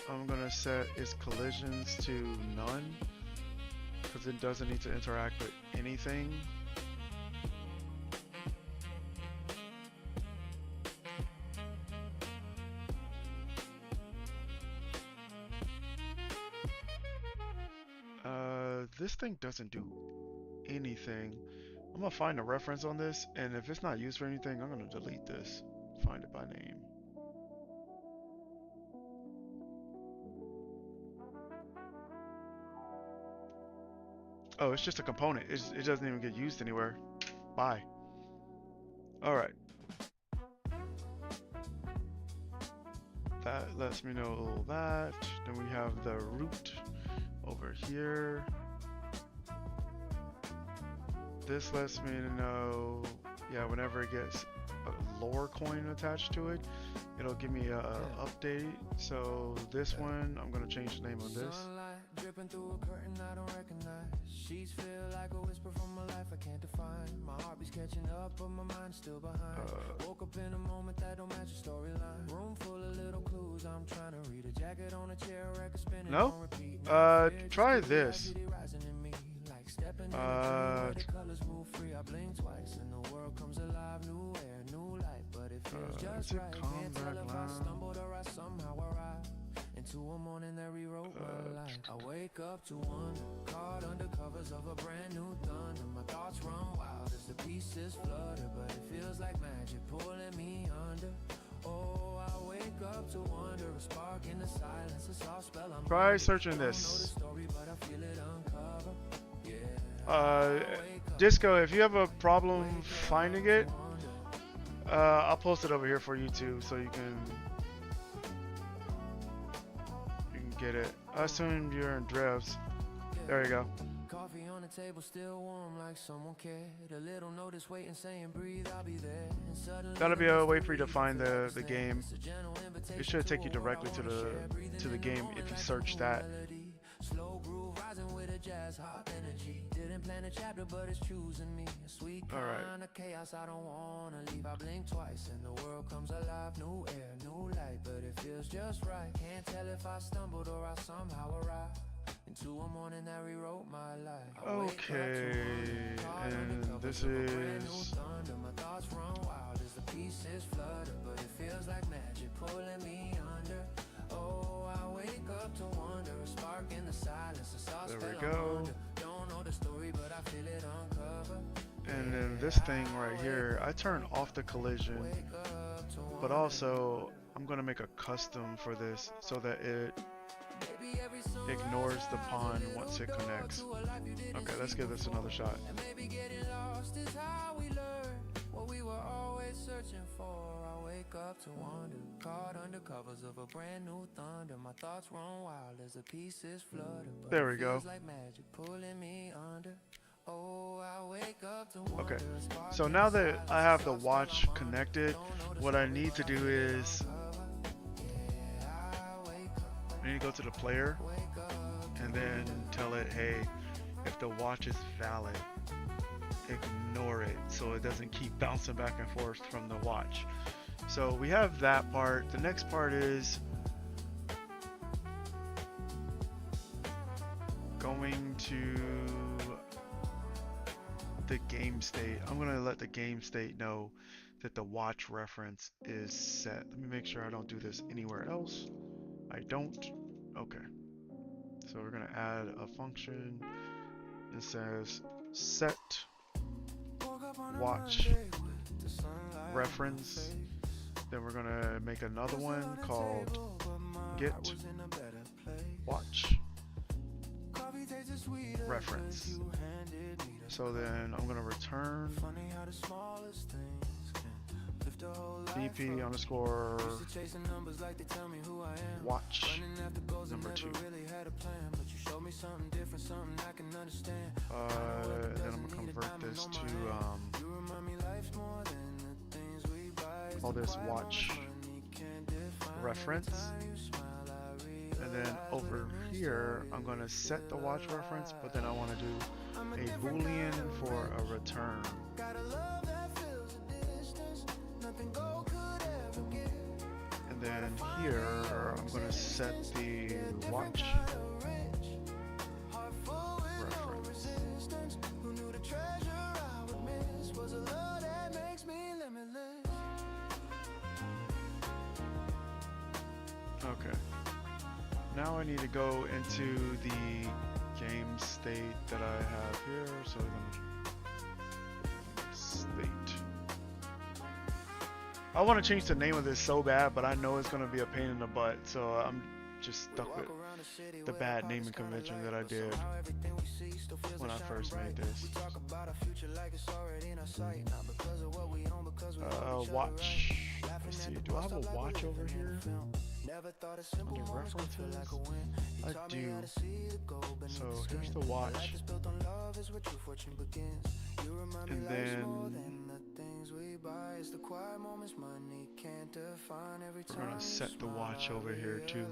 I'm gonna set its collisions to none because it doesn't need to interact with anything. This thing doesn't do anything. I'm gonna find a reference on this, and if it's not used for anything, I'm gonna delete this. Find it by name. Oh, it's just a component. It doesn't even get used anywhere. Bye. Alright. That lets me know that. Then we have the root over here. This lets me know, yeah, whenever it gets a lore coin attached to it, it'll give me a update. So this one, I'm gonna change the name of this. Dripping through a curtain I don't recognize. Sheets feel like a whisper from a life I can't define. My heartbeat's catching up, but my mind's still behind. Woke up in a moment that don't match the storyline. Room full of little clues I'm trying to read. A jacket on a chair, record spinning on repeat. Try this. Colors move free. I blink twice and the world comes alive. New air, new light, but it feels just right. Can't tell if I stumbled or I somehow arrived into a morning that rewrote my life. I wake up to wonder, caught under covers of a brand new thunder. My thoughts run wild as the pieces flutter, but it feels like magic pulling me under. Oh, I wake up to wonder, a spark in the silence, a soft spell. I'm try searching this. Disco, if you have a problem finding it, I'll post it over here for you too, so you can get it. I assume you're in drifts. There you go. Coffee on the table, still warm like someone cared. A little notice waiting, saying breathe, I'll be there. That'll be a way for you to find the game. It should take you directly to the game if you search that. Slow groove rising with a jazz hot energy. Didn't plan a chapter, but it's choosing me. A sweet kind of chaos I don't wanna leave. I blink twice and the world comes alive. New air, new light, but it feels just right. Can't tell if I stumbled or I somehow arrived into a morning that rewrote my life. Okay, and this is my thoughts run wild as the pieces flutter, but it feels like magic pulling me under. Oh, I wake up to wonder, a spark in the silence, a soft spell. There we go. Don't know the story, but I feel it uncover. And then this thing right here, I turn off the collision, but also I'm gonna make a custom for this so that it ignores the pawn once it connects. Okay, let's give this another shot. Searching for, I wake up to wonder, caught under covers of a brand new thunder. My thoughts run wild as the pieces flutter. There we go. Like magic pulling me under. Oh, I wake up to wonder. Okay, so now that I have the watch connected, what I need to do is I need to go to the player and then tell it, hey, if the watch is valid, ignore it so it doesn't keep bouncing back and forth from the watch. So we have that part. The next part is going to the game state. I'm going to let the game state know that the watch reference is set. Let me make sure I don't do this anywhere else. I don't. Okay. So we're going to add a function that says set watch reference. Then we're gonna make another one called get watch reference. So then I'm gonna return BP underscore watch number 2. Then I'm gonna convert this to call this watch reference, and then over here I'm gonna set the watch reference, but then I want to do a boolean for a return. And then here I'm going to set the watch reference. Okay. Now I need to go into the game state that I have here. So state. I want to change the name of this so bad, but I know it's going to be a pain in the butt, so I'm just stuck with the bad naming convention that I did when I first made this. Watch. Let's see, do I have a watch over here? Under references? I do. So here's the watch. And then we're gonna set the watch over here too.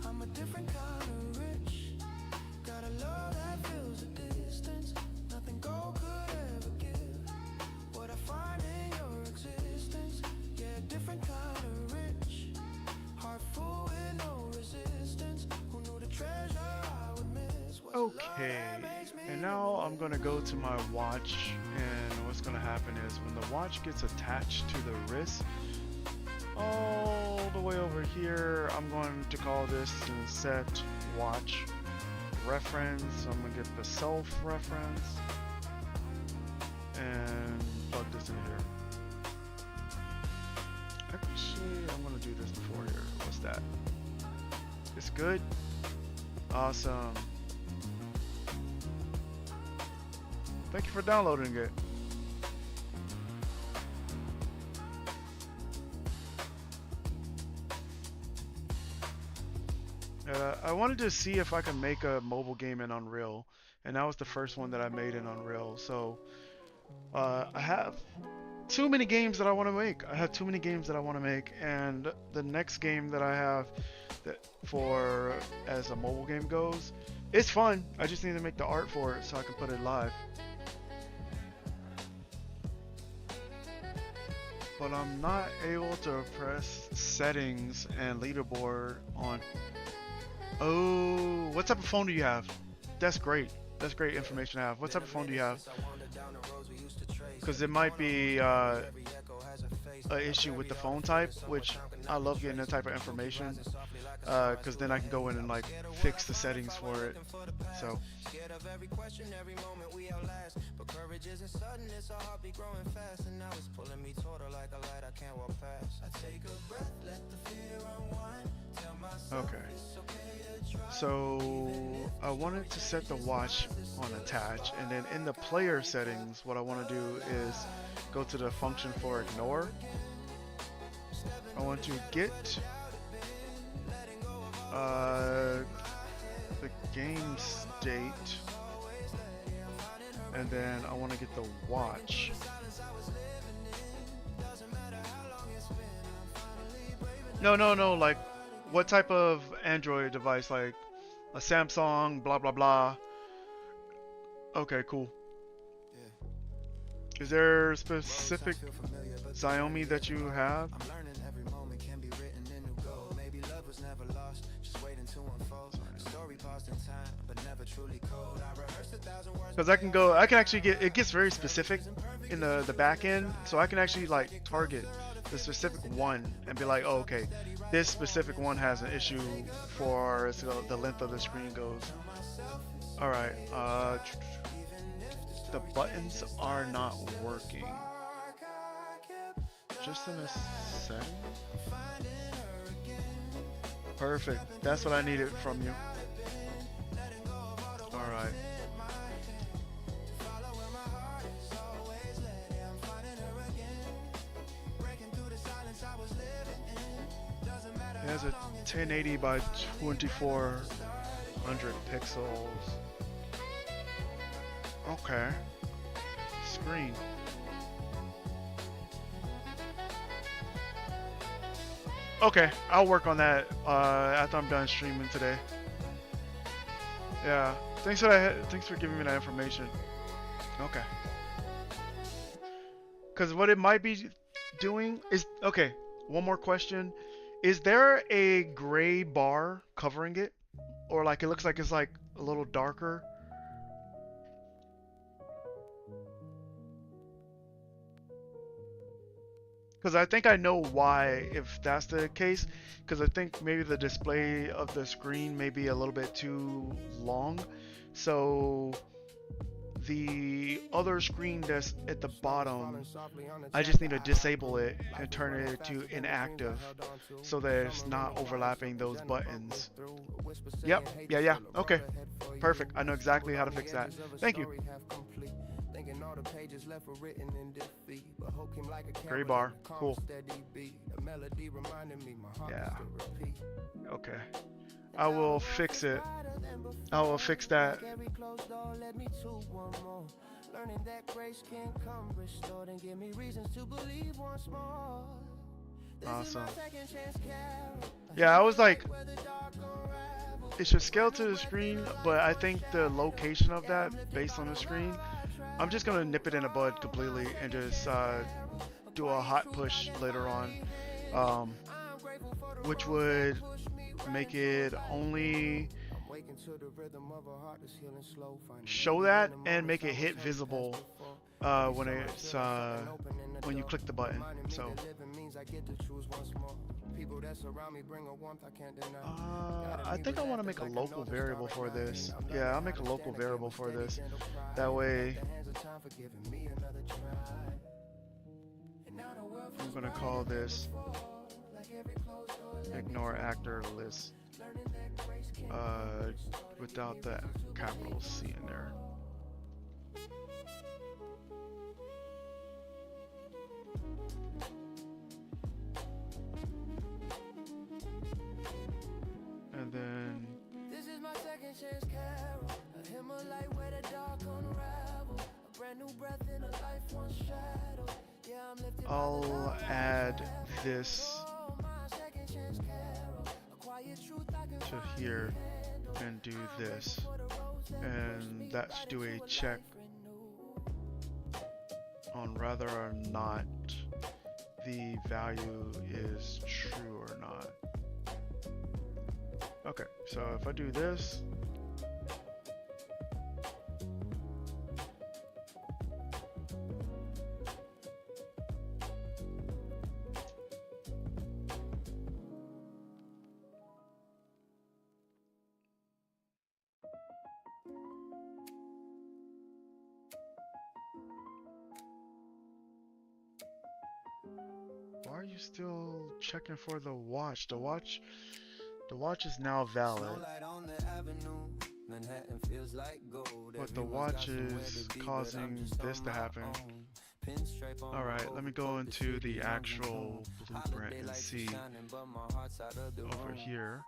I'm a different kind of rich. Got a love that fills the distance. Nothing gold could ever give. What I find in your existence. Yeah, different kind of rich. Heart full with no resistance. Who knew the treasure I would miss? Okay, and now I'm gonna go to my watch, and what's gonna happen is when the watch gets attached to the wrist, all the way over here, I'm going to call this and set watch reference. I'm gonna get the self reference and plug this in here. Actually, I'm gonna do this before here. What's that? It's good. Awesome. Thank you for downloading it. I wanted to see if I could make a mobile game in Unreal, and that was the first one that I made in Unreal. So I have too many games that I want to make. And the next game that I have that for as a mobile game goes, it's fun. I just need to make the art for it so I can put it live. But I'm not able to press settings and leaderboard on. Oh, what type of phone do you have? That's great. That's great information to have. What type of phone do you have? Because it might be an issue with the phone type, which I love getting that type of information. Because then I can go in and like fix the settings for it. So. Okay. So I wanted to set the watch on attach, and then in the player settings, what I want to do is go to the function for ignore. I want to get the game state, and then I want to get the watch. No, like what type of Android device, like a Samsung, blah blah blah. Okay, cool. Is there specific Xiaomi that you have? Because I can actually get, it gets very specific in the back end, so I can actually like target the specific one and be like, oh, okay, this specific one has an issue for the length of the screen goes. All right, the buttons are not working. Just in a second. Perfect. That's what I needed from you. All right. has a 1080 by 2400 pixels. Okay. Screen. Okay, I'll work on that after I'm done streaming today. Yeah, thanks for giving me that information. Okay. Because what it might be doing is, okay, one more question. Is there a gray bar covering it? Or like it looks like it's like a little darker? Because I think I know why, if that's the case. Because I think maybe the display of the screen may be a little bit too long. So the other screen that's at the bottom, I just need to disable it and turn it to inactive so that it's not overlapping those buttons. Yep, yeah, okay, perfect. I know exactly how to fix that. Thank you. Gray bar, cool. Yeah, okay. I will fix it. I will fix that. Awesome. Yeah, I was like, it should scale to the screen, but I think the location of that based on the screen, I'm just gonna nip it in the bud completely and just do a hot push later on, which would make it only show that and make it hit visible when it's when you click the button. So I think I want to make a local variable for this. Yeah, I'll make a local variable for this. That way I'm gonna call this ignore actor list without the capital C in there. And then this is my second chance carol. A hymn of light where the dark unravel. A brand new breath in a life once shadow. Yeah, I'm lifted. I'll add this to here and do this, and that should do a check on whether or not the value is true or not. Okay, so if I do this, why are you still checking for the watch? The watch is now valid. But the watch is causing this to happen. Alright, let me go into the actual blueprint and see over here.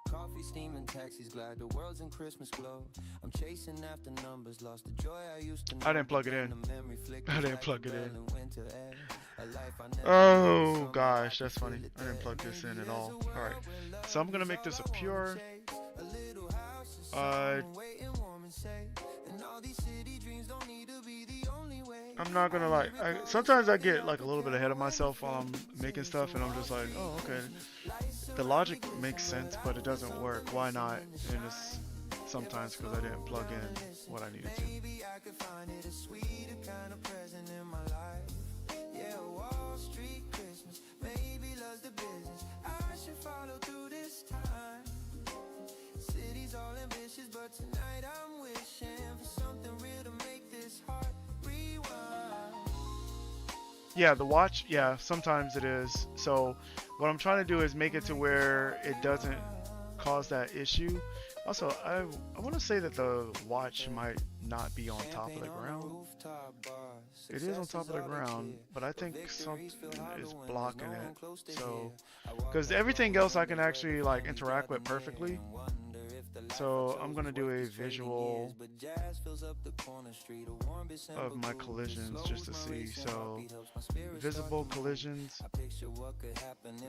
I didn't plug it in. I didn't plug it in. Oh gosh, that's funny. I didn't plug this in at all. Alright, so I'm gonna make this a pure. I'm not gonna lie. Sometimes I get like a little bit ahead of myself while I'm making stuff, and I'm just like, oh, okay. The logic makes sense, but it doesn't work. Why not? And it's sometimes because I didn't plug in what I needed to. All ambitious, but tonight I'm wishing for something real to make this heart rewind. Yeah, the watch, yeah, sometimes it is. So what I'm trying to do is make it to where it doesn't cause that issue, Also, I want to say that the watch might not be on top of the ground. It is on top of the ground, but I think something is blocking it. So, because everything else I can actually like interact with perfectly. So I'm gonna do a visual of my collisions just to see. So visible collisions,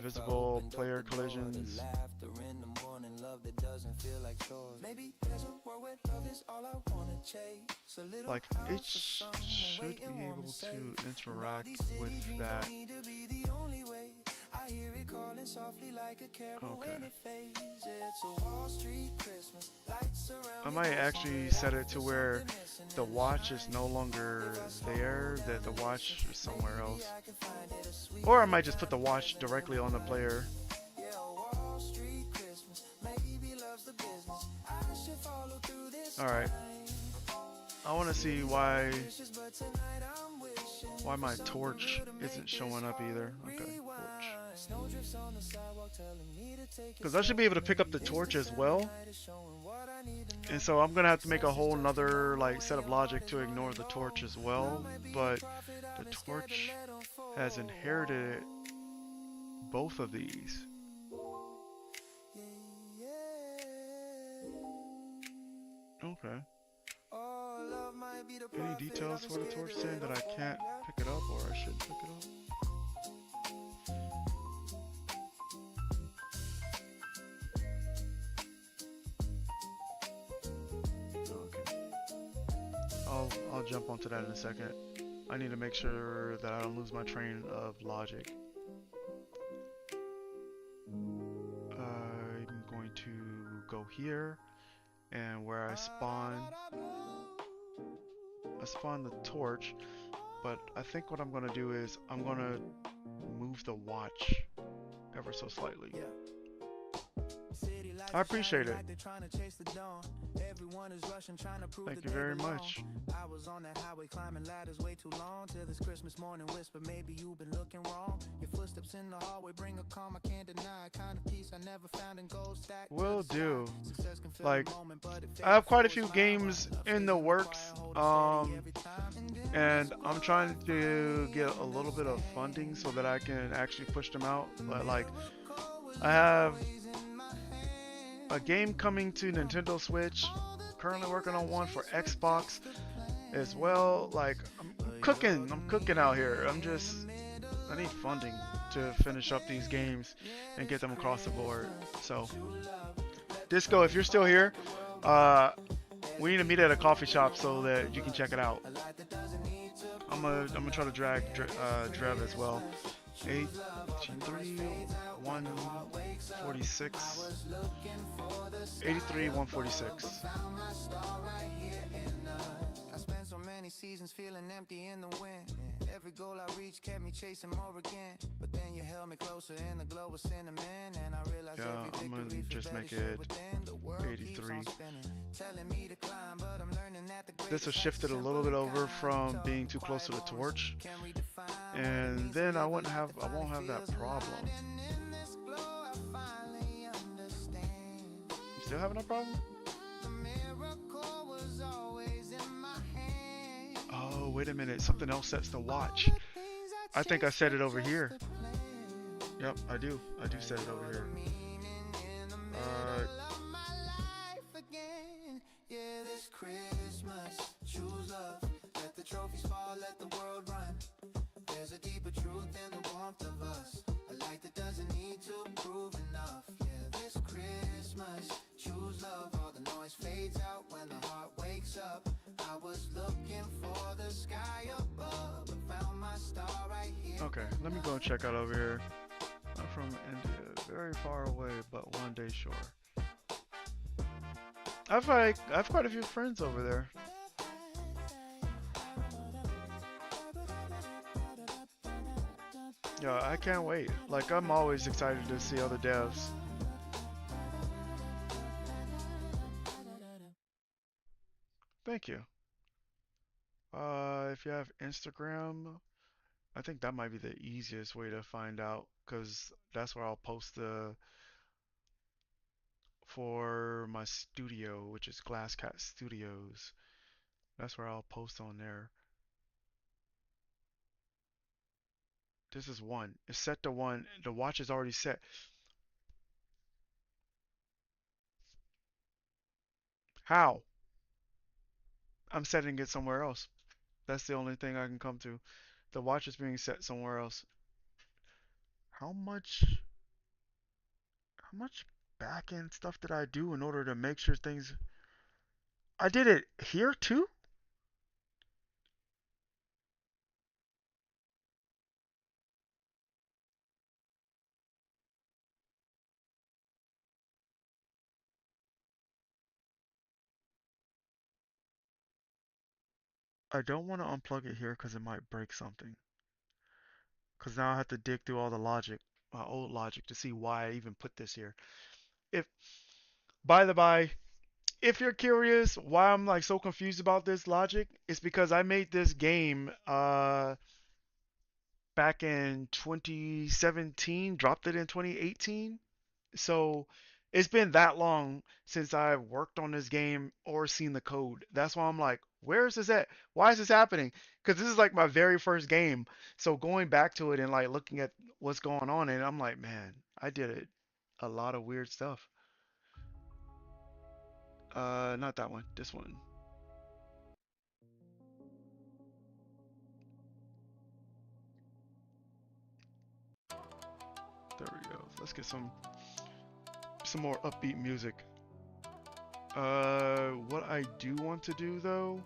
visible player collisions. Like it should be able to interact with that. Okay. I might actually set it to where the watch is no longer there, that the watch is somewhere else. Or I might just put the watch directly on the player. Alright. I want to see why my torch isn't showing up either. Okay, torch. Because I should be able to pick up the torch as well. And so I'm gonna have to make a whole nother like set of logic to ignore the torch as well. But the torch has inherited both of these. Okay. Any details for the torch saying that I can't pick it up or I should pick it up? Okay. I'll jump onto that in a second. I need to make sure that I don't lose my train of logic. I'm going to go here, and where I spawn the torch, but I think what I'm going to do is I'm going to move the watch ever so slightly. I appreciate it. Thank you very much. I was on that highway climbing ladders way too long till this Christmas morning whisper maybe you've been looking wrong. Your footsteps in the hallway bring a calm I can't deny, kind of peace I never found in gold stack. Will do. Like I have quite a few games in the works, and I'm trying to get a little bit of funding so that I can actually push them out. But like I have a game coming to Nintendo Switch, currently working on one for Xbox as well. Like I'm cooking out here. I need funding to finish up these games and get them across the board. So Disco, if you're still here, we need to meet at a coffee shop so that you can check it out. I'm gonna try to drag Drev as well. 83 146 83 146. I spent so many seasons feeling empty in the wind. Every goal I reached kept me chasing more again. But then you held me closer in the glow of cinnamon, and I realized I'm gonna just make it 83. This has shifted a little bit over from being too close to the torch, and then I won't have that problem. You still having that problem? Oh, wait a minute. Something else sets the watch. I think I set it over here. Yep, I do. I do set it over here. Choose love. Let the trophies fall, let the world run. There's a deeper truth in the warmth of us. A light that doesn't need to prove enough. Yeah, this Christmas, choose love. All the noise fades out when the heart wakes up. I was looking for the sky above, but found my star right here. Okay, let me go check out over here. I'm from India, very far away, but one day sure. I've quite a few friends over there. Yeah, I can't wait. Like, I'm always excited to see other devs. Thank you. If you have Instagram, I think that might be the easiest way to find out, because that's where I'll post the for my studio, which is Glasscat Studios. That's where I'll post on there. This is 1. It's set to 1. The watch is already set. How? I'm setting it somewhere else. That's the only thing I can come to. The watch is being set somewhere else. How much back end stuff did I do in order to make sure things... I did it here too? I don't want to unplug it here because it might break something. Because now I have to dig through all the logic, my old logic, to see why I even put this here. If, by the by, if you're curious why I'm like so confused about this logic, it's because I made this game back in 2017, dropped it in 2018. So it's been that long since I've worked on this game or seen the code. That's why I'm like, where is this at? Why is this happening? Because this is like my very first game. So going back to it and like looking at what's going on, and I'm like, man, I did it. A lot of weird stuff. Not that one. This one. There we go. Let's get some more upbeat music. What I do want to do though,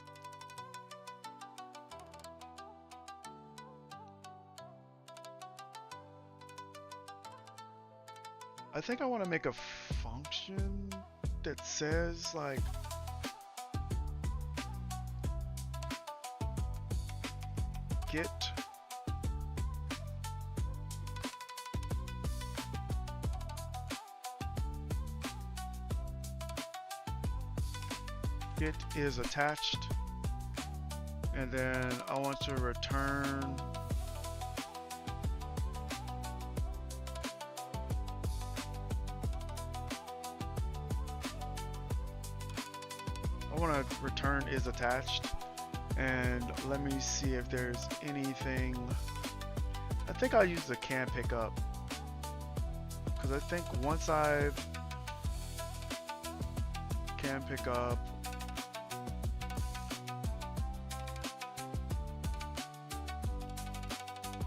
I think I want to make a function that says like get is attached, and then I want to return is attached, and let me see if there's anything. I think I'll use the can pick up, because I think once I've can pick up,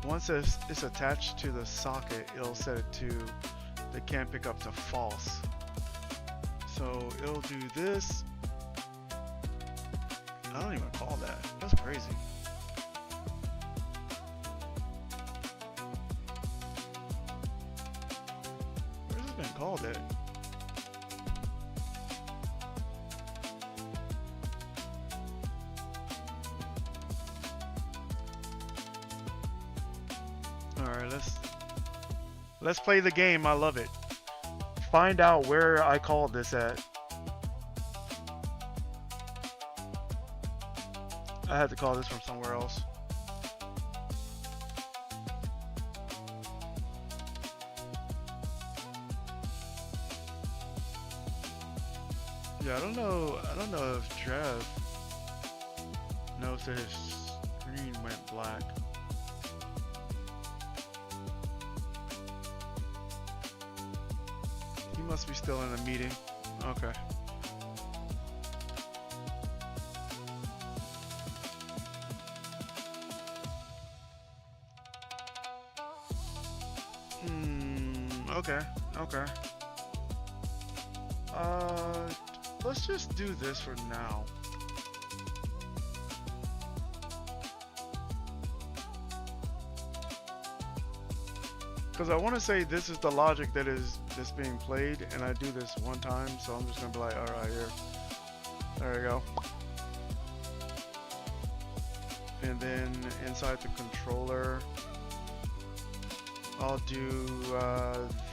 once it's attached to the socket, it'll set it to the can pick up to false. So it'll do this. I don't even call that. That's crazy. Where's it been called at? Alright, let's play the game. I love it. Find out where I called this at. I had to call this from somewhere else. Yeah, I don't know if Trev knows that his screen went black. He must be still in a meeting. Okay. Okay. Let's just do this for now. Because I want to say this is the logic that's being played, and I do this one time, so I'm just gonna be like, all right, here. There we go. And then inside the controller, I'll do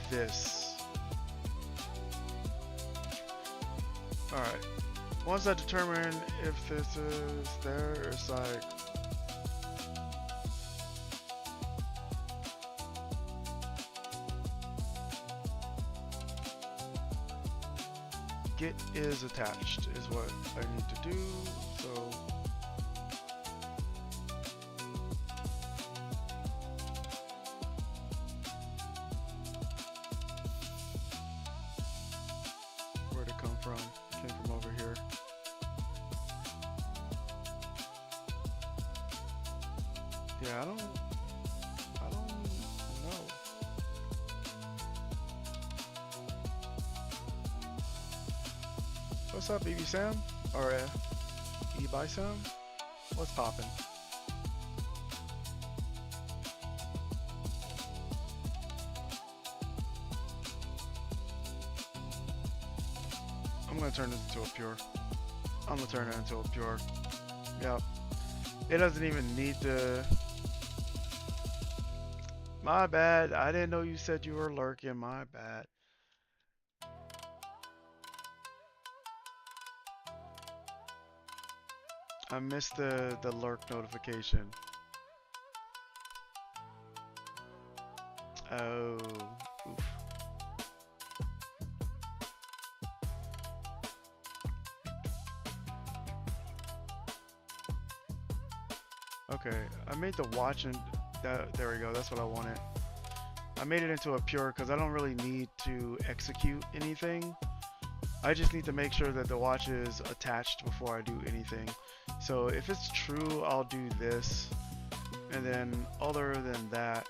this. Alright. Once I determine if this is there, it's like... get is attached is what I need to do. So where'd it come from? Came from over here. Yeah, I don't know. What's up, BB Sam? Or eBuy Sam? What's poppin'? I'm gonna turn this into a pure. I'm gonna turn it into a pure. Yep. It doesn't even need to. My bad. I didn't know you said you were lurking. My bad. I missed the lurk notification. Oh, oof. Okay, I made the watch and there we go. That's what I wanted. I made it into a pure because I don't really need to execute anything. I just need to make sure that the watch is attached before I do anything. So if it's true, I'll do this. And then other than that,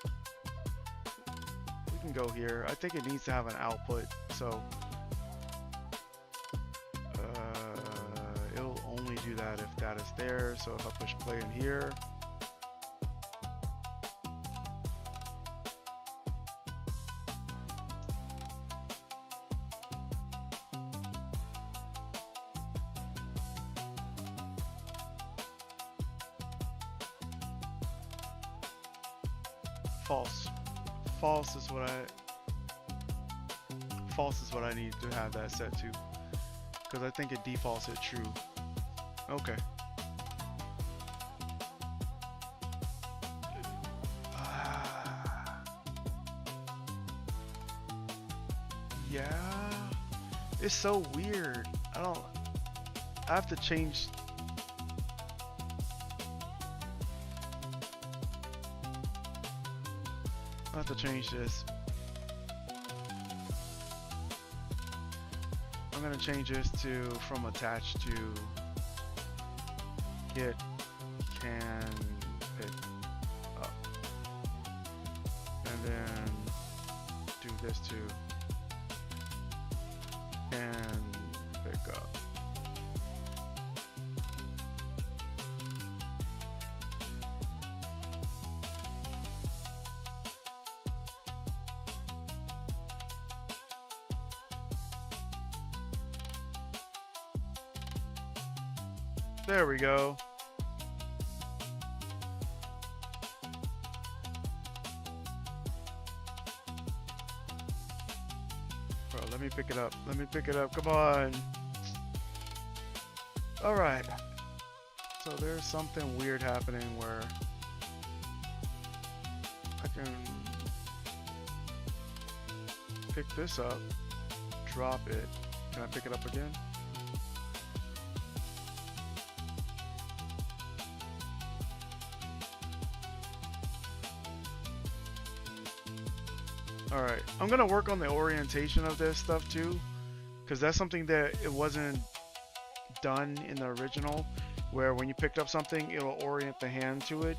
we can go here. I think it needs to have an output. So it'll only do that if that is there. So if I push play in here, false. False is what I need to have that set to, because I think it defaults it true. Okay. Yeah, it's so weird. I have to change. I have to change this. I'm gonna change this to from attached to get can pick up, and then do this to can pick up. There we go. Bro, let me pick it up. Let me pick it up. Come on. All right. So there's something weird happening where I can pick this up, drop it. Can I pick it up again? Alright, I'm gonna work on the orientation of this stuff too, because that's something that it wasn't done in the original, where when you picked up something it'll orient the hand to it.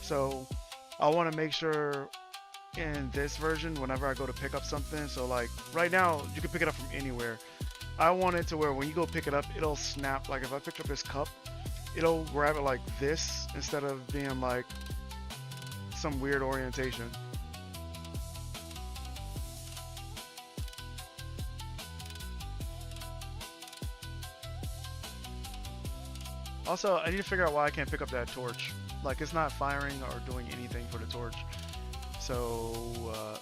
So I want to make sure in this version whenever I go to pick up something, so like right now you can pick it up from anywhere, I want it to where when you go pick it up it'll snap. Like if I picked up this cup, it'll grab it like this instead of being like some weird orientation. Also, I need to figure out why I can't pick up that torch. Like, it's not firing or doing anything for the torch. So,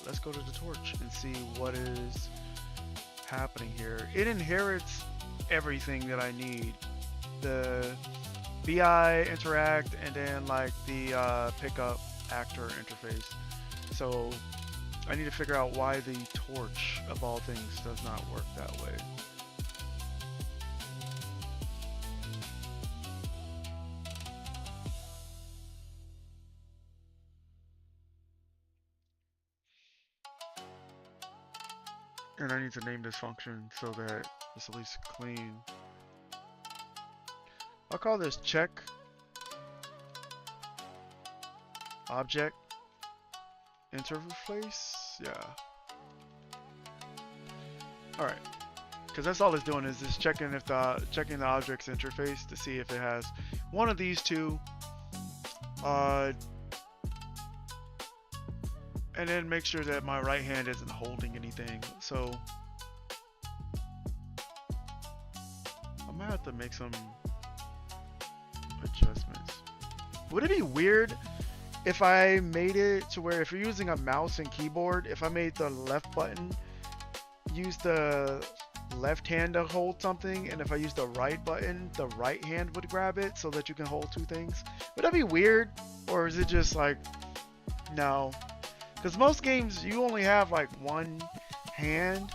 let's go to the torch and see what is happening here. It inherits everything that I need. The BI interact and then, like, the pickup actor interface. So, I need to figure out why the torch, of all things, does not work that way. And I need to name this function so that it's at least clean. I'll call this check object interface. Yeah. All right. Because that's all it's doing is just checking if checking the object's interface to see if it has one of these two. And then make sure that my right hand isn't holding anything. So I might have to make some adjustments. Would it be weird if I made it to where if you're using a mouse and keyboard, if I made the left button use the left hand to hold something, and if I use the right button, the right hand would grab it so that you can hold two things? Would that be weird? Or is it just like, no? Because most games you only have like one hand,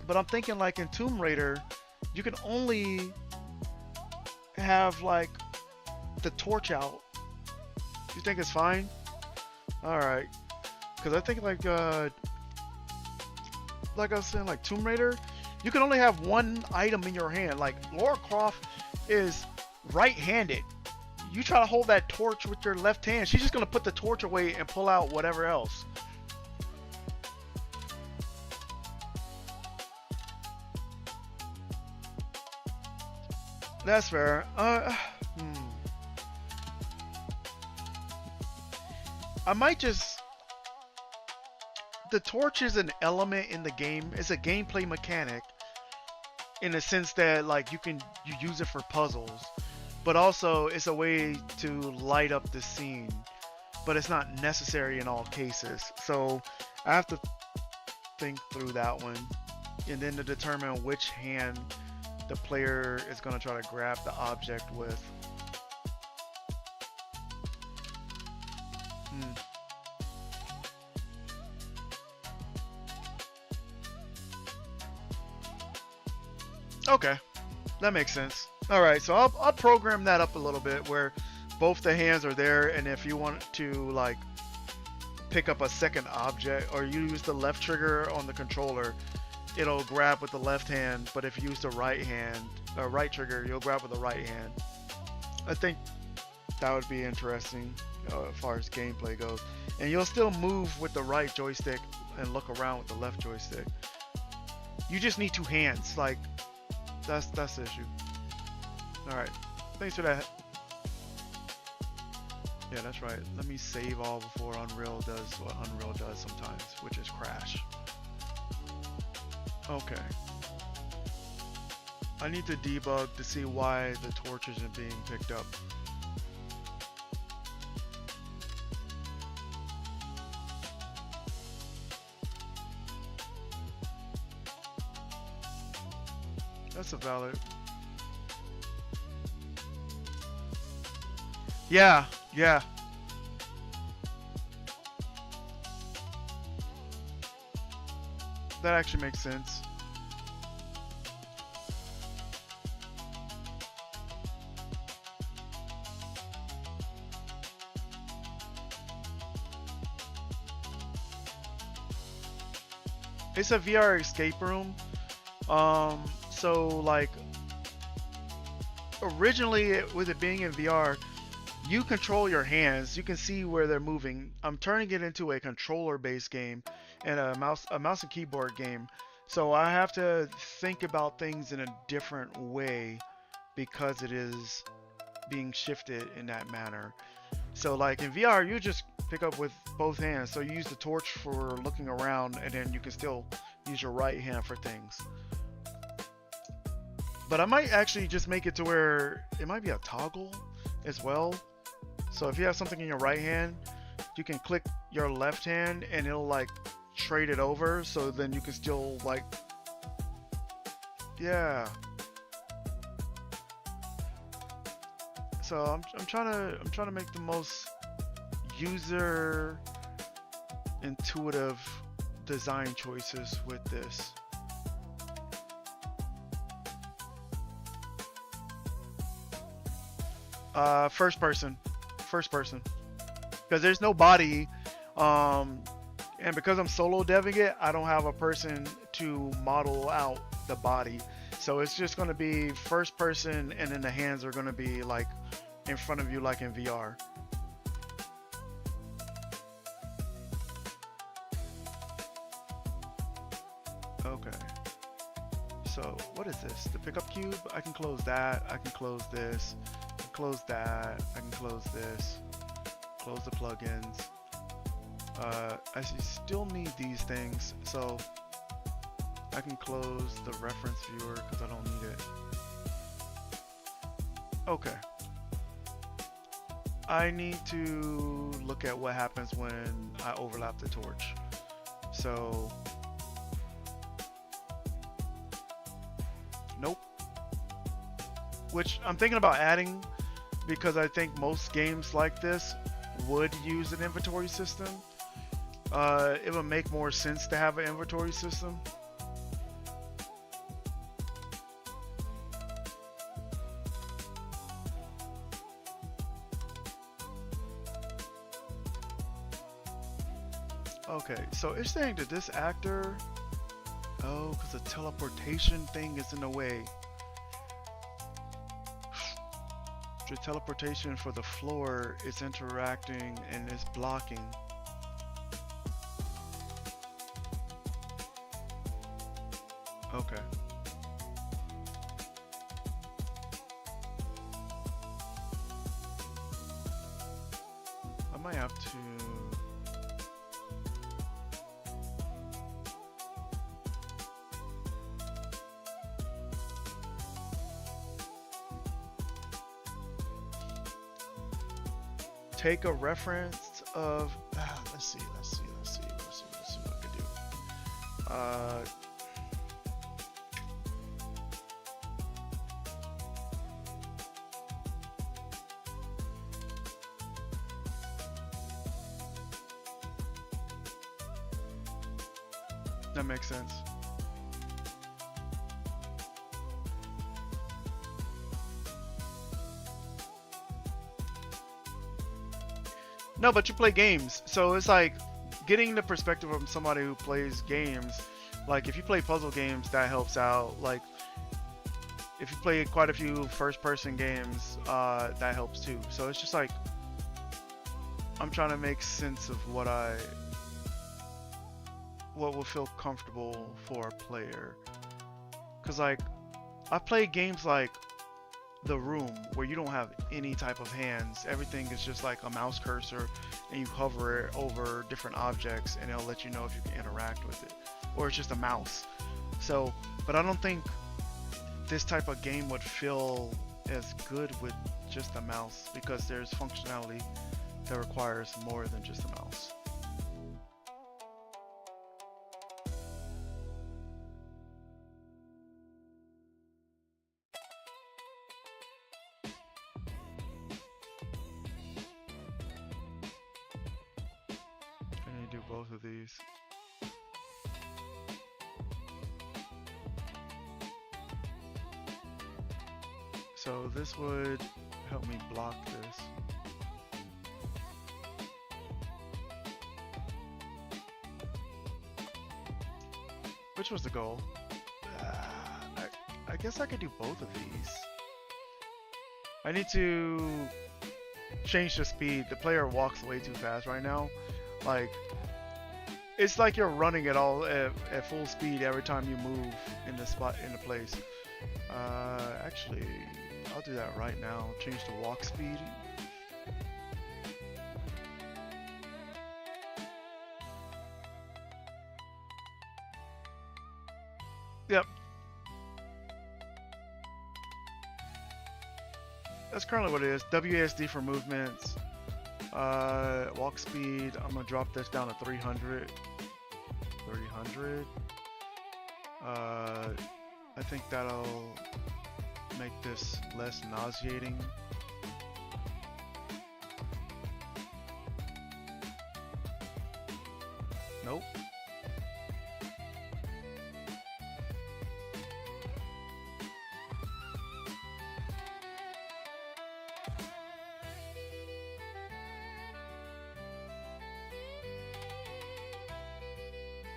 but I'm thinking like in Tomb Raider you can only have like the torch out. You think it's fine? Alright. Because I think like I was saying, like Tomb Raider, you can only have one item in your hand. Like Lara Croft is right-handed. You try to hold that torch with your left hand, she's just gonna put the torch away and pull out whatever else. That's fair. I might just... The torch is an element in the game. It's a gameplay mechanic in the sense that like you use it for puzzles, but also it's a way to light up the scene, but it's not necessary in all cases. So I have to think through that one, and then to determine which hand the player is going to try to grab the object with. Okay, that makes sense. All right, so I'll program that up a little bit where both the hands are there, and if you want to like pick up a second object or you use the left trigger on the controller, it'll grab with the left hand, but if you use the right trigger, you'll grab with the right hand. I think that would be interesting as far as gameplay goes. And you'll still move with the right joystick and look around with the left joystick. You just need two hands, like that's the issue. Alright, thanks for that. Yeah, that's right. Let me save all before Unreal does what Unreal does sometimes, which is crash. Okay. I need to debug to see why the torch isn't being picked up. That's a valid. Yeah. That actually makes sense. It's a VR escape room. So like originally with it being in VR, you control your hands. You can see where they're moving. I'm turning it into a controller-based game and a mouse and keyboard game. So I have to think about things in a different way because it is being shifted in that manner. So like in VR, you just pick up with both hands. So you use the torch for looking around, and then you can still use your right hand for things. But I might actually just make it to where it might be a toggle as well. So if you have something in your right hand, you can click your left hand and it'll like trade it over, so then you can still like, yeah. So I'm trying to make the most user intuitive design choices with this. First person, because there's no body. And because I'm solo deving it, I don't have a person to model out the body. So it's just going to be first person, and then the hands are going to be like in front of you, like in VR. Okay. So what is this? The pickup cube? I can close that. I can close this. I can close that. I can close this. Close the plugins. I still need these things, so I can close the reference viewer because I don't need it. Okay. I need to look at what happens when I overlap the torch. So, nope. Which I'm thinking about adding because I think most games like this would use an inventory system. It would make more sense to have an inventory system. Okay, so it's saying that this actor, oh, because the teleportation thing is in the way. The teleportation for the floor is interacting and is blocking. Okay. I might have to... take a reference of... let's see what I can do. That makes sense. No, but you play games, so it's like getting the perspective of somebody who plays games. Like if you play puzzle games, that helps out. Like if you play quite a few first-person games, that helps too. So it's just like I'm trying to make sense of what will feel comfortable for a player. Cause like I play games like The Room where you don't have any type of hands. Everything is just like a mouse cursor and you hover it over different objects and it'll let you know if you can interact with it. Or it's just a mouse. So, but I don't think this type of game would feel as good with just a mouse because there's functionality that requires more than just a mouse. Both of these. So this would help me block this. Which was the goal? I guess I could do both of these. I need to change the speed. The player walks way too fast right now. Like, it's like you're running at full speed every time you move in the place. Actually, I'll do that right now. Change the walk speed. Yep. That's currently what it is. WASD for movements. Walk speed, I'm gonna drop this down to 300. I think that'll make this less nauseating. Nope.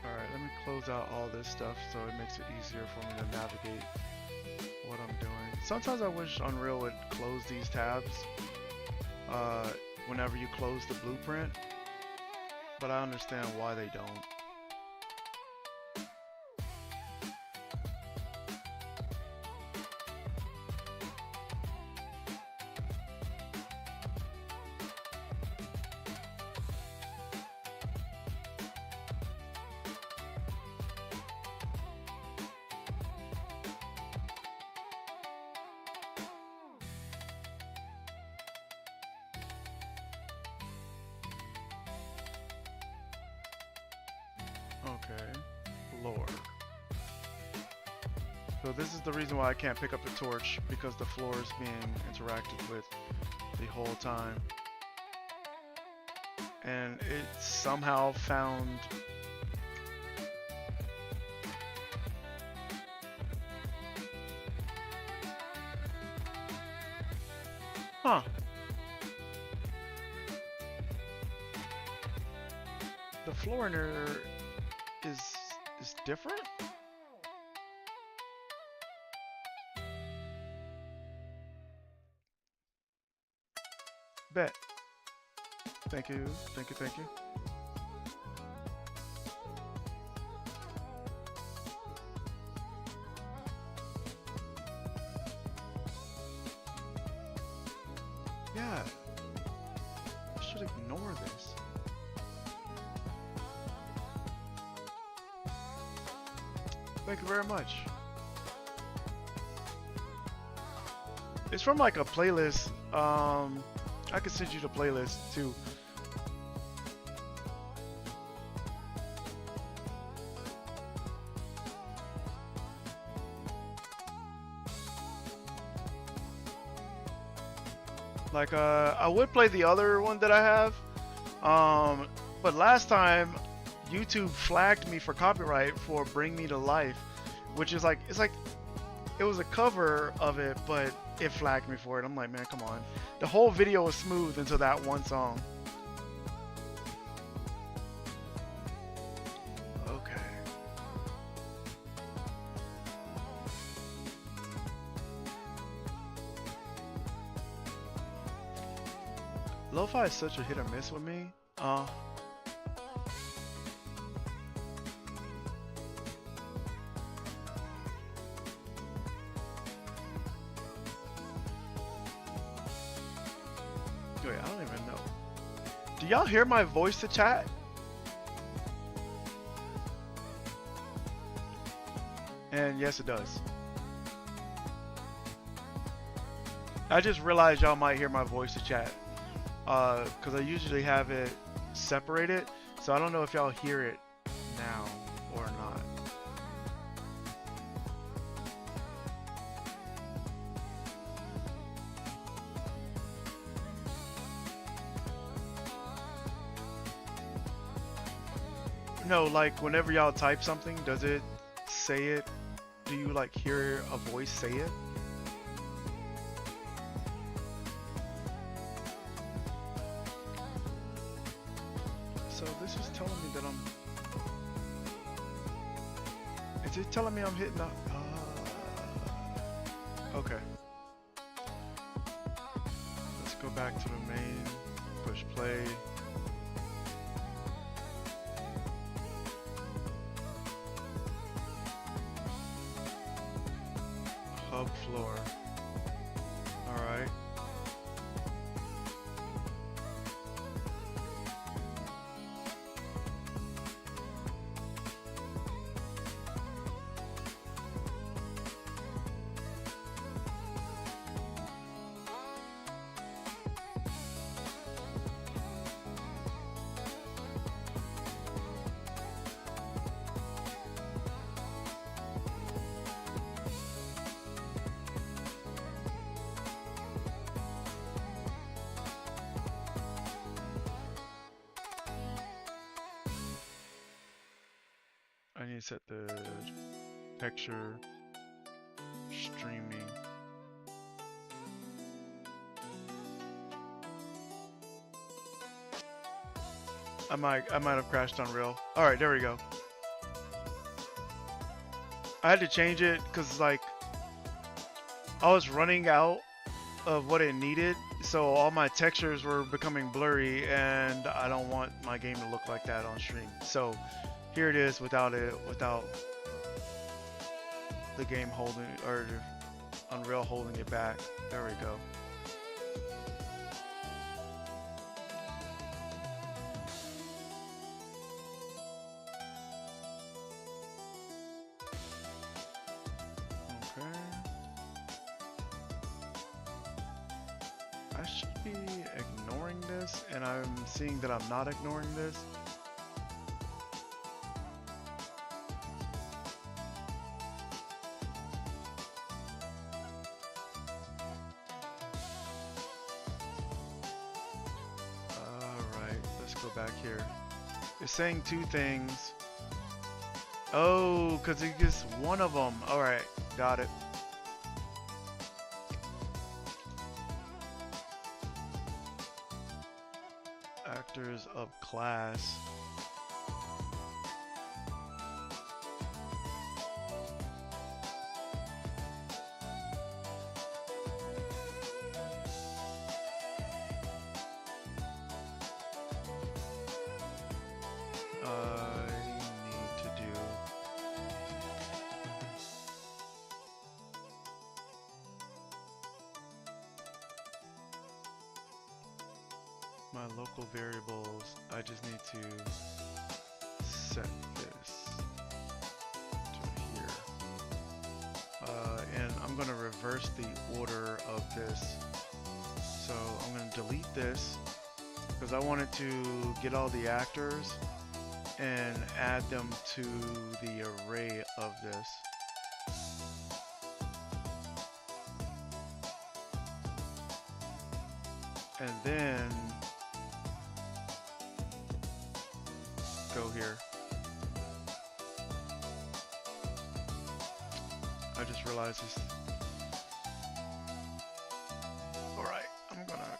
Alright, let me close out all this stuff so it makes it easier for me to navigate what I'm doing. Sometimes I wish Unreal would close these tabs whenever you close the blueprint, but I understand why they don't. Okay, lore. So this is the reason why I can't pick up the torch, because the floor is being interacted with the whole time. And it somehow found the floor in there is different? Bet. Thank you, thank you, thank you. Yeah. I should ignore this. Thank you very much. It's from like a playlist. I could send you the playlist too. Like I would play the other one that I have, but last time YouTube flagged me for copyright for Bring Me to Life, which is like, it was a cover of it, but it flagged me for it. I'm like, man, come on. The whole video was smooth until that one song. Okay. Lo-fi is such a hit or miss with me. Wait, I don't even know. Do y'all hear my voice to chat? And yes, it does. I just realized y'all might hear my voice to chat. Because I usually have it separated. So I don't know if y'all hear it now or not. No, like whenever y'all type something, does it say it? Do you like hear a voice say it? So this is telling me that I'm... Is it telling me I'm hitting up? Okay. Let's go back to the main, push play. Hub floor. Alright. I need to set the texture streaming. I might have crashed Unreal. All right, there we go. I had to change it because like I was running out of what it needed, so all my textures were becoming blurry, and I don't want my game to look like that on stream. So here it is without the game holding or Unreal holding it back. There we go. Okay. I should be ignoring this, and I'm seeing that I'm not ignoring this. Alright, let's go back here. It's saying two things. Oh, because it gets one of them. Alright, got it. Actors of class. I need to do my local variables. I just need to set this to here. And I'm going to reverse the order of this. So I'm going to delete this because I wanted to get all the actors and add them to the array of this. And then go here. I just realized this. Alright, I'm gonna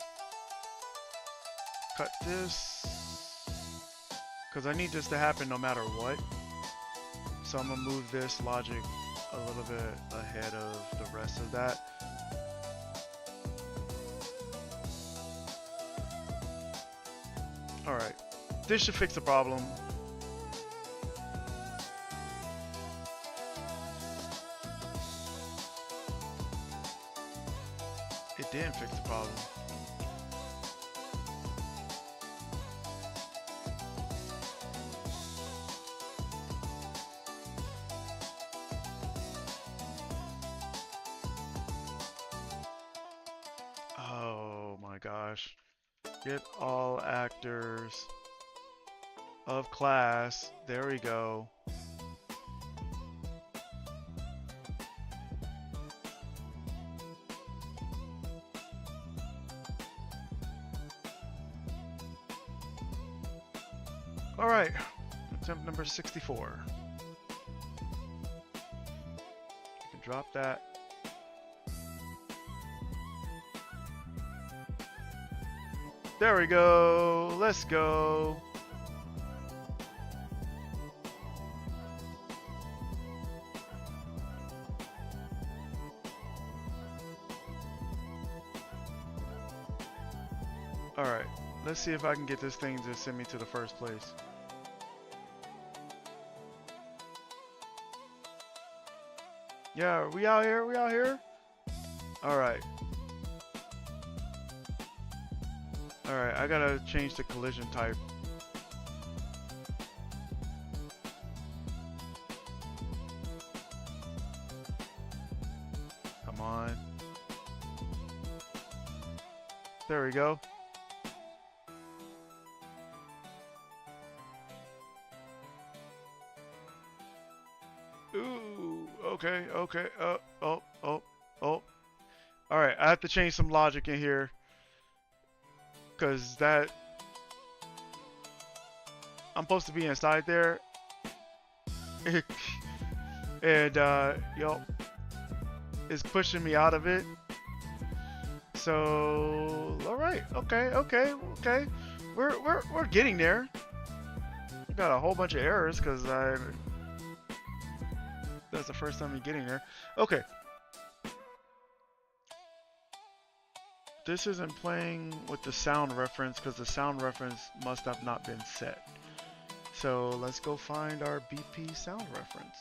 cut this because I need this to happen no matter what. So I'm gonna move this logic a little bit ahead of the rest of that. Alright, this should fix the problem. It didn't fix the problem. Oh my gosh. Get all actors of class. There we go. All right, attempt number 64. You can drop that. There we go. Let's go. All right. Let's see if I can get this thing to send me to the first place. Yeah, are we out here? We out here? All right. Alright, I gotta change the collision type. Come on. There we go. Ooh, okay, okay. Oh. Alright, I have to change some logic in here. Because that I'm supposed to be inside there and yo, it's pushing me out of it. So all right, okay, we're getting there. We got a whole bunch of errors because the That's the first time you're getting there. Okay. This isn't playing with the sound reference because the sound reference must have not been set. So let's go find our BP sound reference.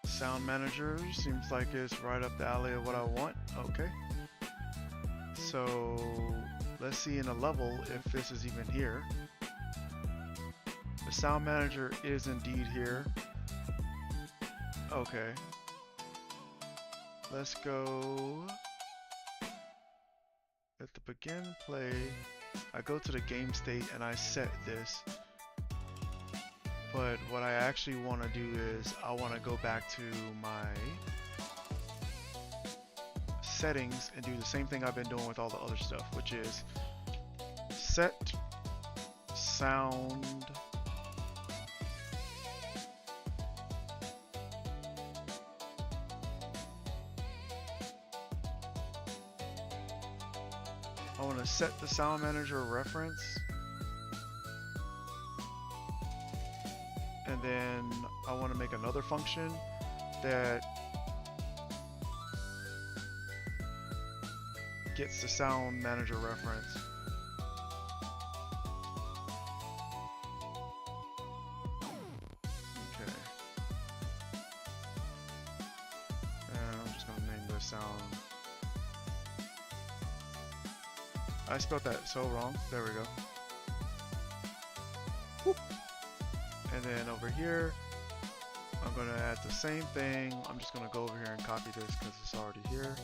Sound manager seems like it's right up the alley of what I want. Okay. So let's see in a level if this is even here. The sound manager is indeed here. Okay. Let's go at the begin play. I go to the game state and I set this. But what I actually want to do is I want to go back to my settings and do the same thing I've been doing with all the other stuff, which is set sound I want to set the sound manager reference, and then I want to make another function that gets the sound manager reference. Okay. And I'm just going to name this sound. I spelled that so wrong. There we go. Whoop. And then over here, I'm going to add the same thing. I'm just going to go over here and copy this because it's already here.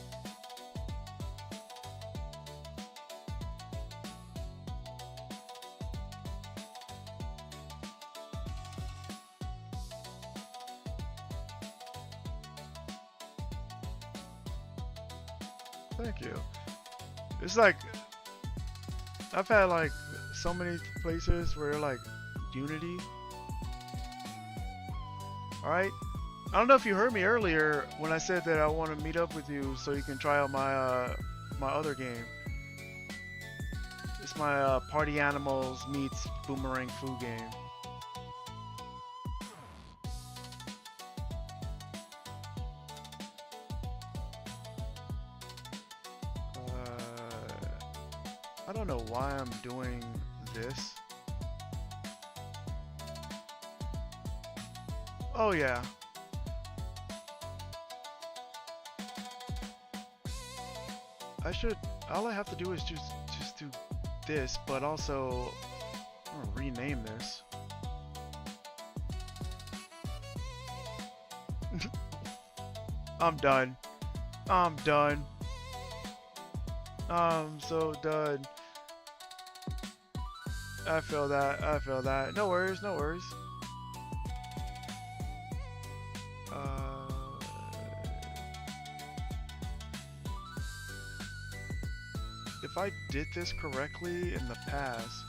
Thank you. It's like I've had like so many places where they're like Unity. Alright. I don't know if you heard me earlier when I said that I want to meet up with you so you can try out my my other game. It's my Party Animals meets Boomerang Fu game. I don't know why I'm doing this. Oh yeah. All I have to do is just do this, but also I'm gonna rename this. I'm done. I'm done. I'm so done. I feel that. I feel that. No worries. No worries. If I did this correctly in the past,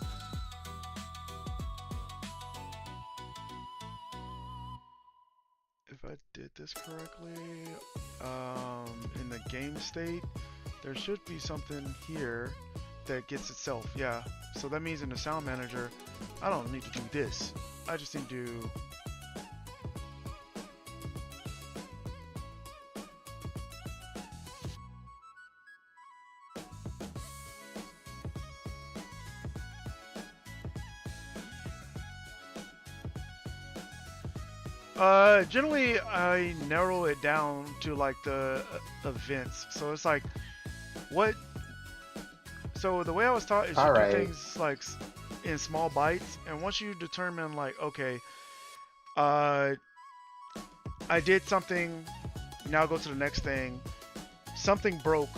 in the game state, there should be something here that gets itself, yeah. So that means in the sound manager, I don't need to do this. I just need to do generally I narrow it down to like the events. So it's like what. So the way I was taught is you do things like in small bites, and once you determine like, okay, I did something, now go to the next thing. Something broke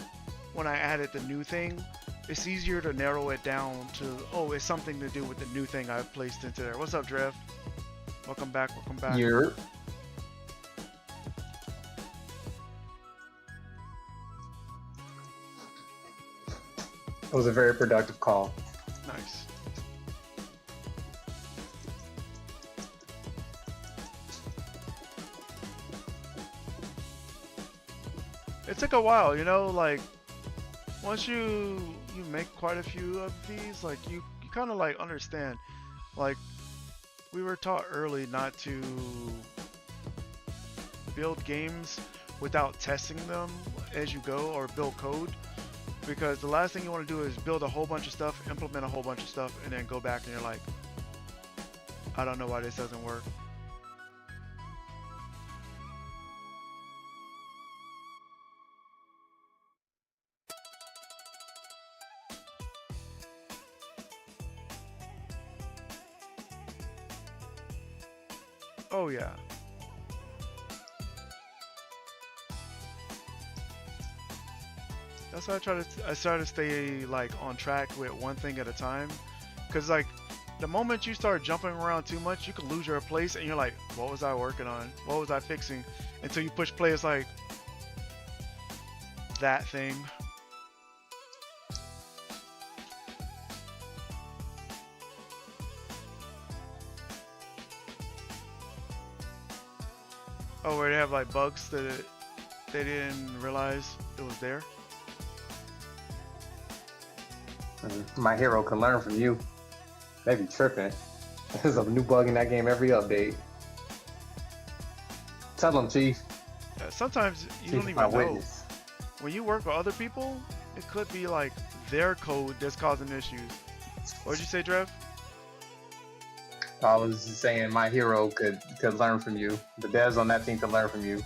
when I added the new thing. It's easier to narrow it down to, oh, it's something to do with the new thing I've placed into there. What's up, Drev? Welcome back. Welcome back. You're... It was a very productive call. Nice. It took a while, you know, like once you make quite a few of these, like you kind of like understand, like we were taught early not to build games without testing them as you go or build code, because the last thing you want to do is build a whole bunch of stuff, implement a whole bunch of stuff, and then go back and you're like, I don't know why this doesn't work. Oh yeah. That's why I try to stay like on track with one thing at a time, cause like the moment you start jumping around too much, you can lose your place, and you're like, what was I working on? What was I fixing? Until you push play, it's like that thing. Oh, where they have like bugs that they didn't realize it was there. My hero can learn from you. They be tripping. There's a new bug in that game every update. Tell them, Chief. Yeah, sometimes you Chief don't is even my know. witness. When you work with other people, it could be like their code that's causing issues. What'd you say, Drev? I was just saying my hero could learn from you. The devs on that team could learn from you.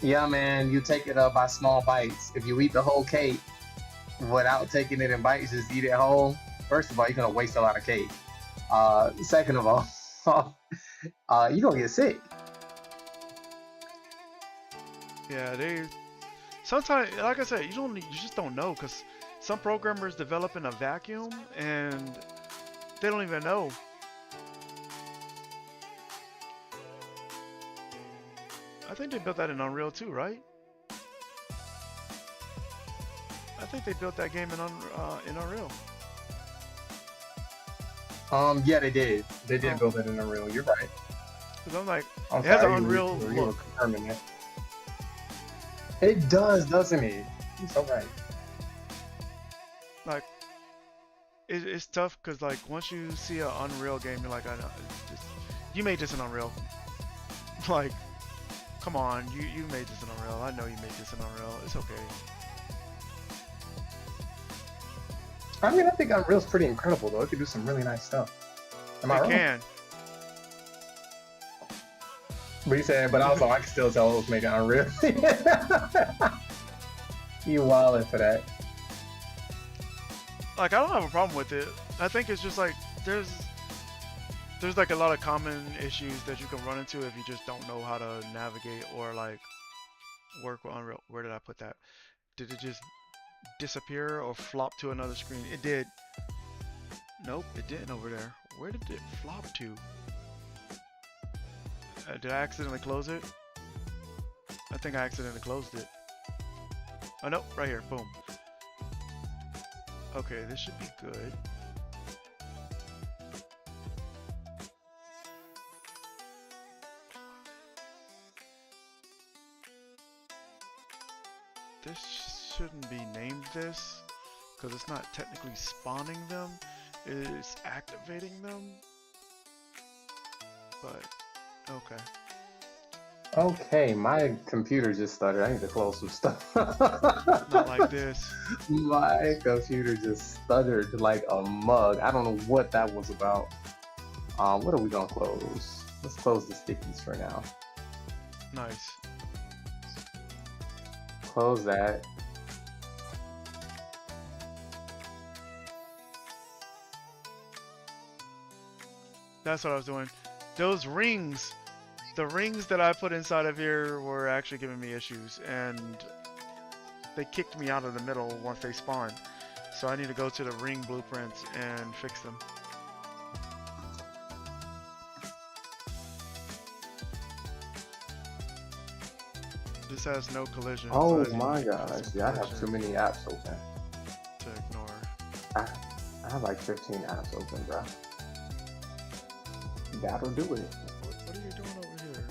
Yeah, man, you take it by small bites. If you eat the whole cake without taking it in bites, just eat it whole. First of all, you're gonna waste a lot of cake. Second of all, you're gonna get sick. Yeah, they sometimes, like I said, you just don't know, because some programmers develop in a vacuum and they don't even know. I think they built that in Unreal too, right? I think they built that game in Unreal. Yeah, they did. They did build it in Unreal. You're right. Because I'm like, I'm it has sorry, an Unreal you were look. confirming that. It does, doesn't it? You're so right. Like, it's tough because like once you see an Unreal game, you're like, I know, you made this in Unreal. Like, come on, you made this in Unreal. I know you made this in Unreal. It's okay. I mean, I think Unreal's pretty incredible though. It could do some really nice stuff. Am I It wrong? can. But you saying, but also I can still tell it was making Unreal. You wildin' for that. Like, I don't have a problem with it. I think it's just like there's like a lot of common issues that you can run into if you just don't know how to navigate or like work with Unreal. Where did I put that? Did it just disappear or flop to another screen? It did. Nope, it didn't over there. Where did it flop to? Did I accidentally close it? I think I accidentally closed it. Oh no, right here, boom. Okay, this should be good. This shouldn't be named this, because it's not technically spawning them, it's activating them. But, okay. Okay, my computer just stuttered. I need to close some stuff. Not like this. My computer just stuttered like a mug. I don't know what that was about. What are we gonna close? Let's close the stickies for now. Nice. Close that. That's what I was doing. Those rings, the rings that I put inside of here were actually giving me issues, and they kicked me out of the middle once they spawned. So I need to go to the ring blueprints and fix them. This has no collision. Oh so my I need gosh, some yeah, I have too collision many apps open. to ignore. I have like 15 apps open, bro. That'll do it. What are you doing over here?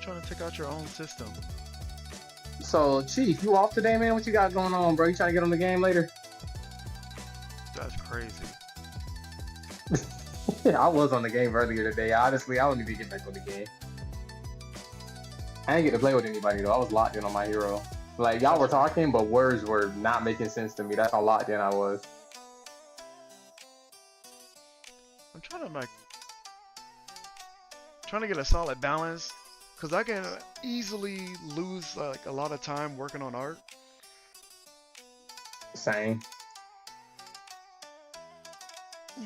trying to take out your own system? So, Chief, you off today, man? What you got going on, bro? You trying to get on the game later? That's crazy. I was on the game earlier today. Honestly, I don't need to get back on the game. I didn't get to play with anybody though. I was locked in on my hero. Like y'all were talking, but words were not making sense to me. That's how locked in I was. I'm trying to get a solid balance, cause I can easily lose like a lot of time working on art. Same.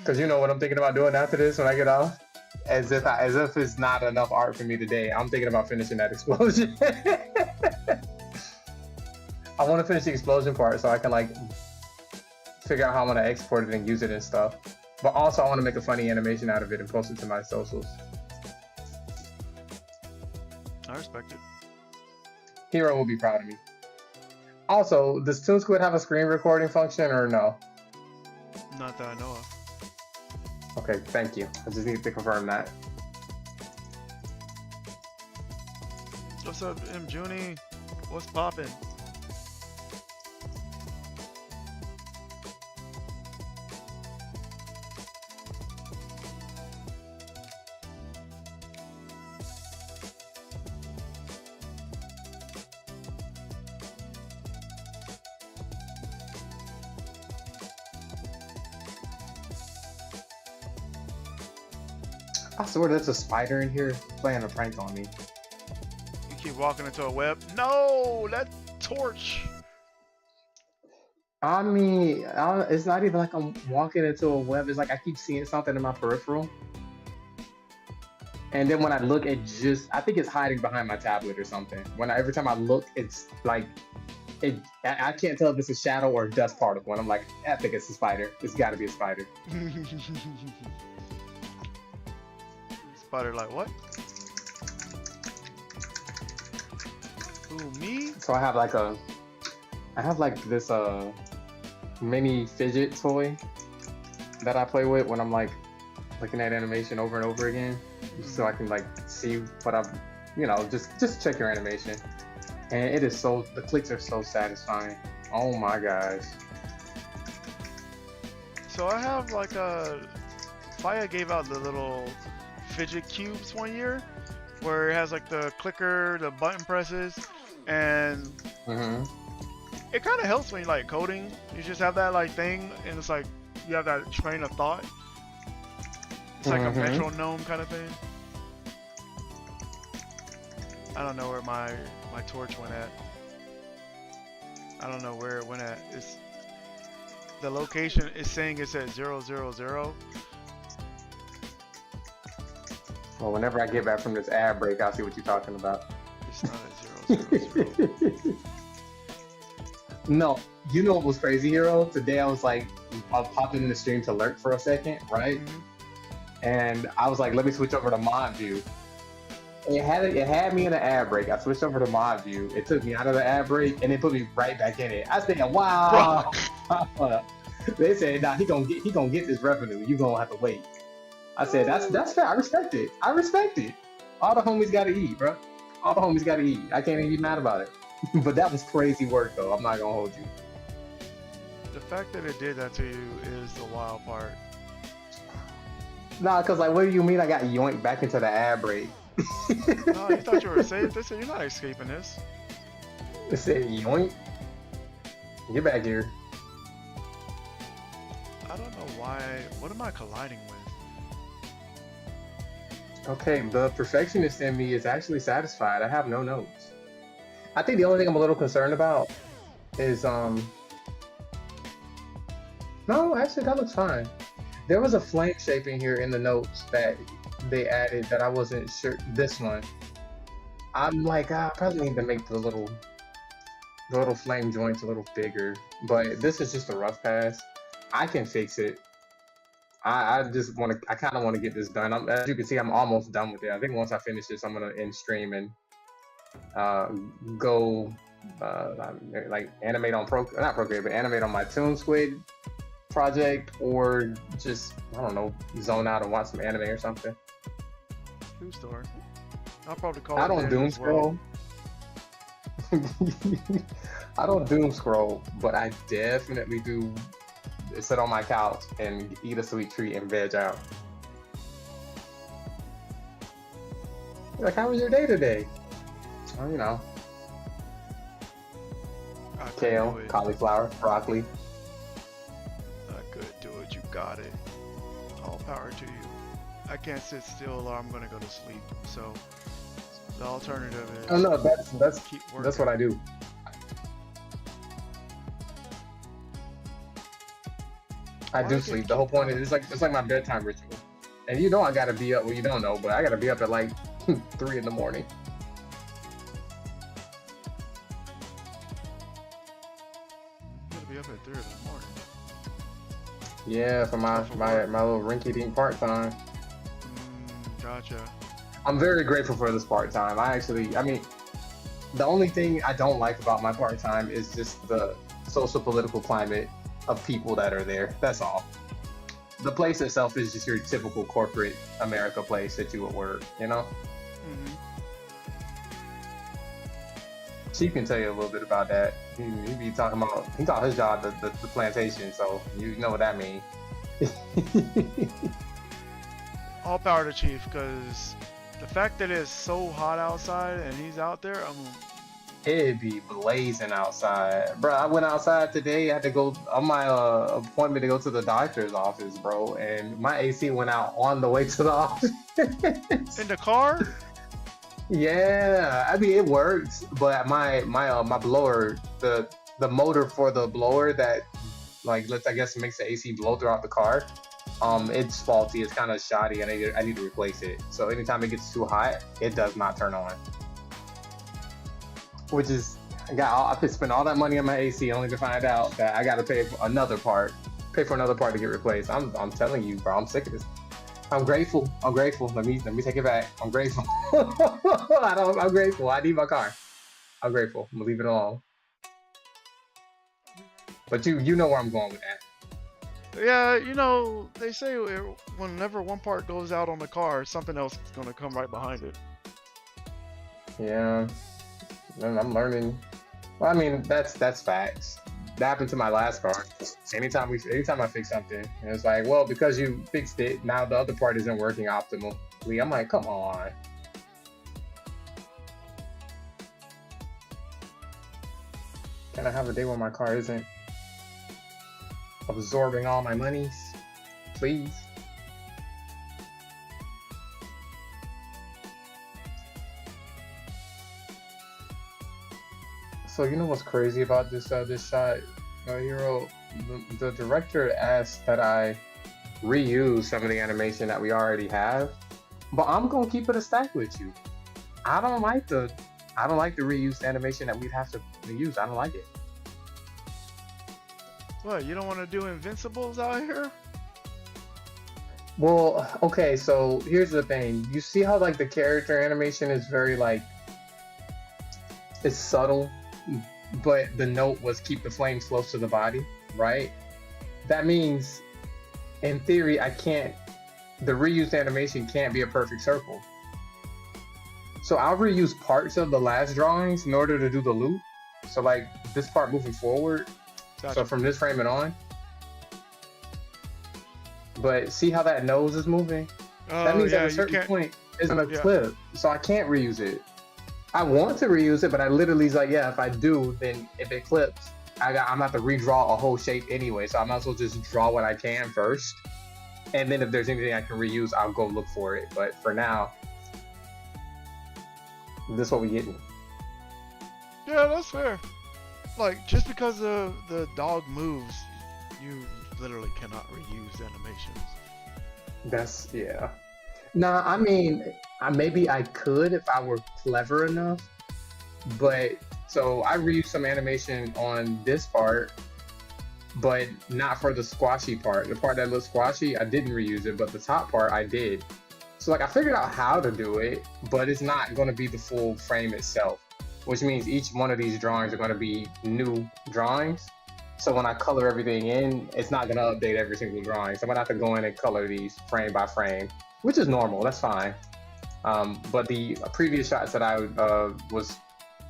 Cause you know what I'm thinking about doing after this when I get off? As if it's not enough art for me today. I'm thinking about finishing that explosion. I want to finish the explosion part so I can like figure out how I'm gonna export it and use it and stuff. But also I want to make a funny animation out of it and post it to my socials. I respect it. Hero will be proud of me. Also, does Toon Squid have a screen recording function or no? Not that I know of. Okay, thank you. I just need to confirm that. What's up, M. Junie? What's poppin'? I swear there's a spider in here playing a prank on me. You keep walking into a web. No, that torch. I mean, it's not even like I'm walking into a web. It's like I keep seeing something in my peripheral. And then when I look, I think it's hiding behind my tablet or something. Every time I look, it's like, I can't tell if it's a shadow or a dust particle. And I'm like, I think it's a spider. It's gotta be a spider. Spider like what? Who, me? So I have like this mini fidget toy that I play with when I'm like looking at animation over and over again, so I can like see what I'm, just check your animation. And it is the clicks are so satisfying. Oh my gosh. So I have like Faya gave out the little fidget cubes one year, where it has like the clicker, the button presses, and it kind of helps when you like coding. You just have that like thing, and it's like you have that train of thought. It's like a metronome kind of thing. I don't know where my torch went at. I don't know where it went at. The location is saying it's at 000. Well, whenever I get back from this ad break, I'll see what you're talking about. It's not at 000. No, you know what was crazy, Hero? Today I was popping in the stream to lurk for a second, right? And I was like, let me switch over to mod view. It had me in an ad break. I switched over to mod view. It took me out of the ad break and it put me right back in it. I said, wow. They said, nah, he gonna get this revenue. You gonna have to wait. I said, that's fair. I respect it. All the homies gotta eat, bro. All the homies gotta eat. I can't even be mad about it. But that was crazy work, though. I'm not gonna hold you. The fact that it did that to you is the wild part. Nah, cause like, what do you mean I got yoinked back into the ad break? No, you thought you were safe. They said you're not escaping this. It said yoink. Get back here. I don't know why. What am I colliding with? Okay, the perfectionist in me is actually satisfied. I have no notes. I think the only thing I'm a little concerned about is no, actually that looks fine. There was a flame shape in here in the notes that they added that I wasn't sure. This one, I'm like, I probably need to make the little flame joints a little bigger. But this is just a rough pass. I can fix it. I kind of want to get this done. As you can see, I'm almost done with it. I think once I finish this, I'm gonna end stream and go like animate on animate on my Toon Squid project, or just, I don't know, zone out and watch some anime or something. True story. I'll probably call I it don't then doom as well. scroll. I don't doom scroll, but I definitely do sit on my couch and eat a sweet treat and veg out. Like, how was your day today? Oh, you know, I could kale, do it. cauliflower, broccoli. I could do it. You got it. All power to you. I can't sit still or I'm gonna go to sleep. So the alternative is Oh no, that's keep working. that's what I do. I Why do I sleep. get The whole kicked point out? is it's like my bedtime ritual. And you know I gotta be up. Well, you don't know, but I gotta be up at like 3 in the morning. You gotta be up at 3 in the morning. Yeah, for my For my what? my little rinky-dink part time. Gotcha. I'm very grateful for this part time. I mean, the only thing I don't like about my part time is just the social political climate of people that are there. That's all. The place itself is just your typical corporate America place that you would work, you know? hmm Chief can tell you a little bit about that. He be talking about, he taught his job the plantation, so you know what that means. All power to Chief, because the fact that it's so hot outside and he's out there, It'd be blazing outside. Bro, I went outside today. I had to go on my appointment to go to the doctor's office, bro. And my AC went out on the way to the office. in the car. Yeah, I mean it works, but my blower, the motor for the blower that like I guess makes the AC blow throughout the car, it's faulty. It's kind of shoddy, and I need to replace it. So anytime it gets too hot, it does not turn on. Which is I could spend all that money on my AC only to find out that I got to pay for another part to get replaced. I'm telling you, bro, I'm sick of this. I'm grateful. Let me take it back. I'm grateful. I'm grateful. I need my car. I'm grateful. I'm gonna leave it alone. But you know where I'm going with that. Yeah, you know, they say whenever one part goes out on the car, something else is gonna come right behind it. Yeah, and I'm learning. Well, I mean, that's facts. That happened to my last car. Anytime I fix something, and it's like, well, because you fixed it, now the other part isn't working optimally. I'm like, come on. Can I have a day where my car isn't absorbing all my monies? Please. So you know what's crazy about this shot, Hero? The director asked that I reuse some of the animation that we already have, but I'm gonna keep it a stack with you. I don't like the reused animation that we'd have to use. I don't like it. What, you don't want to do Invincibles out here? Well, okay, so here's the thing. You see how like the character animation is very like it's subtle, but the note was keep the flames close to the body, right? That means in theory the reused animation can't be a perfect circle. So I'll reuse parts of the last drawings in order to do the loop. So like this part moving forward. Gotcha. So from this frame and on. But see how that nose is moving? That means at a certain point it's gonna clip. So I can't reuse it. I want to reuse it, but I literally is like, yeah, if I do, then if it clips, I'm gonna have to redraw a whole shape anyway. So I might as well just draw what I can first. And then if there's anything I can reuse, I'll go look for it. But for now, this is what we getting. Yeah, that's fair. Like, just because the dog moves, you literally cannot reuse animations. Yeah. Nah, I mean, maybe I could if I were clever enough. But, so I reused some animation on this part, but not for the squashy part. The part that looks squashy, I didn't reuse it, but the top part I did. So like I figured out how to do it, but it's not going to be the full frame itself, which means each one of these drawings are going to be new drawings. So when I color everything in, it's not going to update every single drawing. So I'm going to have to go in and color these frame by frame, which is normal. That's fine. But the previous shots that I was,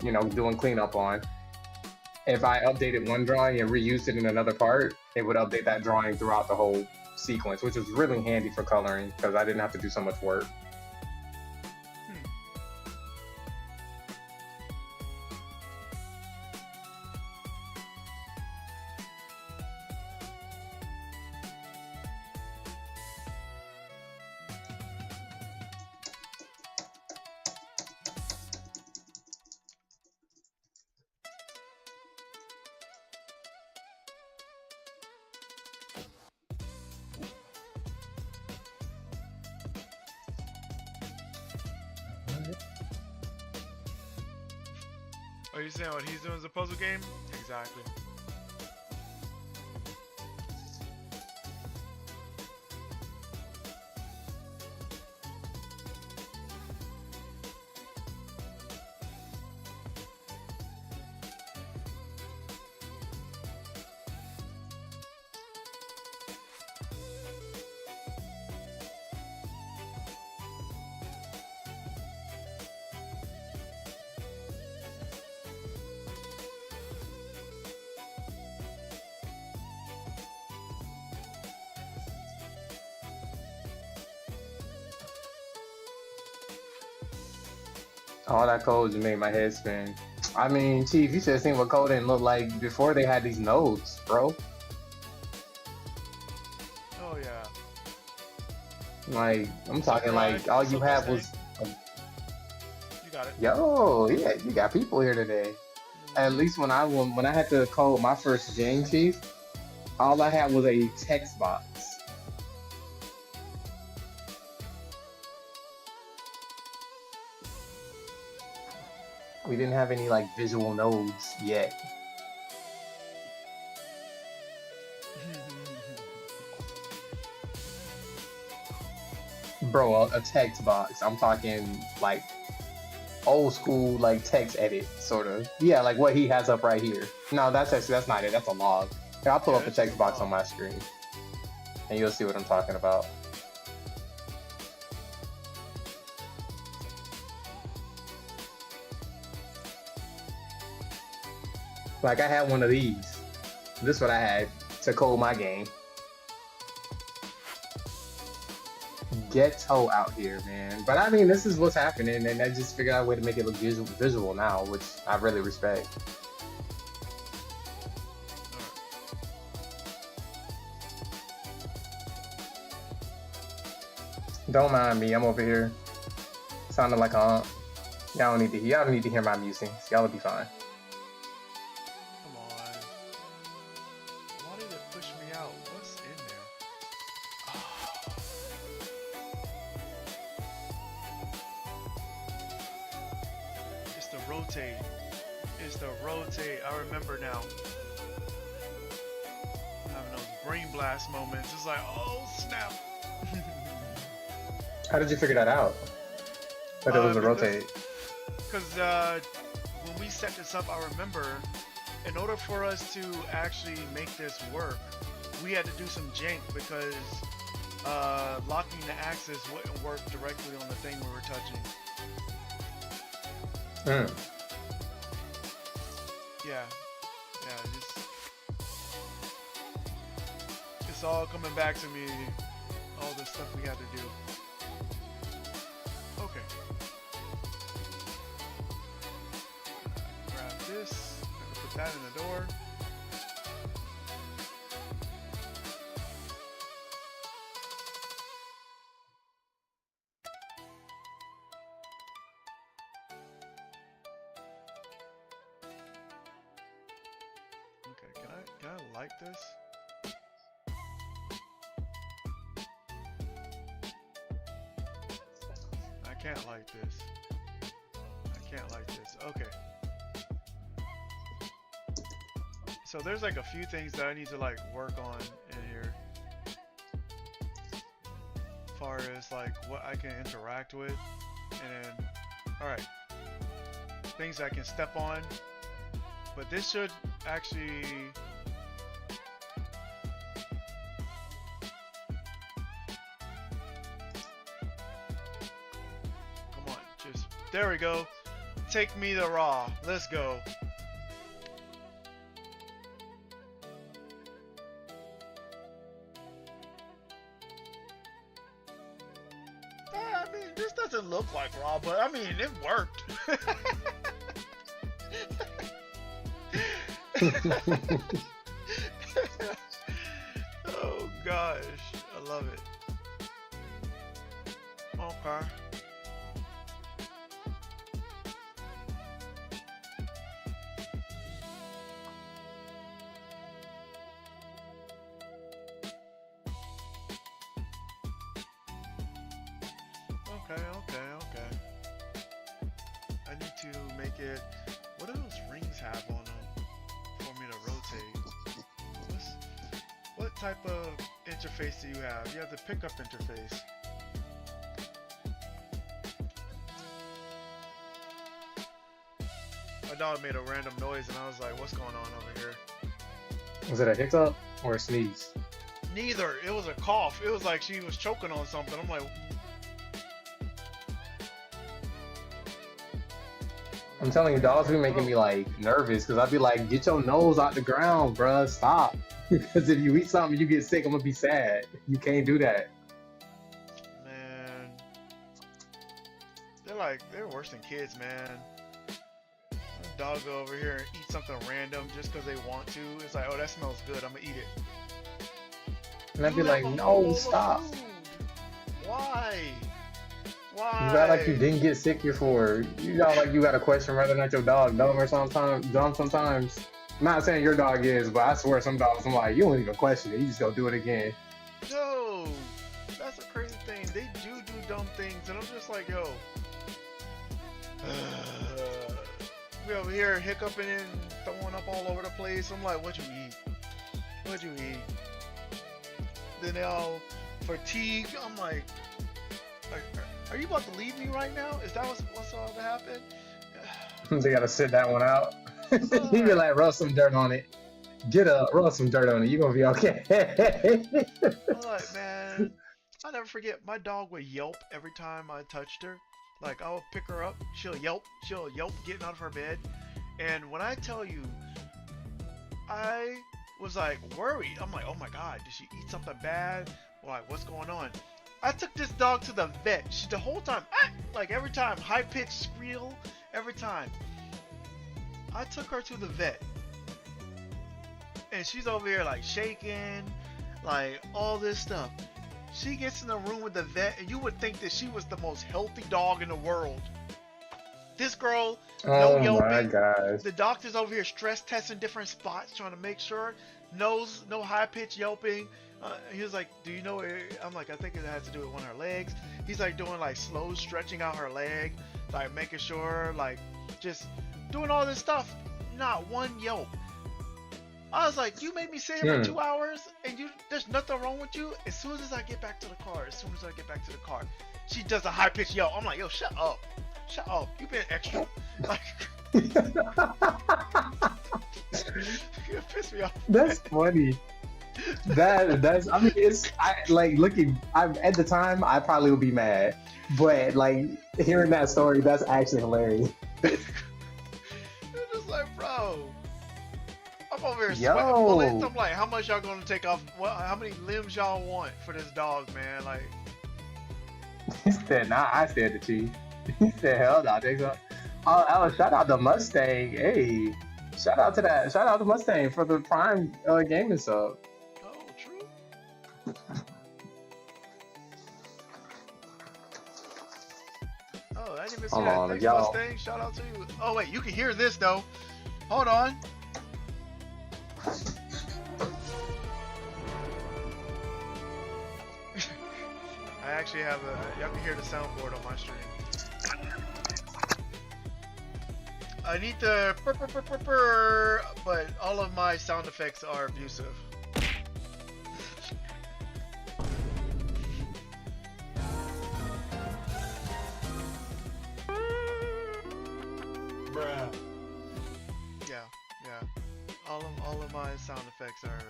doing cleanup on, if I updated one drawing and reused it in another part, it would update that drawing throughout the whole sequence, which was really handy for coloring because I didn't have to do so much work. Are you saying what he's doing is a puzzle game? Exactly. All that code just made my head spin. I mean, Chief, you should have seen what coding looked like before they had these nodes, bro. Oh yeah. Like, I'm talking like all you had was, You got it. yo, yeah, you got people here today. At least when I had to code my first game, Chief, all I had was a text box. We didn't have any like visual nodes yet. Bro, a text box. I'm talking like old school like text edit sort of. Yeah, like what he has up right here. No, that's not it. That's a log. Here, I'll pull Yeah, up the it's just text a box log. on my screen, and you'll see what I'm talking about. Like I had one of these. This is what I had to code my game. Ghetto out here, man. But I mean, this is what's happening, and I just figured out a way to make it look visual now, which I really respect. Don't mind me, I'm over here sounding like a aunt. Y'all don't need to hear my musings. Y'all will be fine. Come on. Why did it push me out? What's in there? It's the rotate. It's the rotate. I remember now. I'm having those brain blast moments. It's like, oh snap. How did you figure that out? That it was a rotate. Because when we set this up, I remember, in order for us to actually make this work, we had to do some jank because locking the axis wouldn't work directly on the thing we were touching. Yeah, it's all coming back to me, all the stuff we had to do. Okay. Grab this, I can put that in the door. Okay, can I light this? I can't light this. I can't light this. Okay. So there's like a few things that I need to like work on in here. As far as like what I can interact with. And then, alright. Things I can step on. But this should actually... There we go. Take me to Raw. Let's go. I mean, this doesn't look like Raw, but I mean, it worked. Oh gosh, I love it. Okay. Okay. I need to make it. What do those rings have on them for me to rotate? What type of interface do you have? You have the pickup interface. My dog made a random noise and I was like, what's going on over here? Was it a hiccup or a sneeze? Neither. It was a cough. It was like she was choking on something. I'm like, I'm telling you, dogs be making me like nervous because I'd be like, get your nose out the ground, bruh. Stop. Because if you eat something, you get sick. I'm gonna be sad. You can't do that. man, they're worse than kids, man. A dog go over here and eat something random just because they want to. It's like, oh, that smells good. I'm gonna eat it. And I'd be You like, have a no, whole bowl of stop. food. Why? You got like you didn't get sick before. You got like you got a question whether or not your dog dumb or sometimes dumb sometimes. I'm not saying your dog is, but I swear some dogs I'm like, you don't even question it. You just go do it again. No, that's a crazy thing. They do dumb things, and I'm just like, yo. We over here hiccuping and throwing up all over the place. I'm like, what'd you eat? What'd you eat? Then they all fatigue. I'm like, are you about to leave me right now? Is that what's all to happen? They gotta sit that one out. You be like, rub some dirt on it. Get up, rub some dirt on it. You're gonna be okay. I'm like, man, I'll never forget. My dog would yelp every time I touched her. Like, I would pick her up, she'll yelp getting out of her bed. And when I tell you, I was like worried. I'm like, oh my god, did she eat something bad? Like, what's going on? I took this dog to the vet. She the whole time, like every time, high pitched squeal, every time. I took her to the vet, and she's over here like shaking, like all this stuff. She gets in the room with the vet, and you would think that she was the most healthy dog in the world. This girl, no yelping. Oh my gosh. The doctor's over here stress testing different spots, trying to make sure. No high pitched yelping. He was like, do you know where? I'm like, I think it has to do with one of her legs. He's like doing like slow stretching out her leg, like making sure, like just doing all this stuff. Not one yelp. I was like, you made me sit here for 2 hours and there's nothing wrong with you. As soon as I get back to the car, she does a high pitched yelp. I'm like, yo, shut up. You've been extra. Like, you piss me off. That's funny. That's I mean I'm at the time I probably would be mad, but like hearing that story, that's actually hilarious. It's just like, bro, I'm over here sweating bullets. I'm like, how much y'all gonna take off? How many limbs y'all want for this dog, man? Like, He said, nah, I said the chief. He said, hell no, nigga. Oh, shout out to Mustang. Hey, shout out to Mustang for the Prime gaming sub. oh, true. Oh, I didn't even see Hold that. on, Thanks, y'all. Mustang. Shout out to you. Oh wait, you can hear this though. Hold on. I actually have y'all can hear the soundboard on my stream. I need the but all of my sound effects are abusive. Bruh. Yeah. All of my sound effects are.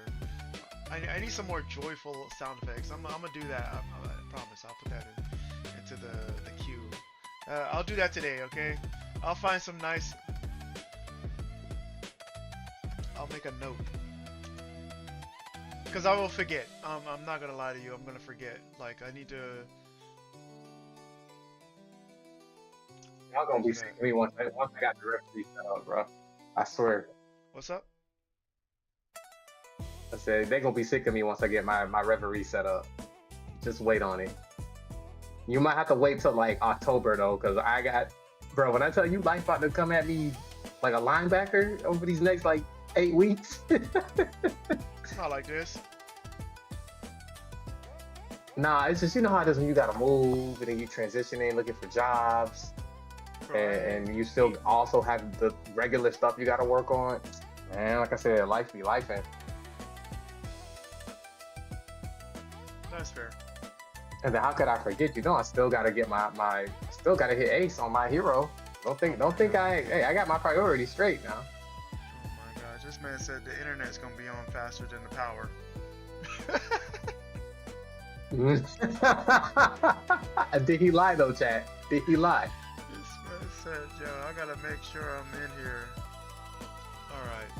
I need some more joyful sound effects. I'm gonna do that. I promise. I'll put that into the queue I'll do that today, okay? I'll find some nice. I'll make a note. Because I will forget. I'm not gonna lie to you. I'm gonna forget. Like, I need to. Y'all gonna be sick of me once I got the referee set up, bro. I swear. What's up? I said they gonna be sick of me once I get my referee set up. Just wait on it. You might have to wait till like October though, because I got, bro. When I tell you, life about to come at me like a linebacker over these next like 8 weeks. It's not like this. Nah, it's just you know how it is when you gotta move and then you transitioning, looking for jobs, Bro, and you still also have the regular stuff you gotta work on. Man, like I said, life be life, and that's fair. then how could I forget? You know, I still gotta get still gotta hit ace on my hero. Don't think I got my priorities straight now. Oh my gosh, this man said the internet's gonna be on faster than the power. Did he lie though, chat? Did he lie? This man said, yo, I gotta make sure I'm in here. Alright.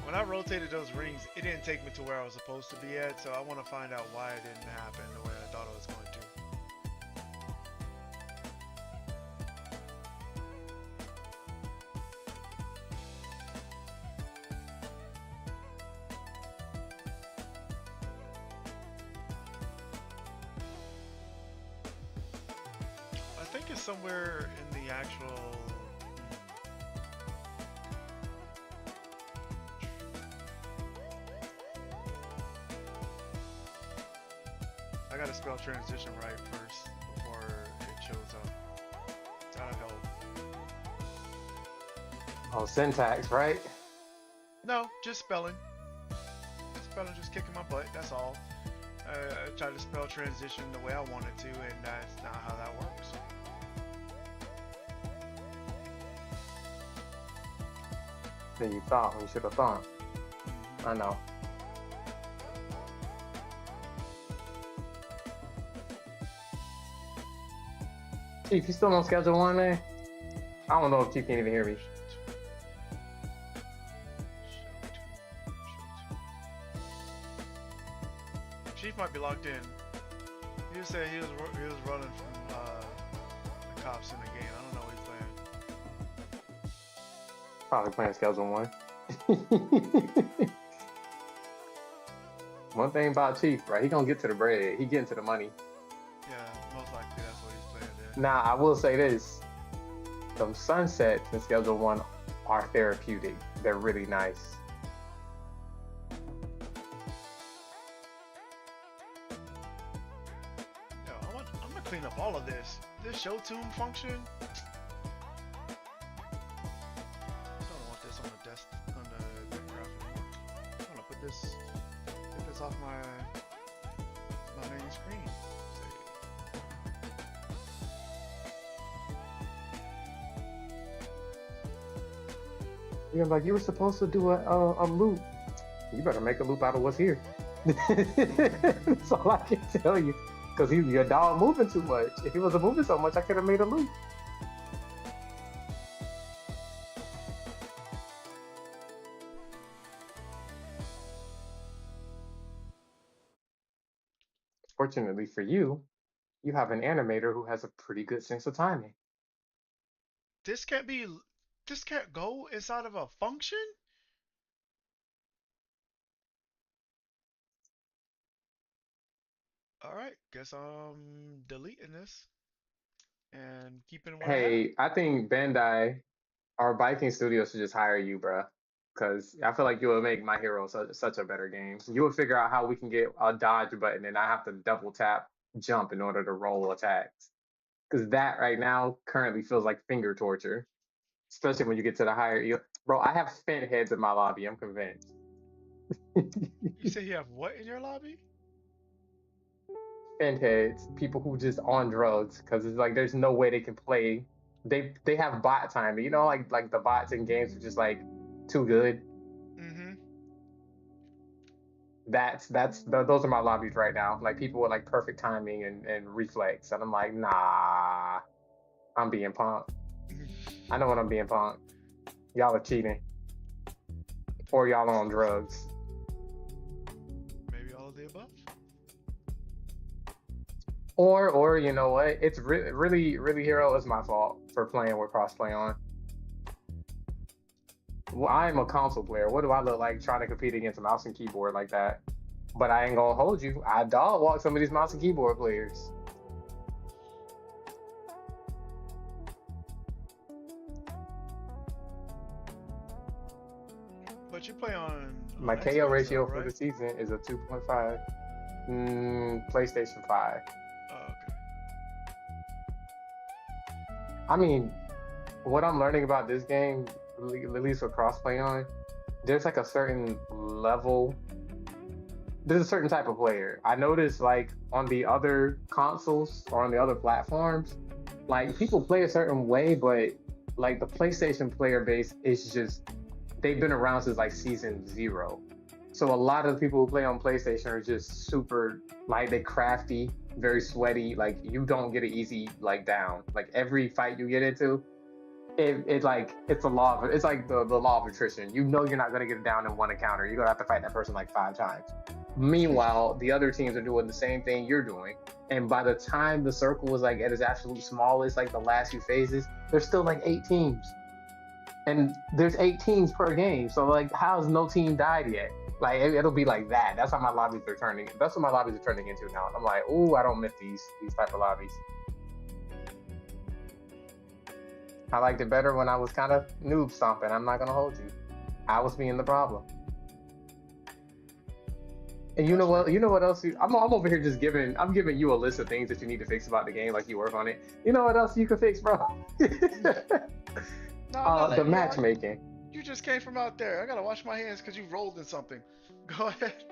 When I rotated those rings, it didn't take me to where I was supposed to be at, so I want to find out why it didn't happen the way I thought it was going to. I think it's somewhere in the actual. I gotta spell transition right first before it shows up. That'll help. Oh, syntax, right? No, just spelling. Spelling just kicking my butt, that's all. I tried to spell transition the way I wanted to, and that's not how that works. Than you thought. You should have thought. I know. Chief, you still on schedule one, man? I don't know if Chief can even hear me. Chief might be locked in. He said he was running from the cops in the game. I don't know what he's playing. Probably playing schedule one. One thing about Chief, right? He gonna get to the bread. He getting to the money. Yeah, most likely that's what he's playing there. Now, I will say this. Some sunsets in schedule one are therapeutic. They're really nice. Yo, I'm gonna clean up all of this. This show tune function. I don't want this on the desk on the deck graph anymore. I'm gonna put this off my main screen. You're like, you were supposed to do a loop. You better make a loop out of what's here. That's all I can tell you. Because your dog moving too much. If he wasn't moving so much, I could have made a loop. Fortunately for you, you have an animator who has a pretty good sense of timing. This can't go inside of a function? Alright, guess I'm deleting this and keeping what I have. Hey, I think Bandai or Viking Studios should just hire you, bruh. Because I feel like you would make My Hero such a better game. You would figure out how we can get a dodge button and I have to double tap jump in order to roll attacks. Because that right now currently feels like finger torture. Especially when you get to the higher bro, I have spent heads in my lobby, I'm convinced. You say you have what in your lobby? Spent heads, people who just on drugs, because it's like there's no way they can play. They have bot time, you know, like the bots in games are just like too good. Mm-hmm. Those are my lobbies right now. Like people with like perfect timing and reflex, and I'm like, nah, I'm being punked. I know when I'm being punked. Y'all are cheating. Or y'all on drugs. Maybe all of the above. Or you know what? It's really Hero is my fault for playing with crossplay on. Well, I'm a console player. What do I look like trying to compete against a mouse and keyboard like that? But I ain't gonna hold you. I dog walk some of these mouse and keyboard players. But you play on My KO Xbox ratio though, for right? the season is a 2.5. PlayStation 5. Oh, okay. I mean, what I'm learning about this game, at least with crossplay on, there's like a certain level. There's a certain type of player. I noticed like on the other consoles or on the other platforms, like people play a certain way, but like the PlayStation player base is just they've been around since like season 0. So a lot of the people who play on PlayStation are just super like they crafty, very sweaty. Like you don't get an easy like down. Like every fight you get into, it like it's a law of it's like the law of attrition. You know you're not gonna get it down in one encounter. You're gonna have to fight that person like 5 times. Meanwhile, the other teams are doing the same thing you're doing. And by the time the circle was like at its absolute smallest, like the last few phases, there's still like 8 teams. And there's 8 teams per game. So like how's no team died yet? Like it'll be like that. That's how my lobbies are turning. That's what my lobbies are turning into now. I'm like, ooh, I don't miss these type of lobbies. I liked it better when I was kind of noob stomping. I'm not gonna hold you. I was being the problem. And you know what? You know what else? I'm over here just I'm giving you a list of things that you need to fix about the game, like you work on it. You know what else you can fix, bro? No, I'm not The letting you out. matchmaking. You just came from out there. I gotta wash my hands because you rolled in something. Go ahead.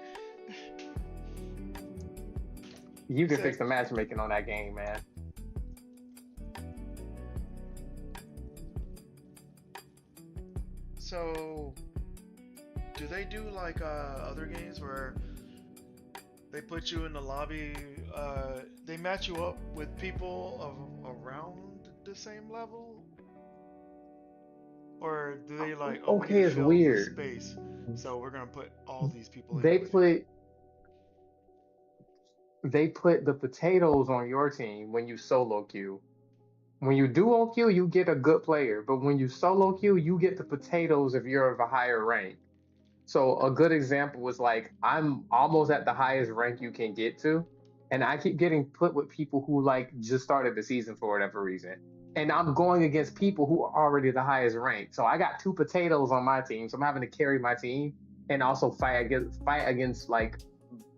You can fix the matchmaking on that game, man. So, do they do like other games where they put you in the lobby? They match you up with people around the same level, or do they like, oh, we Okay, need to it's fill this weird. space, so we're gonna put all these people in They with you? put the potatoes on your team when you solo queue. When you duo queue, you get a good player, but when you solo queue, you get the potatoes if you're of a higher rank. So a good example was like I'm almost at the highest rank you can get to, and I keep getting put with people who like just started the season for whatever reason. And I'm going against people who are already the highest rank. So I got 2 potatoes on my team, so I'm having to carry my team and also fight against like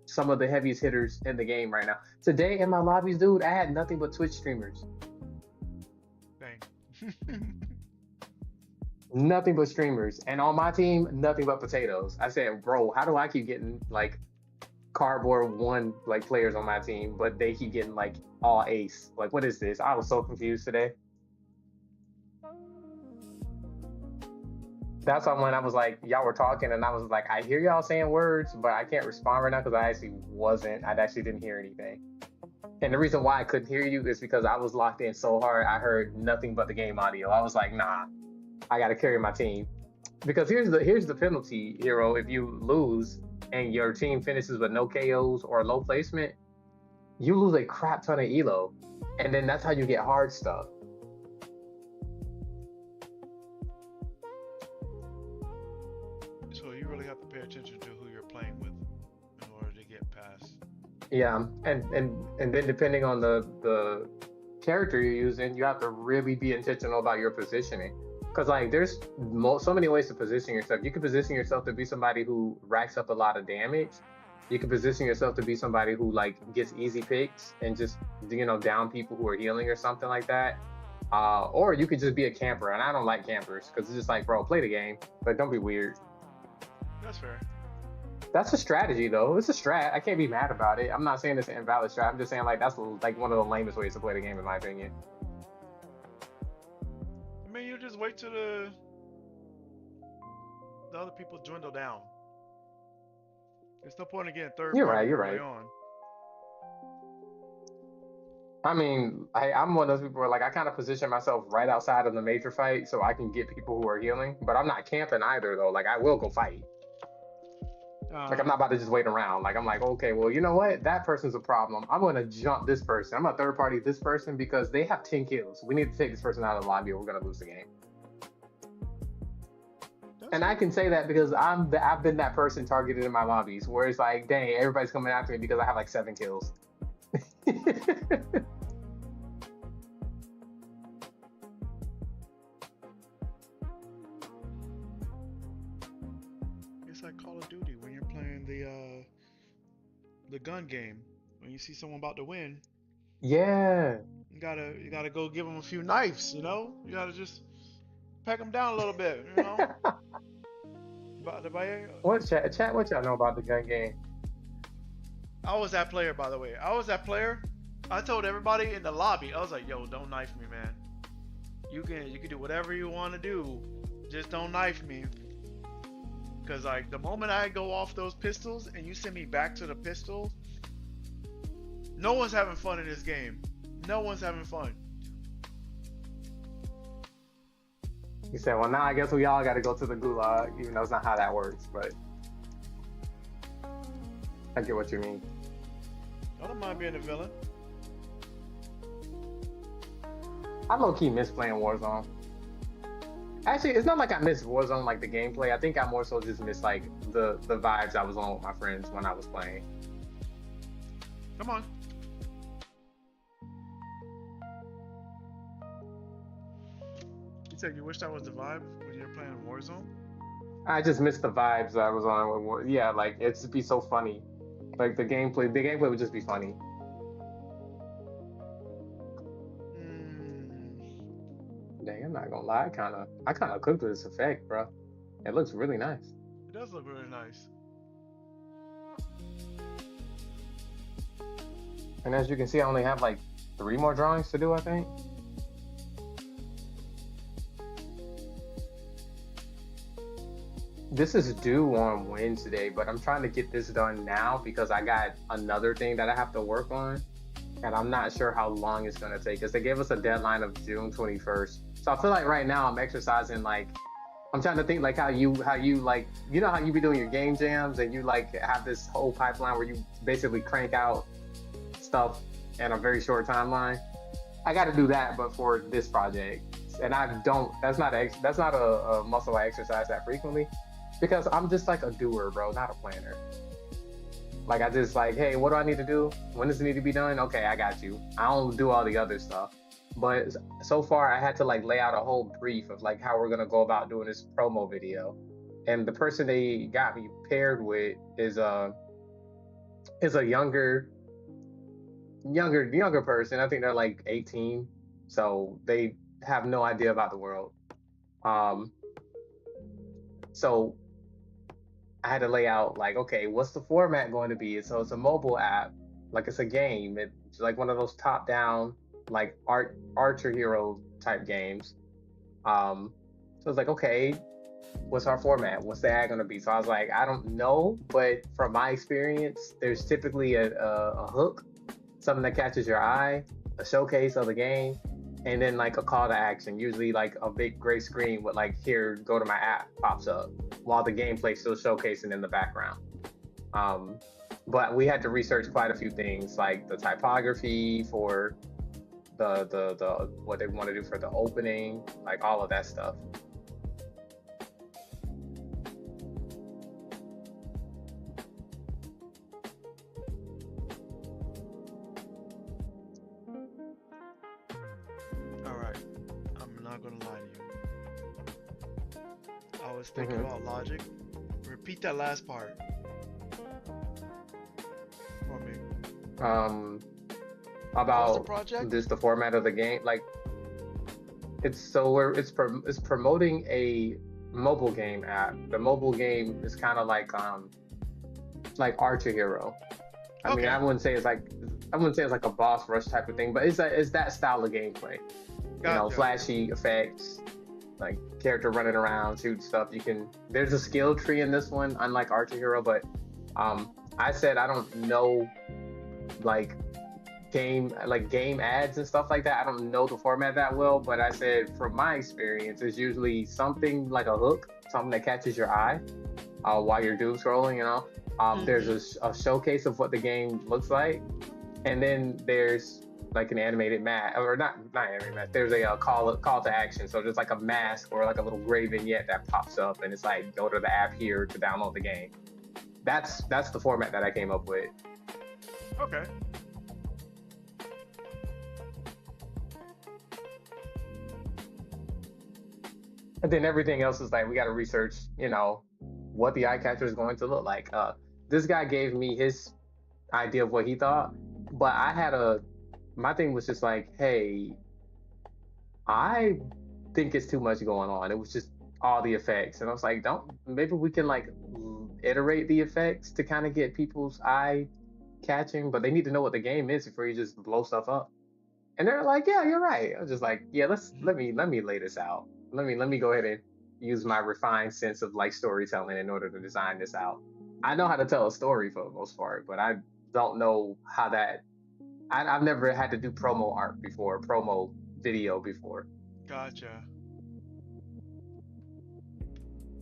some of the heaviest hitters in the game right now. Today in my lobbies, dude, I had nothing but Twitch streamers. Dang. Nothing but streamers. And on my team, nothing but potatoes. I said, bro, how do I keep getting like cardboard 1 like players on my team, but they keep getting like all ace? Like, what is this? I was so confused today. That's why when I was like, y'all were talking, and I was like, I hear y'all saying words, but I can't respond right now because I actually didn't hear anything. And the reason why I couldn't hear you is because I was locked in so hard, I heard nothing but the game audio. I was like, nah, I got to carry my team. Because here's the penalty, Hero. If you lose and your team finishes with no KOs or low placement, you lose a crap ton of elo. And then that's how you get hard stuff. So you really have to pay attention to who you're playing with in order to get past. Yeah, and then depending on the character you're using, you have to really be intentional about your positioning. Because like there's so many ways to position yourself. You can position yourself to be somebody who racks up a lot of damage. You can position yourself to be somebody who like gets easy picks and just down people who are healing or something like that. Or you could just be a camper, and I don't like campers because it's just like, bro, play the game, but don't be weird. That's fair. That's a strategy though. It's a strat. I can't be mad about it. I'm not saying it's an invalid strat. I'm just saying like that's like one of the lamest ways to play the game in my opinion. I mean, you just wait till the other people dwindle down. There's no point in getting third You're party right. You're early right. on. I mean, I'm one of those people where like I kind of position myself right outside of the major fight so I can get people who are healing. But I'm not camping either though. Like I will go fight. Like I'm not about to just wait around. Like I'm like, okay, well, you know what? That person's a problem. I'm gonna jump this person. I'm gonna third party this person because they have 10 kills. We need to take this person out of the lobby or we're gonna lose the game. And I can say that because I've been that person targeted in my lobbies where it's like, dang, everybody's coming after me because I have like 7 kills. It's like Call of Duty when you're playing the gun game. When you see someone about to win, Yeah. you gotta go give them a few knives. You know, you gotta just pack them down a little bit. You know. What chat? What y'all know about the gun game? I was that player, by the way. I was that player. I told everybody in the lobby, I was like, "Yo, don't knife me, man. You can do whatever you want to do, just don't knife me." Cause like the moment I go off those pistols and you send me back to the pistol, no one's having fun in this game. No one's having fun. He said, well, now I guess we all got to go to the gulag, even though it's not how that works, but I get what you mean. I don't mind being a villain. I low-key miss playing Warzone. Actually, it's not like I miss Warzone, like the gameplay. I think I more so just miss like the vibes I was on with my friends when I was playing. Come on. You said you wish that was the vibe when you were playing Warzone? I just miss the vibes I was on with yeah, like it'd just be so funny. Like the gameplay would just be funny. Dang, I'm not gonna lie, I kinda cooked with this effect, bro. It looks really nice. It does look really nice. And as you can see, I only have like 3 more drawings to do, I think. This is due on Wednesday, but I'm trying to get this done now because I got another thing that I have to work on. And I'm not sure how long it's gonna take because they gave us a deadline of June 21st. So I feel like right now I'm exercising like, I'm trying to think like how you like, you know how you be doing your game jams and you like have this whole pipeline where you basically crank out stuff in a very short timeline. I got to do that, but for this project. And that's not a muscle I exercise that frequently because I'm just like a doer, bro, not a planner. Like I just like, hey, what do I need to do? When does it need to be done? Okay, I got you. I don't do all the other stuff. But so far I had to like lay out a whole brief of like how we're gonna go about doing this promo video. And the person they got me paired with is a younger person. I think they're like 18. So they have no idea about the world. So I had to lay out like, okay, what's the format going to be? So it's a mobile app, like it's a game. It's like one of those top-down, like Archer Hero type games. So it's like, okay, what's our format? What's the ad going to be? So I was like, I don't know, but from my experience, there's typically a hook, something that catches your eye, a showcase of the game, and then like a call to action, usually like a big gray screen with like, here, go to my app pops up while the gameplay's still showcasing in the background. But we had to research quite a few things like the typography for the what they want to do for the opening, like all of that stuff. Was thinking about logic. Repeat that last part for me. About just the format of the game, like it's promoting a mobile game app. The mobile game is kind of like Archer Hero. I mean, I wouldn't say it's like a boss rush type of thing, but it's that style of gameplay. Gotcha. You know, flashy effects, like character running around, shoot stuff. There's a skill tree in this one, unlike Archer Hero, but I said I don't know, like, game ads and stuff like that. I don't know the format that well, but I said from my experience, it's usually something like a hook, something that catches your eye while you're doom scrolling. There's a showcase of what the game looks like, and then there's like an animated mat, or not animated mat. There's a call to action. So there's like a mask or like a little gray vignette that pops up, and it's like go to the app here to download the game. That's the format that I came up with. Okay. And then everything else is like we got to research, what the eye catcher is going to look like. This guy gave me his idea of what he thought, but my thing was just like, hey, I think it's too much going on. It was just all the effects, and I was like, maybe we can like iterate the effects to kind of get people's eye catching, but they need to know what the game is before you just blow stuff up. And they're like, yeah, you're right. I was just like, yeah, let me lay this out. Let me go ahead and use my refined sense of like storytelling in order to design this out. I know how to tell a story for the most part, but I don't know how that. I've never had to do promo art before, promo video before. Gotcha.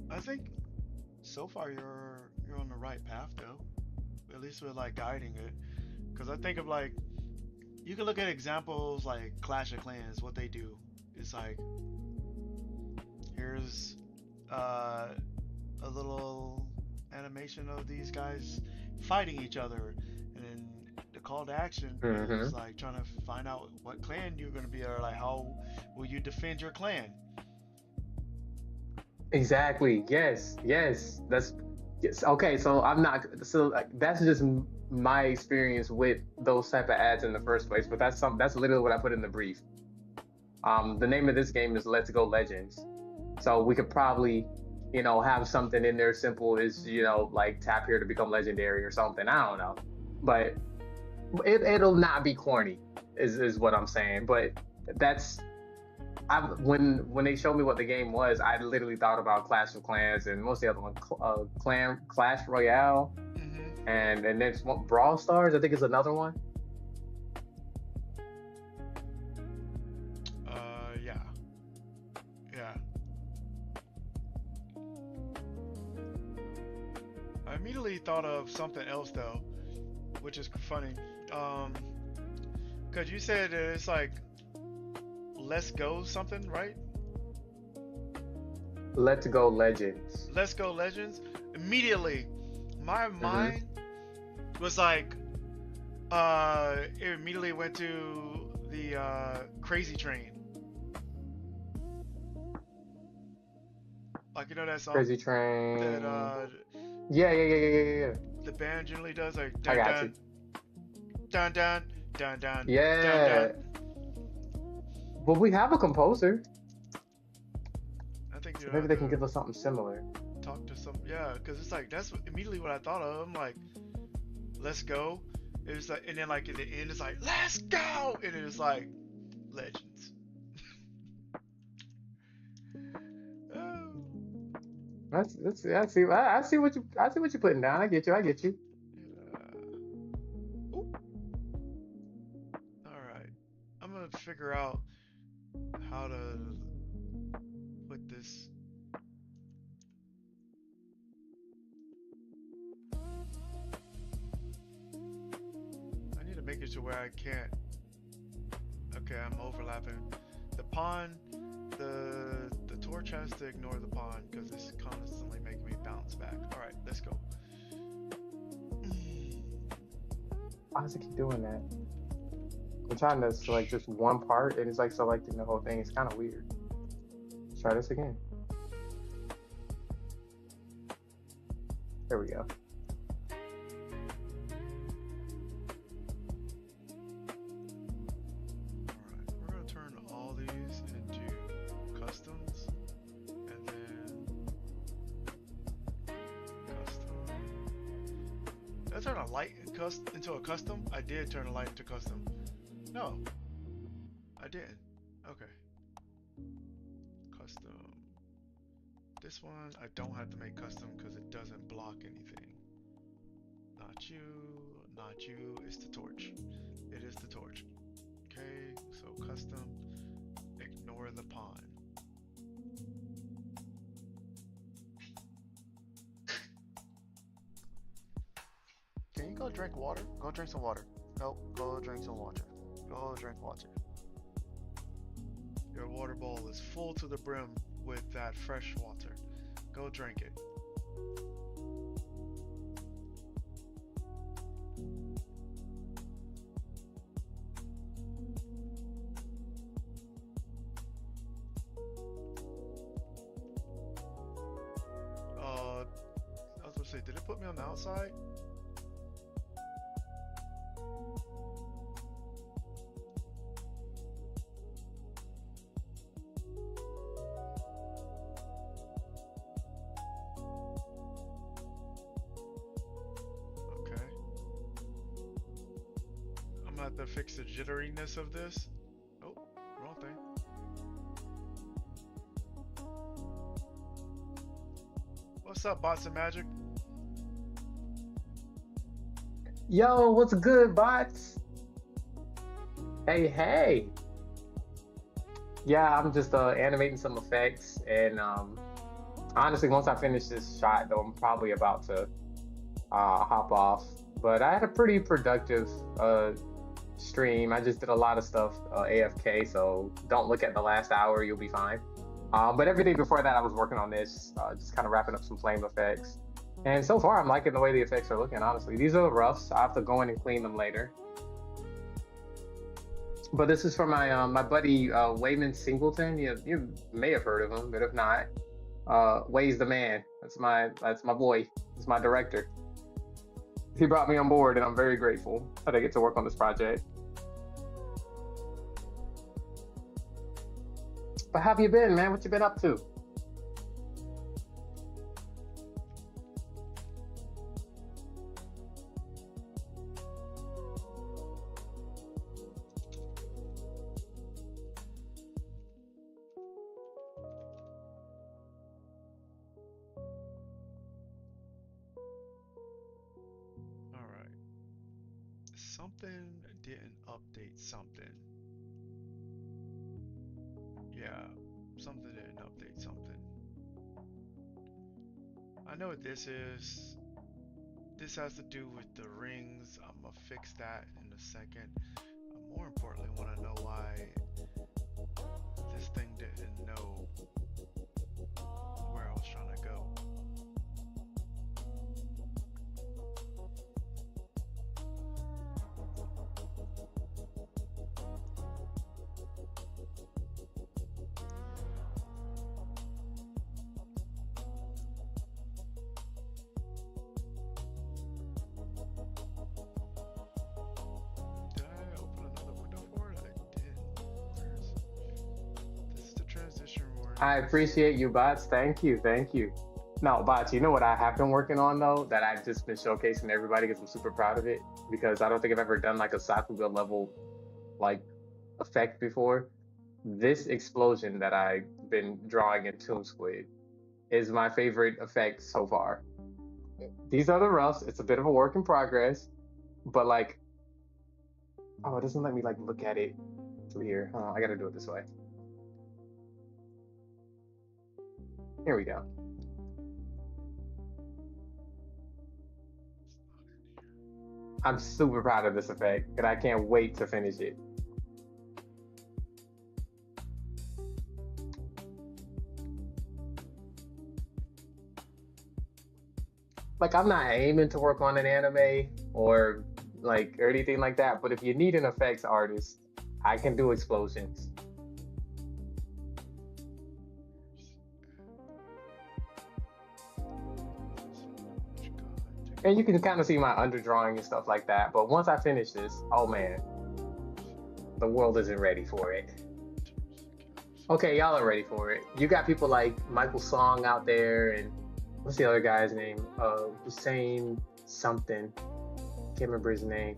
I think so far you're on the right path though. At least with like guiding it, because I think of like you can look at examples like Clash of Clans. What they do is like here's a little animation of these guys fighting each other, and then the call to action is like trying to find out what clan you're going to be, or like how will you defend your clan. Exactly. Yes. That's yes. Okay. So that's just my experience with those type of ads in the first place. But that's literally what I put in the brief. The name of this game is Let's Go Legends. So we could probably, have something in there simple as, like tap here to become legendary or something. I don't know, but it'll not be corny is what I'm saying. But when they showed me what the game was, I literally thought about Clash of Clans and most of the other one, Clash Royale, and then Brawl Stars. I think is another one. Yeah. I immediately thought of something else though, which is funny. Cause you said it's like Let's Go something, right? Let's Go Legends. Let's Go Legends. Immediately, my mind was like, it immediately went to the Crazy Train. Like that song. Crazy Train. That Yeah. the band generally does like I got you. dun dun dun. Yeah. Dun, dun. But we have a composer. I think So maybe they can give us something similar. Talk to some, because it's like that's immediately what I thought of. I'm like, let's go. It was like, and then like at the end, it's like, let's go, and it's like, Legends. I see what you're putting down. I get you. All right, I'm gonna figure out how to put this. I need to make it to where I can't. Okay, I'm overlapping. The pawn, the torch has to ignore the pawn because it's constantly making me bounce back. All right, let's go. Why does it keep doing that? I'm trying to select just one part, and it's like selecting the whole thing. It's kind of weird. Let's try this again. There we go. Alright, we're going to turn all these into customs, and then custom. Did I turn a light into a custom? I did turn a light into custom. No, I didn't. Okay. Custom. This one I don't have to make custom because it doesn't block anything. Not you, Not you, it's the torch. It is the torch. Okay, so custom, ignore the pawn. Can you go drink water? Go drink some water. Nope, go drink some water. Go drink water. Your water bowl is full to the brim with that fresh water. Go drink it. I was gonna say, did it put me on the outside? Okay. I'm gonna have to fix the jitteriness of this. Oh, wrong thing. What's up, Bots and Magic? Yo, what's good, bots? Hey, hey. Yeah, I'm just animating some effects, and honestly, once I finish this shot, though, I'm probably about to hop off. But I had a pretty productive stream. I just did a lot of stuff AFK, so don't look at the last hour, you'll be fine. But every day before that, I was working on this, just kind of wrapping up some flame effects. And so far, I'm liking the way the effects are looking, honestly. These are the roughs. I have to go in and clean them later. But this is for my my buddy Wayman Singleton. You may have heard of him, but if not, Way's the man. That's my boy. He's my director. He brought me on board, and I'm very grateful that I get to work on this project. But how have you been, man? What you been up to? Alright. Something didn't update something. Yeah, something didn't update something. I know what this is. This has to do with the rings. I'm gonna fix that in a second. More importantly, I want to know why this thing didn't know where I was trying to go. Did I open another window for it? I did. This is the transition where I appreciate you, bots. Thank you, thank you. No, bots, you know what I have been working on though, that I've just been showcasing to everybody because I'm super proud of it. Because I don't think I've ever done like a Sakuga level like effect before. This explosion that I've been drawing in Tomb Squid is my favorite effect so far. These are the roughs. It's a bit of a work in progress, but like, oh, it doesn't let me like look at it through here. I gotta do it this way. Here we go. I'm super proud of this effect, and I can't wait to finish it. Like, I'm not aiming to work on an anime or anything like that, but if you need an effects artist, I can do explosions. And you can kind of see my underdrawing and stuff like that. But once I finish this, oh man, the world isn't ready for it. Okay, y'all are ready for it. You got people like Michael Song out there, and what's the other guy's name? Hussein something. Can't remember his name.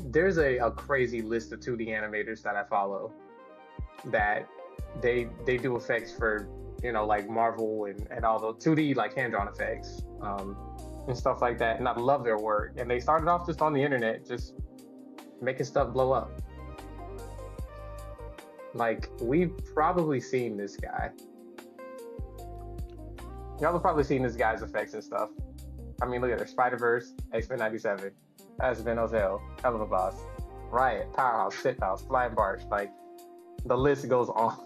There's a crazy list of 2D animators that I follow that they do effects for, you know, like Marvel and all the 2D like hand drawn effects. and stuff like that. And I love their work. And they started off just on the internet, just making stuff blow up. Like, we've probably seen this guy. Y'all have probably seen this guy's effects and stuff. I mean, look at it. Spider-Verse, X-Men 97, Aspen Hotel, Hell of a Boss, Riot, Powerhouse, Shithouse, Flying Barge. Like, the list goes on.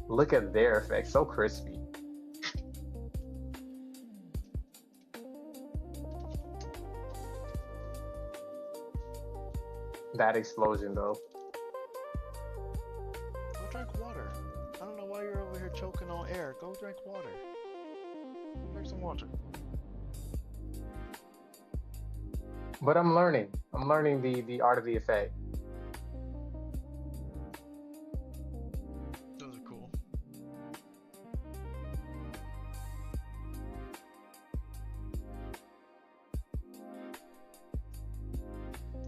Look at their effects. So crispy. That explosion, though. Go drink water. I don't know why you're over here choking on air. Go drink water. Drink some water. But I'm learning. I'm learning the art of the effect. Those are cool.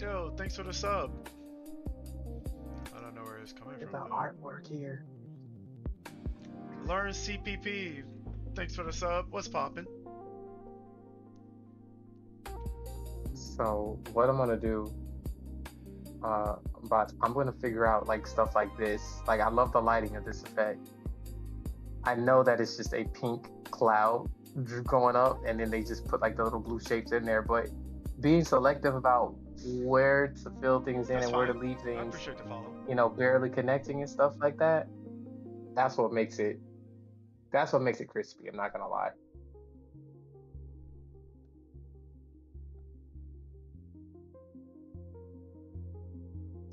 Yo, thanks for the sub. I don't know where it's coming Look from. at the though. artwork here. Lawrence CPP, thanks for the sub. What's poppin'? So what I'm gonna do, but I'm gonna figure out like stuff like this. Like, I love the lighting of this effect. I know that it's just a pink cloud going up, and then they just put like the little blue shapes in there. But being selective about where to fill things in That's and where to fine. leave I things, appreciate the follow. you know, barely connecting and stuff like that. That's what makes it. That's what makes it crispy. I'm not gonna lie.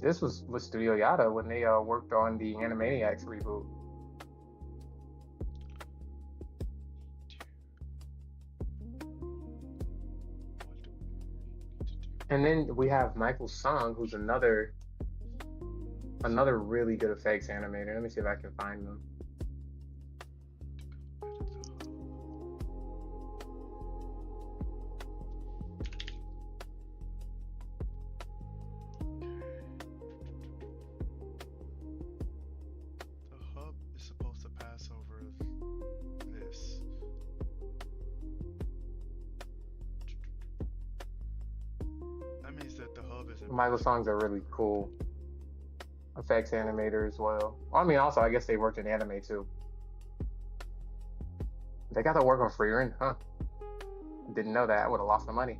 This was with Studio Yada when they worked on the Animaniacs reboot. And then we have Michael Song, who's another really good effects animator. Let me see if I can find them. The hub is supposed to pass over this. That means that the hub is in Michael Song's a really cool effects animator as well. I mean, also, I guess they worked in anime too. They got to work on Frieren, huh? Didn't know that. I would have lost my money.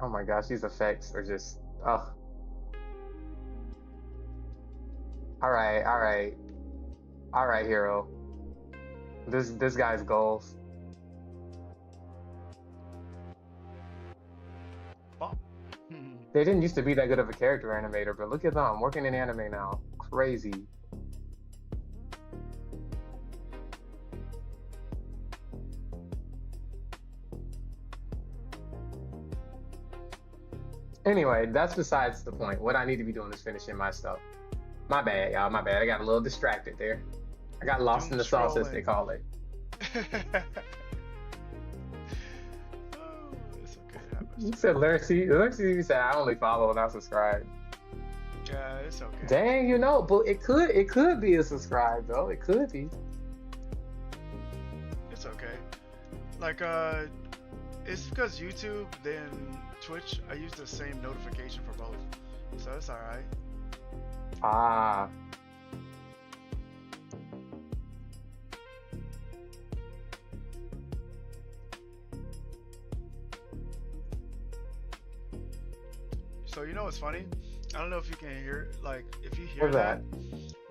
Oh my gosh, these effects are just, ugh. All right, hero. This guy's goals. Bop. They didn't used to be that good of a character animator, but look at them working in anime now. Crazy. Anyway, that's besides the point. What I need to be doing is finishing my stuff. My bad, y'all. My bad. I got a little distracted there. I got lost in the sauce, as they call it. Oh, it's okay. It happens. You said Lurcy said I only follow and I subscribe. Yeah, it's okay. Dang, you know, but it could be a subscribe though. It could be. It's okay. Like, it's because YouTube, then Twitch, I use the same notification for both. So it's alright. Ah. So you know what's funny? I don't know if you can hear, like, if you hear What's that,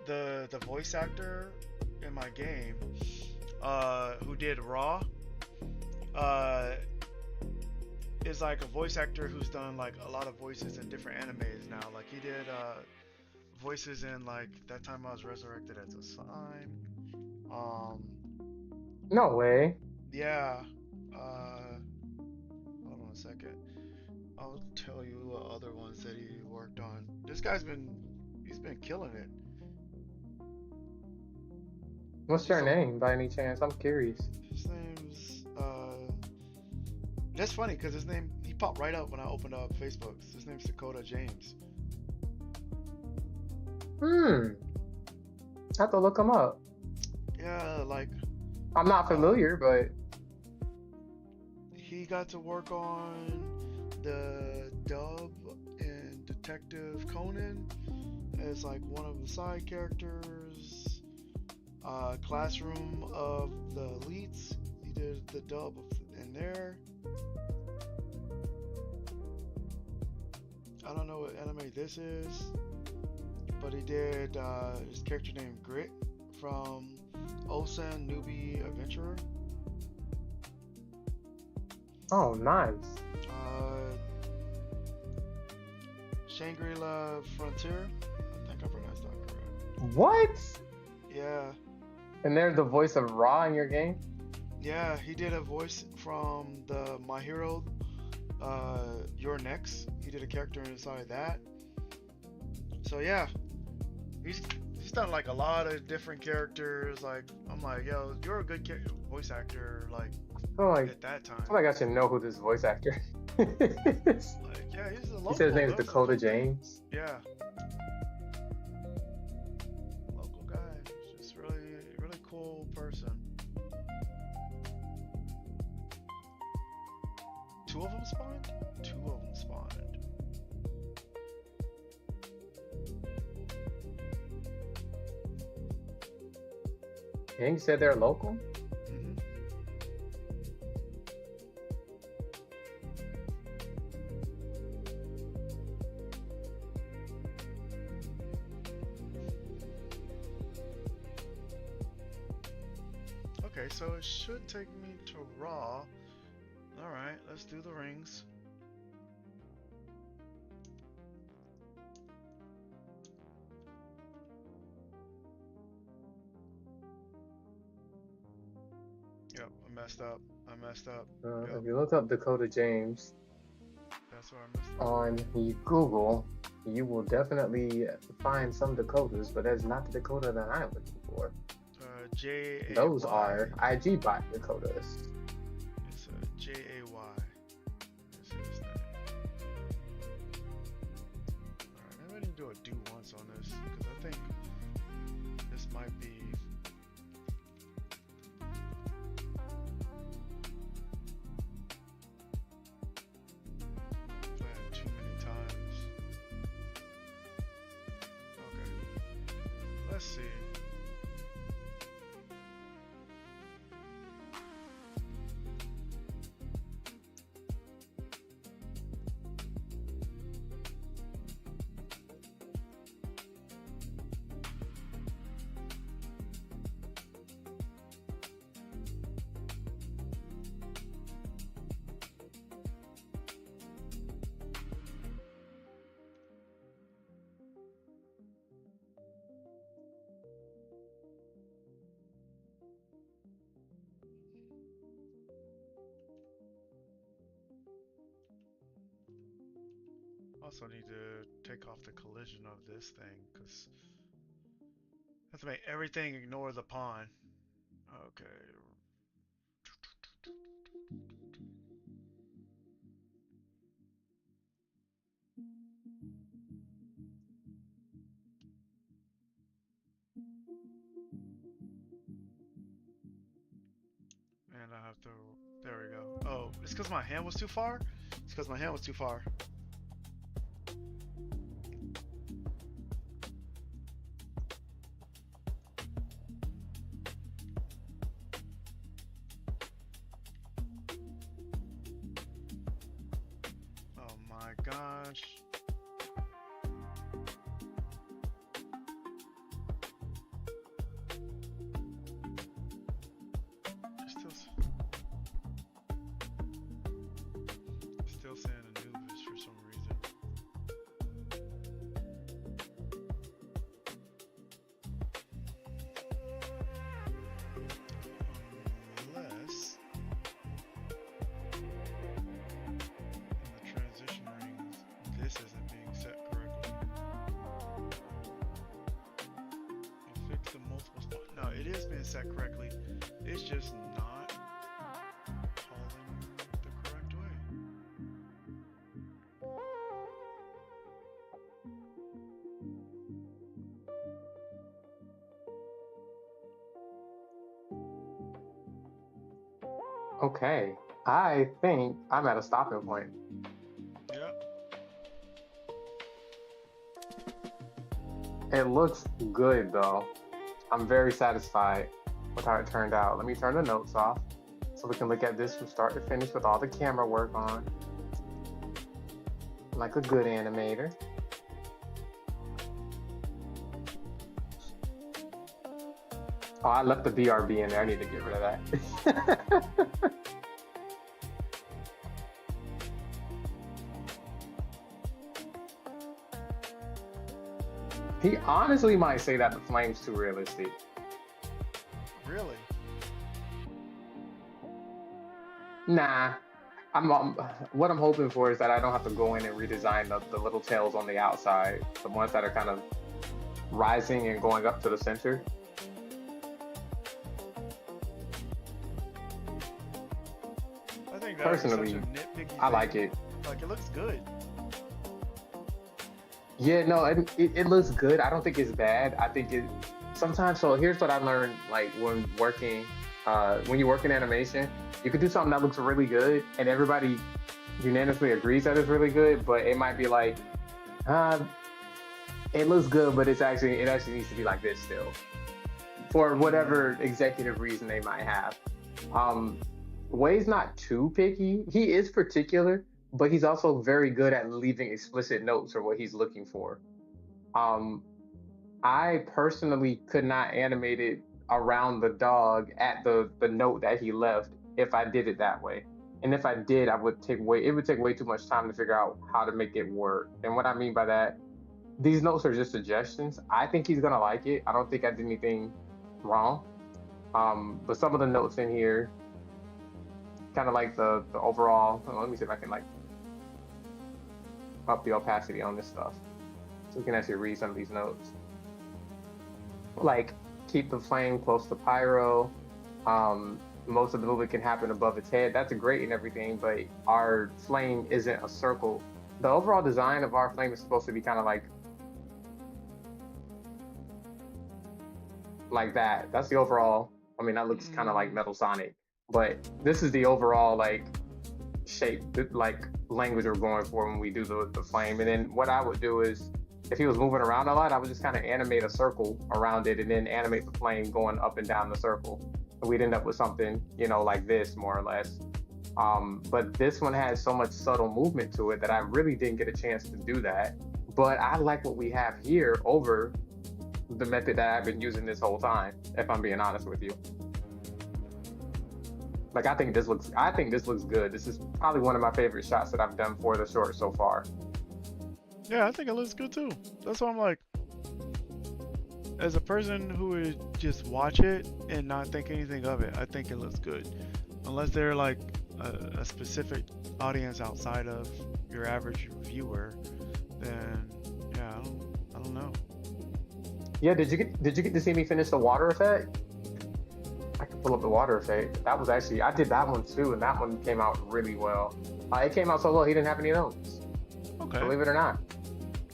the voice actor in my game, who did Raw, is like a voice actor who's done like a lot of voices in different animes now. Like he did voices in like That Time I Was Resurrected as a Sign. No way. Yeah. Hold on a second. I'll tell you what other ones that he worked on. This guy's he's been killing it. What's your name by any chance? I'm curious. His name's that's funny because his name, he popped right up when I opened up Facebook. His name's Dakota James. have to look him up. Yeah, like I'm not familiar, but he got to work on the dub in Detective Conan as like one of the side characters. Classroom of the Elites. He did the dub in there. I don't know what anime this is, but he did his character named Grit from Osen Newbie Adventurer. oh, nice. Shangri-La Frontier. I think I pronounced that correct. What? Yeah, And there's the voice of Ra in your game? yeah. He did a voice from the My Hero, Your Next. He did a character inside that. So yeah, he's done like a lot of different characters. Like I'm like, yo, you're a good voice actor. Like I feel like at that time. I feel like I should know who this voice actor is. Like yeah, he's a local. He said his name is though, so- Dakota James. Yeah. Local guy. Just really cool person. Two of them spawned? Two of them spawned. And you said they're local? Mm-hmm. Okay, so it should take me to Raw. Alright, let's do the rings. Yep, I messed up. Yep. If you look up Dakota James That's where I messed up. on Google, you will definitely find some Dakotas, but that's not the Dakota that I'm looking for. J-A-Y. Those are IG bot Dakotas. It's J-A-Y. Is his name. Alright, maybe I need to do a do once on this, because I think this might be... playing too many times. Okay. Let's see. Also need to take off the collision of this thing, because I have to make everything ignore the pawn. Okay. And I have to, there we go. Oh, it's because my hand was too far? It's because my hand was too far. Oh my gosh. Still saying Anubis for some reason. Unless in the transition rings, this isn't being set correctly. You fix the multiple spot. No, it is being set correctly. It's just not calling the correct way. Okay, I think I'm at a stopping point. Yeah. It looks good though. I'm very satisfied with how it turned out. Let me turn the notes off so we can look at this from start to finish with all the camera work on. Like a good animator. Oh, I left the BRB in there. I need to get rid of that. He honestly might say that the flame's too realistic. Really? Nah. What I'm hoping for is that I don't have to go in and redesign the little tails on the outside, the ones that are kind of rising and going up to the center. I think that Personally, is such a nitpicky I thing. like it. Like, it looks good. Yeah, no, it looks good. I don't think it's bad. I think it sometimes. So here's what I learned: like when you work in animation, you could do something that looks really good, and everybody unanimously agrees that it's really good. But it might be like, it looks good, but it actually needs to be like this still, for whatever executive reason they might have. Way's not too picky. He is particular, but he's also very good at leaving explicit notes or what he's looking for. I personally could not animate it around the dog at the note that he left if I did it that way. And if I did, it would take way too much time to figure out how to make it work. And what I mean by that, these notes are just suggestions. I think he's gonna like it. I don't think I did anything wrong. But some of the notes in here, kind of like the overall, let me see if I can like up the opacity on this stuff so we can actually read some of these notes. Like, keep the flame close to Pyro. Most of the movement can happen above its head. That's great and everything, but our flame isn't a circle. The overall design of our flame is supposed to be kind of like that. That's the overall. I mean, that looks kind of like Metal Sonic, but this is the overall like shape, like language we're going for when we do the flame. And then what I would do is, if he was moving around a lot, I would just kind of animate a circle around it and then animate the flame going up and down the circle. And we'd end up with something, like this, more or less. But this one has so much subtle movement to it that I really didn't get a chance to do that. But I like what we have here over the method that I've been using this whole time, if I'm being honest with you. Like, I think this looks good. This is probably one of my favorite shots that I've done for the short so far. Yeah, I think it looks good too. That's why I'm like, as a person who would just watch it and not think anything of it, I think it looks good. Unless they're like a specific audience outside of your average viewer, then yeah, I don't know. Yeah, did you get to see me finish the water effect? I can pull up the water effect. That was actually, I did that one too, and that one came out really well. It came out so well, he didn't have any notes. Okay. Believe it or not.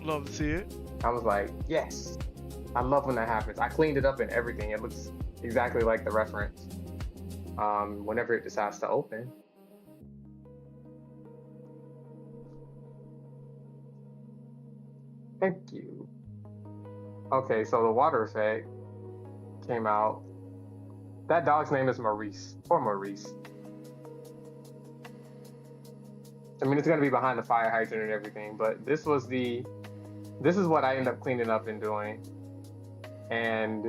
Love to see it. I was like, yes. I love when that happens. I cleaned it up and everything. It looks exactly like the reference. Whenever it decides to open. Thank you. Okay, so the water effect came out. That dog's name is Maurice, or Maurice. I mean, it's gonna be behind the fire hydrant and everything, but this is what I end up cleaning up and doing. And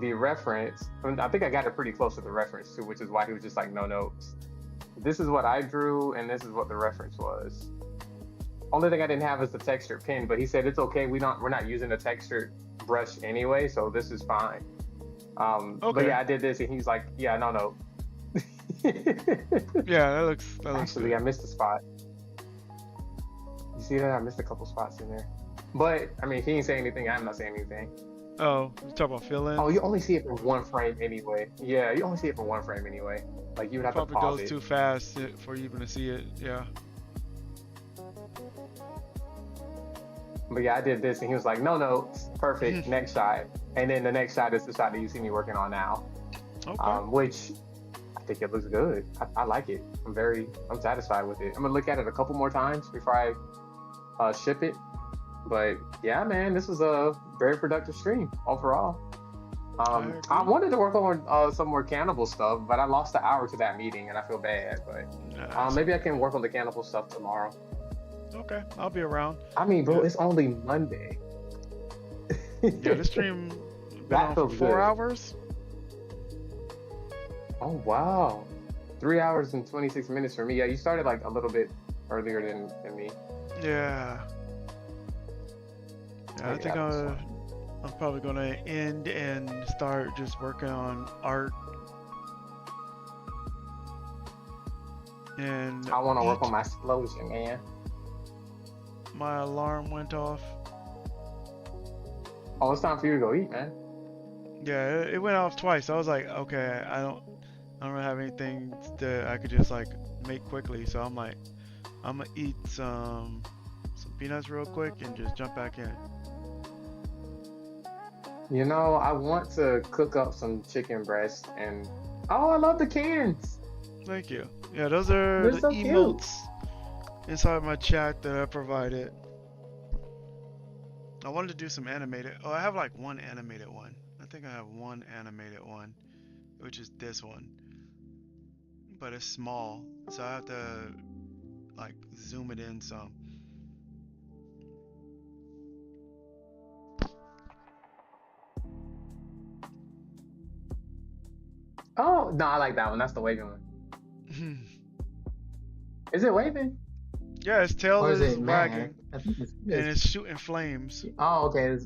the reference, I think I got it pretty close to the reference too, which is why he was just like, no notes. This is what I drew, and this is what the reference was. Only thing I didn't have is the textured pen, but he said it's okay. We're not using a textured brush anyway, so this is fine. Okay. But yeah, I did this, and he's like, yeah, no. Yeah, that looks Actually, good. I missed a spot. You see that? I missed a couple spots in there. But I mean, if he ain't saying anything, I'm not saying anything. Oh, you talk about fill-in? Oh, you only see it for one frame anyway. Yeah, you only see it for one frame anyway. Like, you would have to Probably pause goes it. too fast for you even to see it. Yeah. But yeah, I did this, and he was like, no notes, perfect, next shot. And then the next shot is the shot that you see me working on now. Okay. Which I think it looks good. I like it. I'm satisfied with it. I'm gonna look at it a couple more times before I ship it. But yeah, man, this was a very productive stream overall. I agree. wanted to work on some more cannibal stuff, but I lost an hour to that meeting, and I feel bad. But Nah, maybe I can work on the cannibal stuff tomorrow. okay, I'll be around. I mean, bro, Yeah. it's only Monday. Yeah, this stream been That on for feels 4 good. hours. Oh wow, 3 hours and 26 minutes for me. Yeah, you started like a little bit earlier than me. Yeah. Yeah, I Maybe think that was I'm probably gonna end and start just working on art and I want to work eat. on my explosion, man. My alarm went off. Oh, it's time for you to go eat, man. Yeah, it went off twice. I was like, okay, I don't really have anything that I could just like make quickly. So I'm like, I'm gonna eat some peanuts real quick and just jump back in. You know, I want to cook up some chicken breast and oh, I love the cans. Thank you. Yeah, those are They're the so cute. emotes inside my chat that I provided. I wanted to do some animated. Oh, I have like one animated one. I think I have one animated one, which is this one. But it's small, so I have to like zoom it in some. Oh no, I like that one. That's the waving one. Is it waving Yeah, its tail or is is it wagging mad? I think it's. and it's shooting flames. Oh, okay.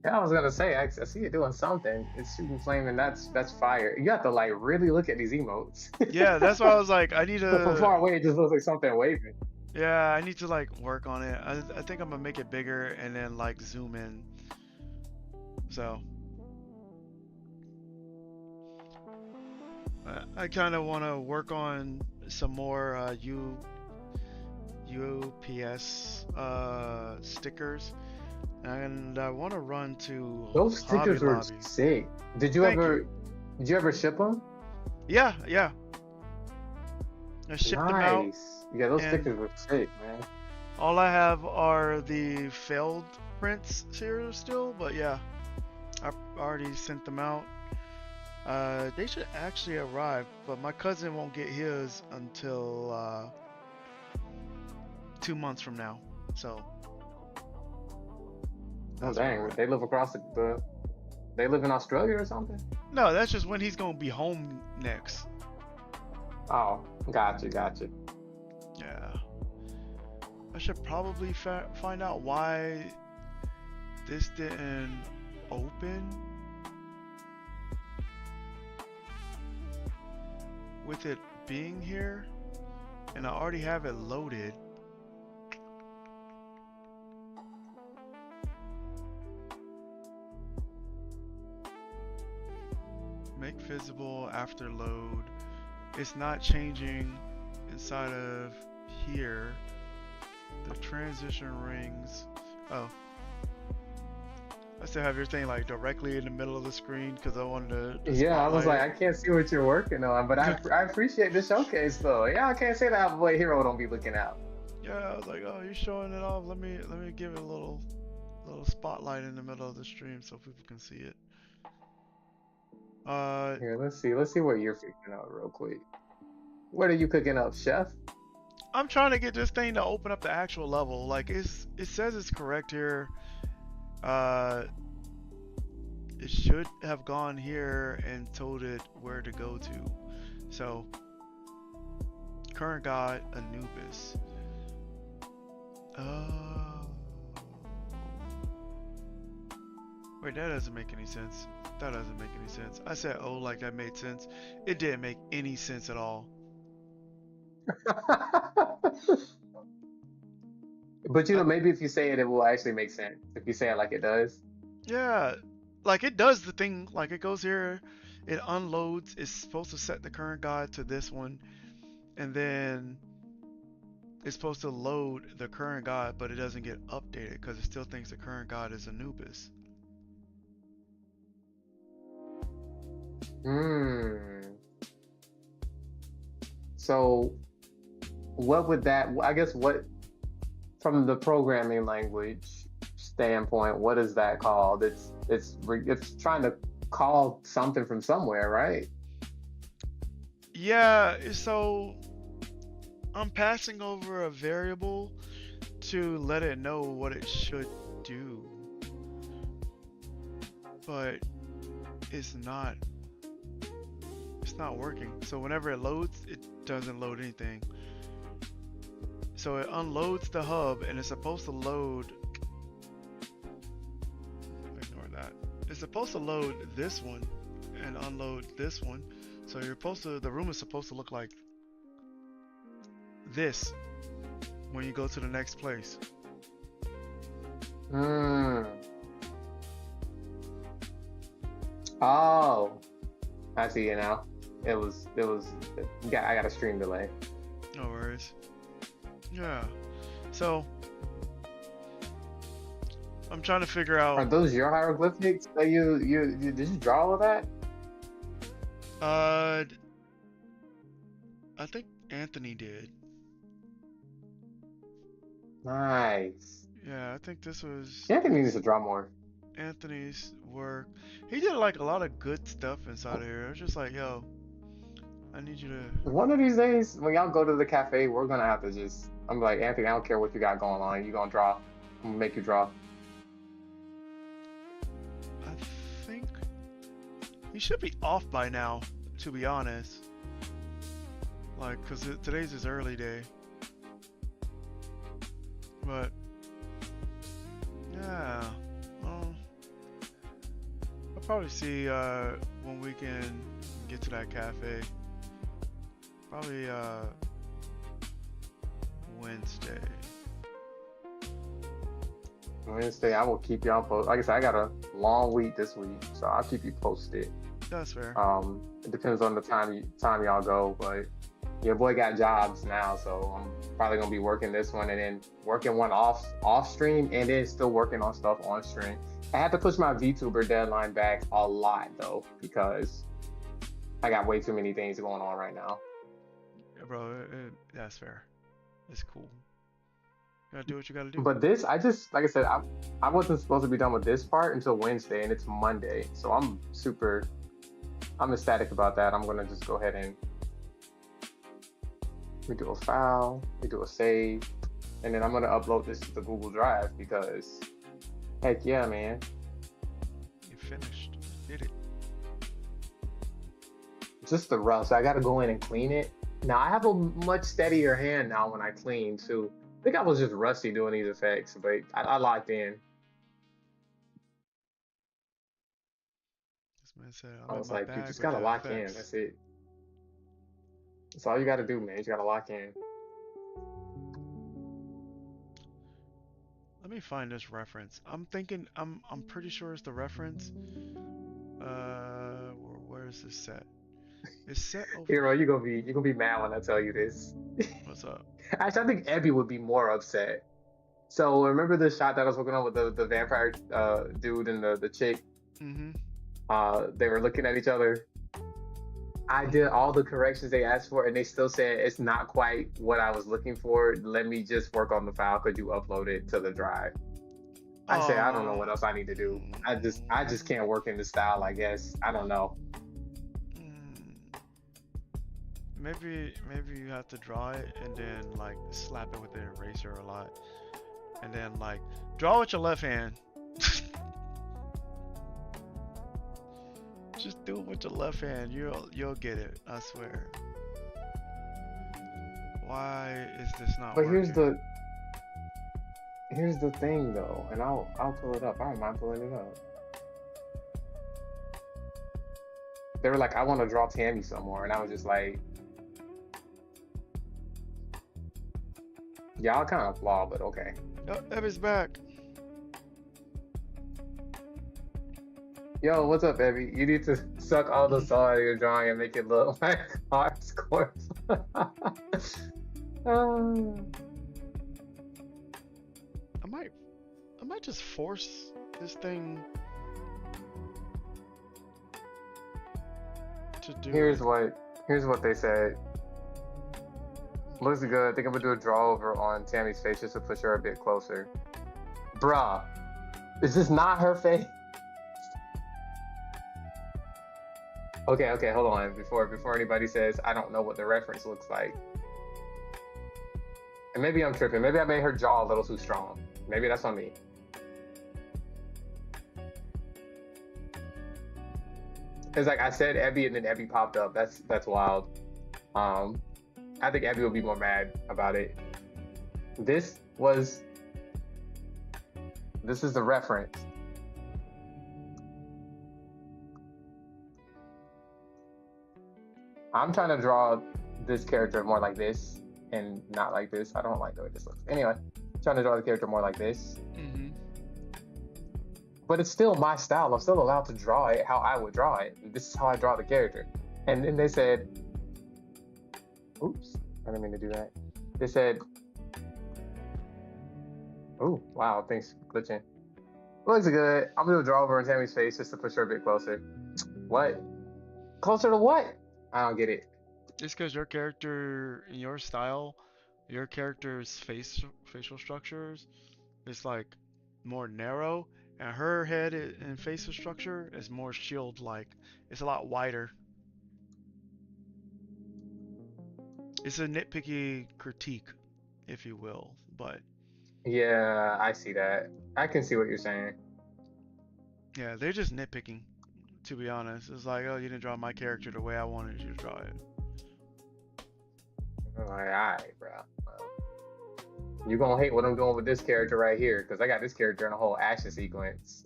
Yeah, I was gonna say I see it doing something. It's shooting flame, and that's fire. You have to like really look at these emotes. Yeah, that's why I was like, I need But from far to. away, it just looks like something waving. Yeah, I need to like work on it. I think I'm gonna make it bigger and then like zoom in. So I kind of want to work on some more UPS stickers, and I want to run to Those Hobby stickers were Lobby. sick. Did you Thank ever? you. Did you ever ship them? Yeah, yeah. I shipped them out, Nice. Yeah, those and stickers were sick, man. all I have are the failed prints here still. But yeah, I already sent them out. They should actually arrive, but my cousin won't get his until 2 months from now. So Oh that's where dang, we're at. they live across the. They live in Australia or something. No, that's just when he's gonna be home next. Oh, gotcha. Yeah. I should probably find out why this didn't open with it being here, and I already have it loaded. Make visible after load. It's not changing inside of here. The transition rings. Oh. I still have your thing like directly in the middle of the screen because I wanted to Yeah, I was like, spotlight I can't see what you're working on, but I appreciate the showcase though. Yeah, I can't say that our boy Hero don't be looking out. it. Yeah, I was like, oh, you're showing it off. Let me give it a little spotlight in the middle of the stream so people can see it. Here, let's see what you're figuring out real quick. What are you cooking up, chef? I'm trying to get this thing to open up the actual level. Like it says it's correct here. It should have gone here and told it where to go to. So, current god Anubis. Wait, that doesn't make any sense. That doesn't make any sense. I said oh like that made sense. It didn't make any sense at all. But you know, maybe if you say it, it will actually make sense. If you say it like it does. Yeah, like it does the thing. Like it goes here, it unloads. It's supposed to set the current god to this one, and then it's supposed to load the current god, but it doesn't get updated because it still thinks the current god is Anubis. Hmm. So what would that? I guess what from the programming language standpoint, what is that called? It's trying to call something from somewhere, right? Yeah, so I'm passing over a variable to let it know what it should do. But it's not working. So whenever it loads, it doesn't load anything. So it unloads the hub and it's supposed to load, ignore that. It's supposed to load this one and unload this one. So the room is supposed to look like this when you go to the next place. Oh, I see it now. I got a stream delay. No worries. Yeah. So I'm trying to figure Are out. those your hieroglyphics that you did you draw all of that? I think Anthony did. Nice. Yeah, I think this was Anthony needs to draw more. Anthony's work. He did like a lot of good stuff inside of here. It was just like, yo, I need you to. One of these days, when y'all go to the cafe, we're gonna have to just. I'm like, Anthony, I don't care what you got going on. You gonna draw? I'm gonna make you draw. I think he should be off by now, to be honest. Like, cause today's his early day. But yeah, well, I'll probably see when we can get to that cafe. Probably Wednesday. Wednesday, I will keep y'all posted. Like I said, I got a long week this week, so I'll keep you posted. That's fair. It depends on the time y'all go, but your boy got jobs now, so I'm probably gonna be working this one and then working one off stream, and then still working on stuff on stream. I had to push my VTuber deadline back a lot though, because I got way too many things going on right now. Yeah, bro, that's fair. It's cool. You gotta do what you gotta do. But this, like I said, I wasn't supposed to be done with this part until Wednesday, and it's Monday, so I'm ecstatic about that. I'm gonna just go ahead and we do a file, we do a save, and then I'm gonna upload this to the Google Drive because, heck yeah, man. You finished. You did it. Just the rust. I gotta go in and clean it. Now I have a much steadier hand now when I clean too. I think I was just rusty doing these effects, but I locked in. This man said, I was like, you just gotta lock in. That's it. That's all you gotta do, man. You gotta lock in. Let me find this reference. I'm pretty sure it's the reference. Where is this set? It's set over. Hero, you're gonna be mad when I tell you this. What's up? Actually, I think Abby would be more upset. So remember the shot that I was working on with the vampire dude and the chick? Mm-hmm. They were looking at each other. I did all the corrections they asked for, and they still said it's not quite what I was looking for. Let me just work on the file. Could you upload it to the drive? I said I don't know what else I need to do. I just can't work in the style. I guess I don't know. Maybe you have to draw it and then like slap it with the eraser a lot, and then like draw with your left hand. Just do it with your left hand. You'll get it. I swear. Why is this not But working? here's the thing though, and I'll pull it up. I don't mind pulling it up. They were like, I want to draw Tammy some more, and I was just like, y'all kind of flawed, but okay. Oh, Evie's back. Yo, what's up, Evie? You need to suck all the salt out of your drawing and make it look like hard scores. I might just force this thing to do. Here's what they said. Looks good. I think I'm gonna do a draw over on Tammy's face just to push her a bit closer. Bruh, is this not her face? Okay, okay, hold on. Before anybody says I don't know what the reference looks like. And maybe I'm tripping. Maybe I made her jaw a little too strong. Maybe that's on me. It's like I said Ebby and then Ebby popped up. That's wild. I think Ebby will be more mad about it. This is the reference. I'm trying to draw this character more like this and not like this. I don't like the way this looks. Anyway, trying to draw the character more like this. Mm-hmm. But it's still my style. I'm still allowed to draw it how I would draw it. This is how I draw the character. And then they said, oops, I didn't mean to do that. They said, oh, wow, thanks for glitching. Looks good. I'm gonna draw over on Tammy's face just to push her a bit closer. What? Closer to what? I don't get it. It's because your character, in your style, your character's facial structures is like more narrow, and her head and facial structure is more shield-like. It's a lot wider. It's a nitpicky critique, if you will, but Yeah, I see that. I can see what you're saying. yeah, they're just nitpicking, to be honest. It's like, oh, you didn't draw my character the way I wanted you to draw it. I'm like, alright, bro. Well, you're gonna hate what I'm doing with this character right here, because I got this character in a whole action sequence.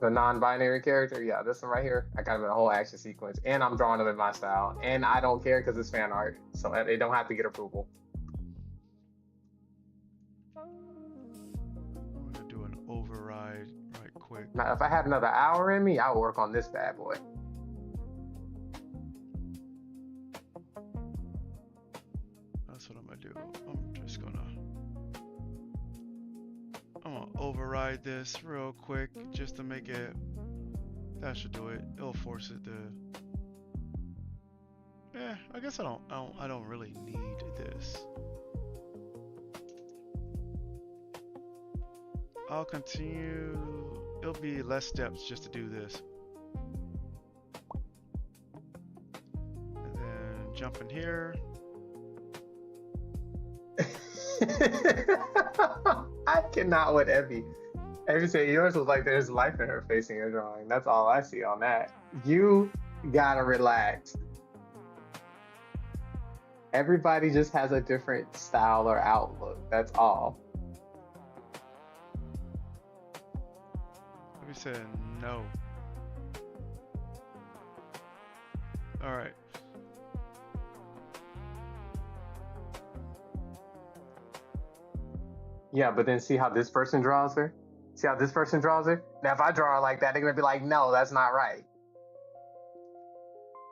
The non-binary character, yeah, this one right here, I got him in a whole action sequence, and I'm drawing him in my style, and I don't care because it's fan art, so they don't have to get approval. I'm gonna do an override right quick. Now, if I had another hour in me, I would work on this bad boy. That's what I'm gonna do. I'm gonna override this real quick just to make it. That should do it. It'll force it to. Yeah, I guess I don't really need this. I'll continue. It'll be less steps just to do this. And then jump in here. I cannot with Evie. Evie said yours was like there's life in her face in your drawing. That's all I see on that. You gotta relax. Everybody just has a different style or outlook. That's all. Let me say no. Alright. Yeah, but then see how this person draws her? See how this person draws her? Now, if I draw her like that, they're gonna be like, no, that's not right.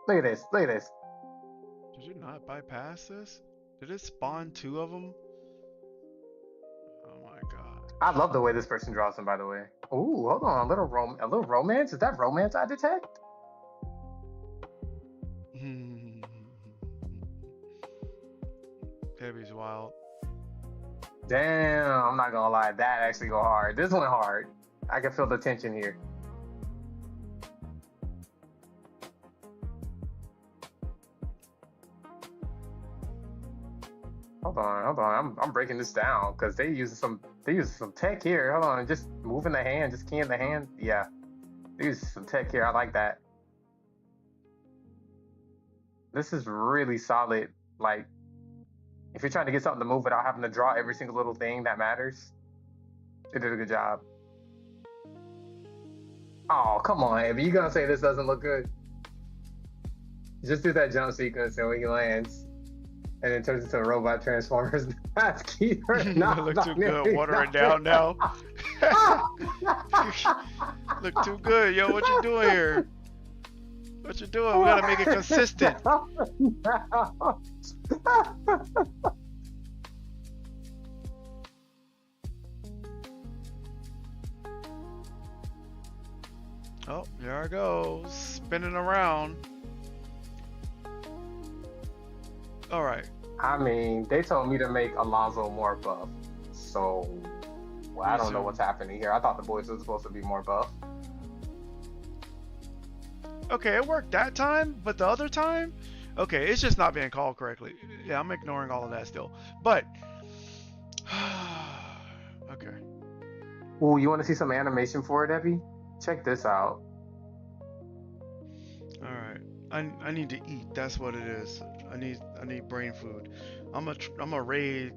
Look at this. Look at this. Did you not bypass this? Did it spawn 2 of them? Oh my god. I love the way this person draws them, by the way. Ooh, hold on, a little romance. Is that romance I detect? Debbie's wild. Damn, I'm not gonna lie, that actually go hard. This went hard. I can feel the tension here. Hold on. I'm breaking this down because they use some tech here. Hold on, just moving the hand, just keying the hand. Yeah, they use some tech here. I like that. This is really solid. Like, if you're trying to get something to move without having to draw every single little thing that matters, they did a good job. Oh, come on, Abby. You gonna say this doesn't look good? Just do that jump sequence and when he lands, and then turns into a robot Transformers. That's Keeper. Look too good. Water it down now. Look too good. Yo, what you doing here? What you doing? We gotta make it consistent. Oh, there I go. Spinning around. All right. I mean, they told me to make Alonzo more buff. So, well, I don't know what's happening here. I thought the boys were supposed to be more buff. Okay, it worked that time, but the other time, okay, it's just not being called correctly. Yeah, I'm ignoring all of that still. But okay. Ooh, you want to see some animation for it, Evie? Check this out. All right. I need to eat. That's what it is. I need brain food. I'm a raid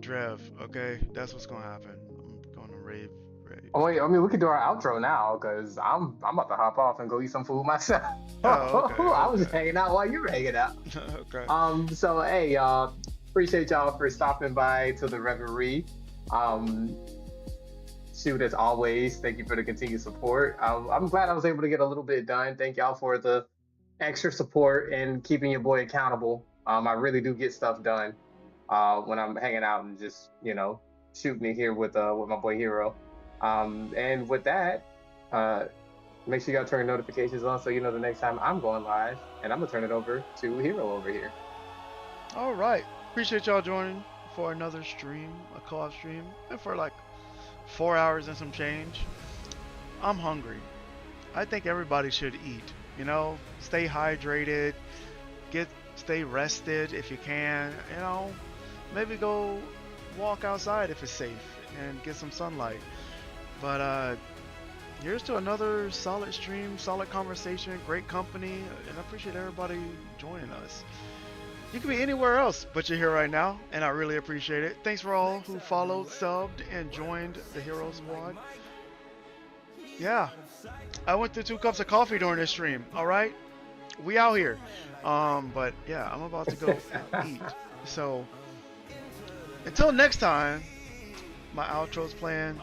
Drev. Okay, that's what's gonna happen. I'm going to raid. Oh wait, I mean we could do our outro now because I'm about to hop off and go eat some food myself. Oh, okay, I was okay. hanging out while you were hanging out. Okay. So hey, y'all, appreciate y'all for stopping by to the Reverie. Shoot, as always, thank you for the continued support. I'm glad I was able to get a little bit done. Thank y'all for the extra support and keeping your boy accountable. I really do get stuff done when I'm hanging out and just shooting it here with my boy Hero. And with that, make sure y'all turn notifications on so you know the next time I'm going live. And I'm gonna turn it over to Hero over here. All right. Appreciate y'all joining for another stream, a co-op stream, and for like 4 hours and some change. I'm hungry. I think everybody should eat. Stay hydrated, stay rested if you can. Maybe go walk outside if it's safe and get some sunlight. But here's to another solid stream, solid conversation, great company, and I appreciate everybody joining us. You can be anywhere else, but you're here right now, and I really appreciate it. Thanks for all who followed, subbed, and joined the Heroes Squad. Yeah, I went through 2 cups of coffee during this stream. All right, we out here. But yeah, I'm about to go eat. So until next time, my outro's playing.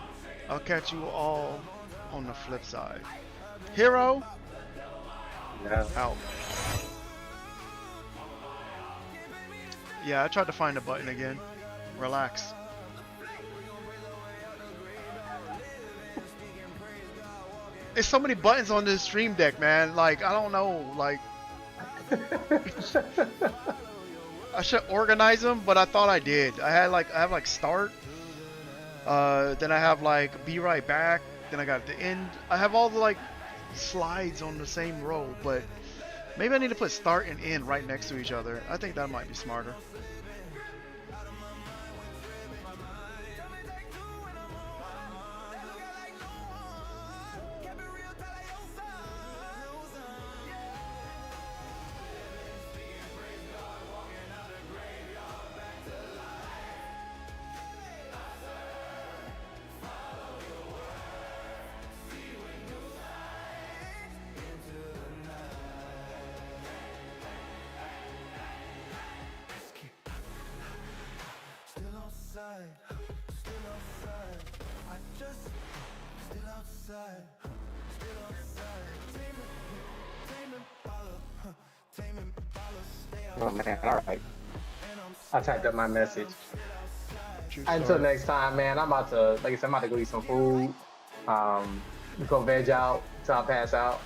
I'll catch you all on the flip side. Hero, out. Yeah, I tried to find the button again. Relax. There's so many buttons on this stream deck, man. Like, I don't know. Like, I should organize them, but I thought I did. I have like start. Then I have like be right back. Then I got the end. I have all the like slides on the same row, but maybe I need to put start and end right next to each other. I think that might be smarter. Oh man, all right. I typed up my message. True Until story. next time, man. I'm about to, like I said, I'm about to go eat some food. Go veg out till I pass out.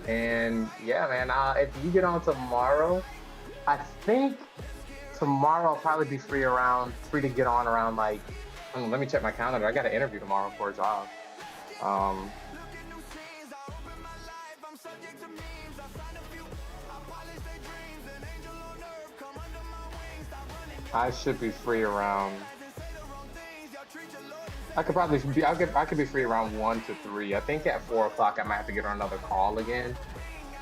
And yeah, man. If you get on tomorrow, I think tomorrow I'll probably be free to get on around like. Let me check my calendar. I got an interview tomorrow for a job. I should be free around. I could be free around 1 to 3. I think at 4 o'clock I might have to get on another call again.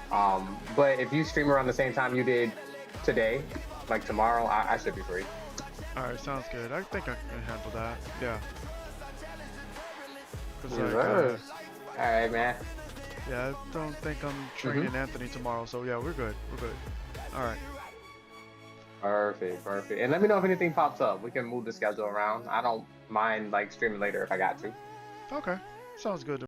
But if you stream around the same time you did today, like tomorrow, I should be free. All right, sounds good. I think I can handle that. Yeah. 'Cause, like, All right, man. yeah, I don't think I'm training Anthony tomorrow, so yeah, we're good. We're good. All right. Perfect. And let me know if anything pops up. We can move the schedule around. I don't mind like streaming later if I got to. Okay. Sounds good.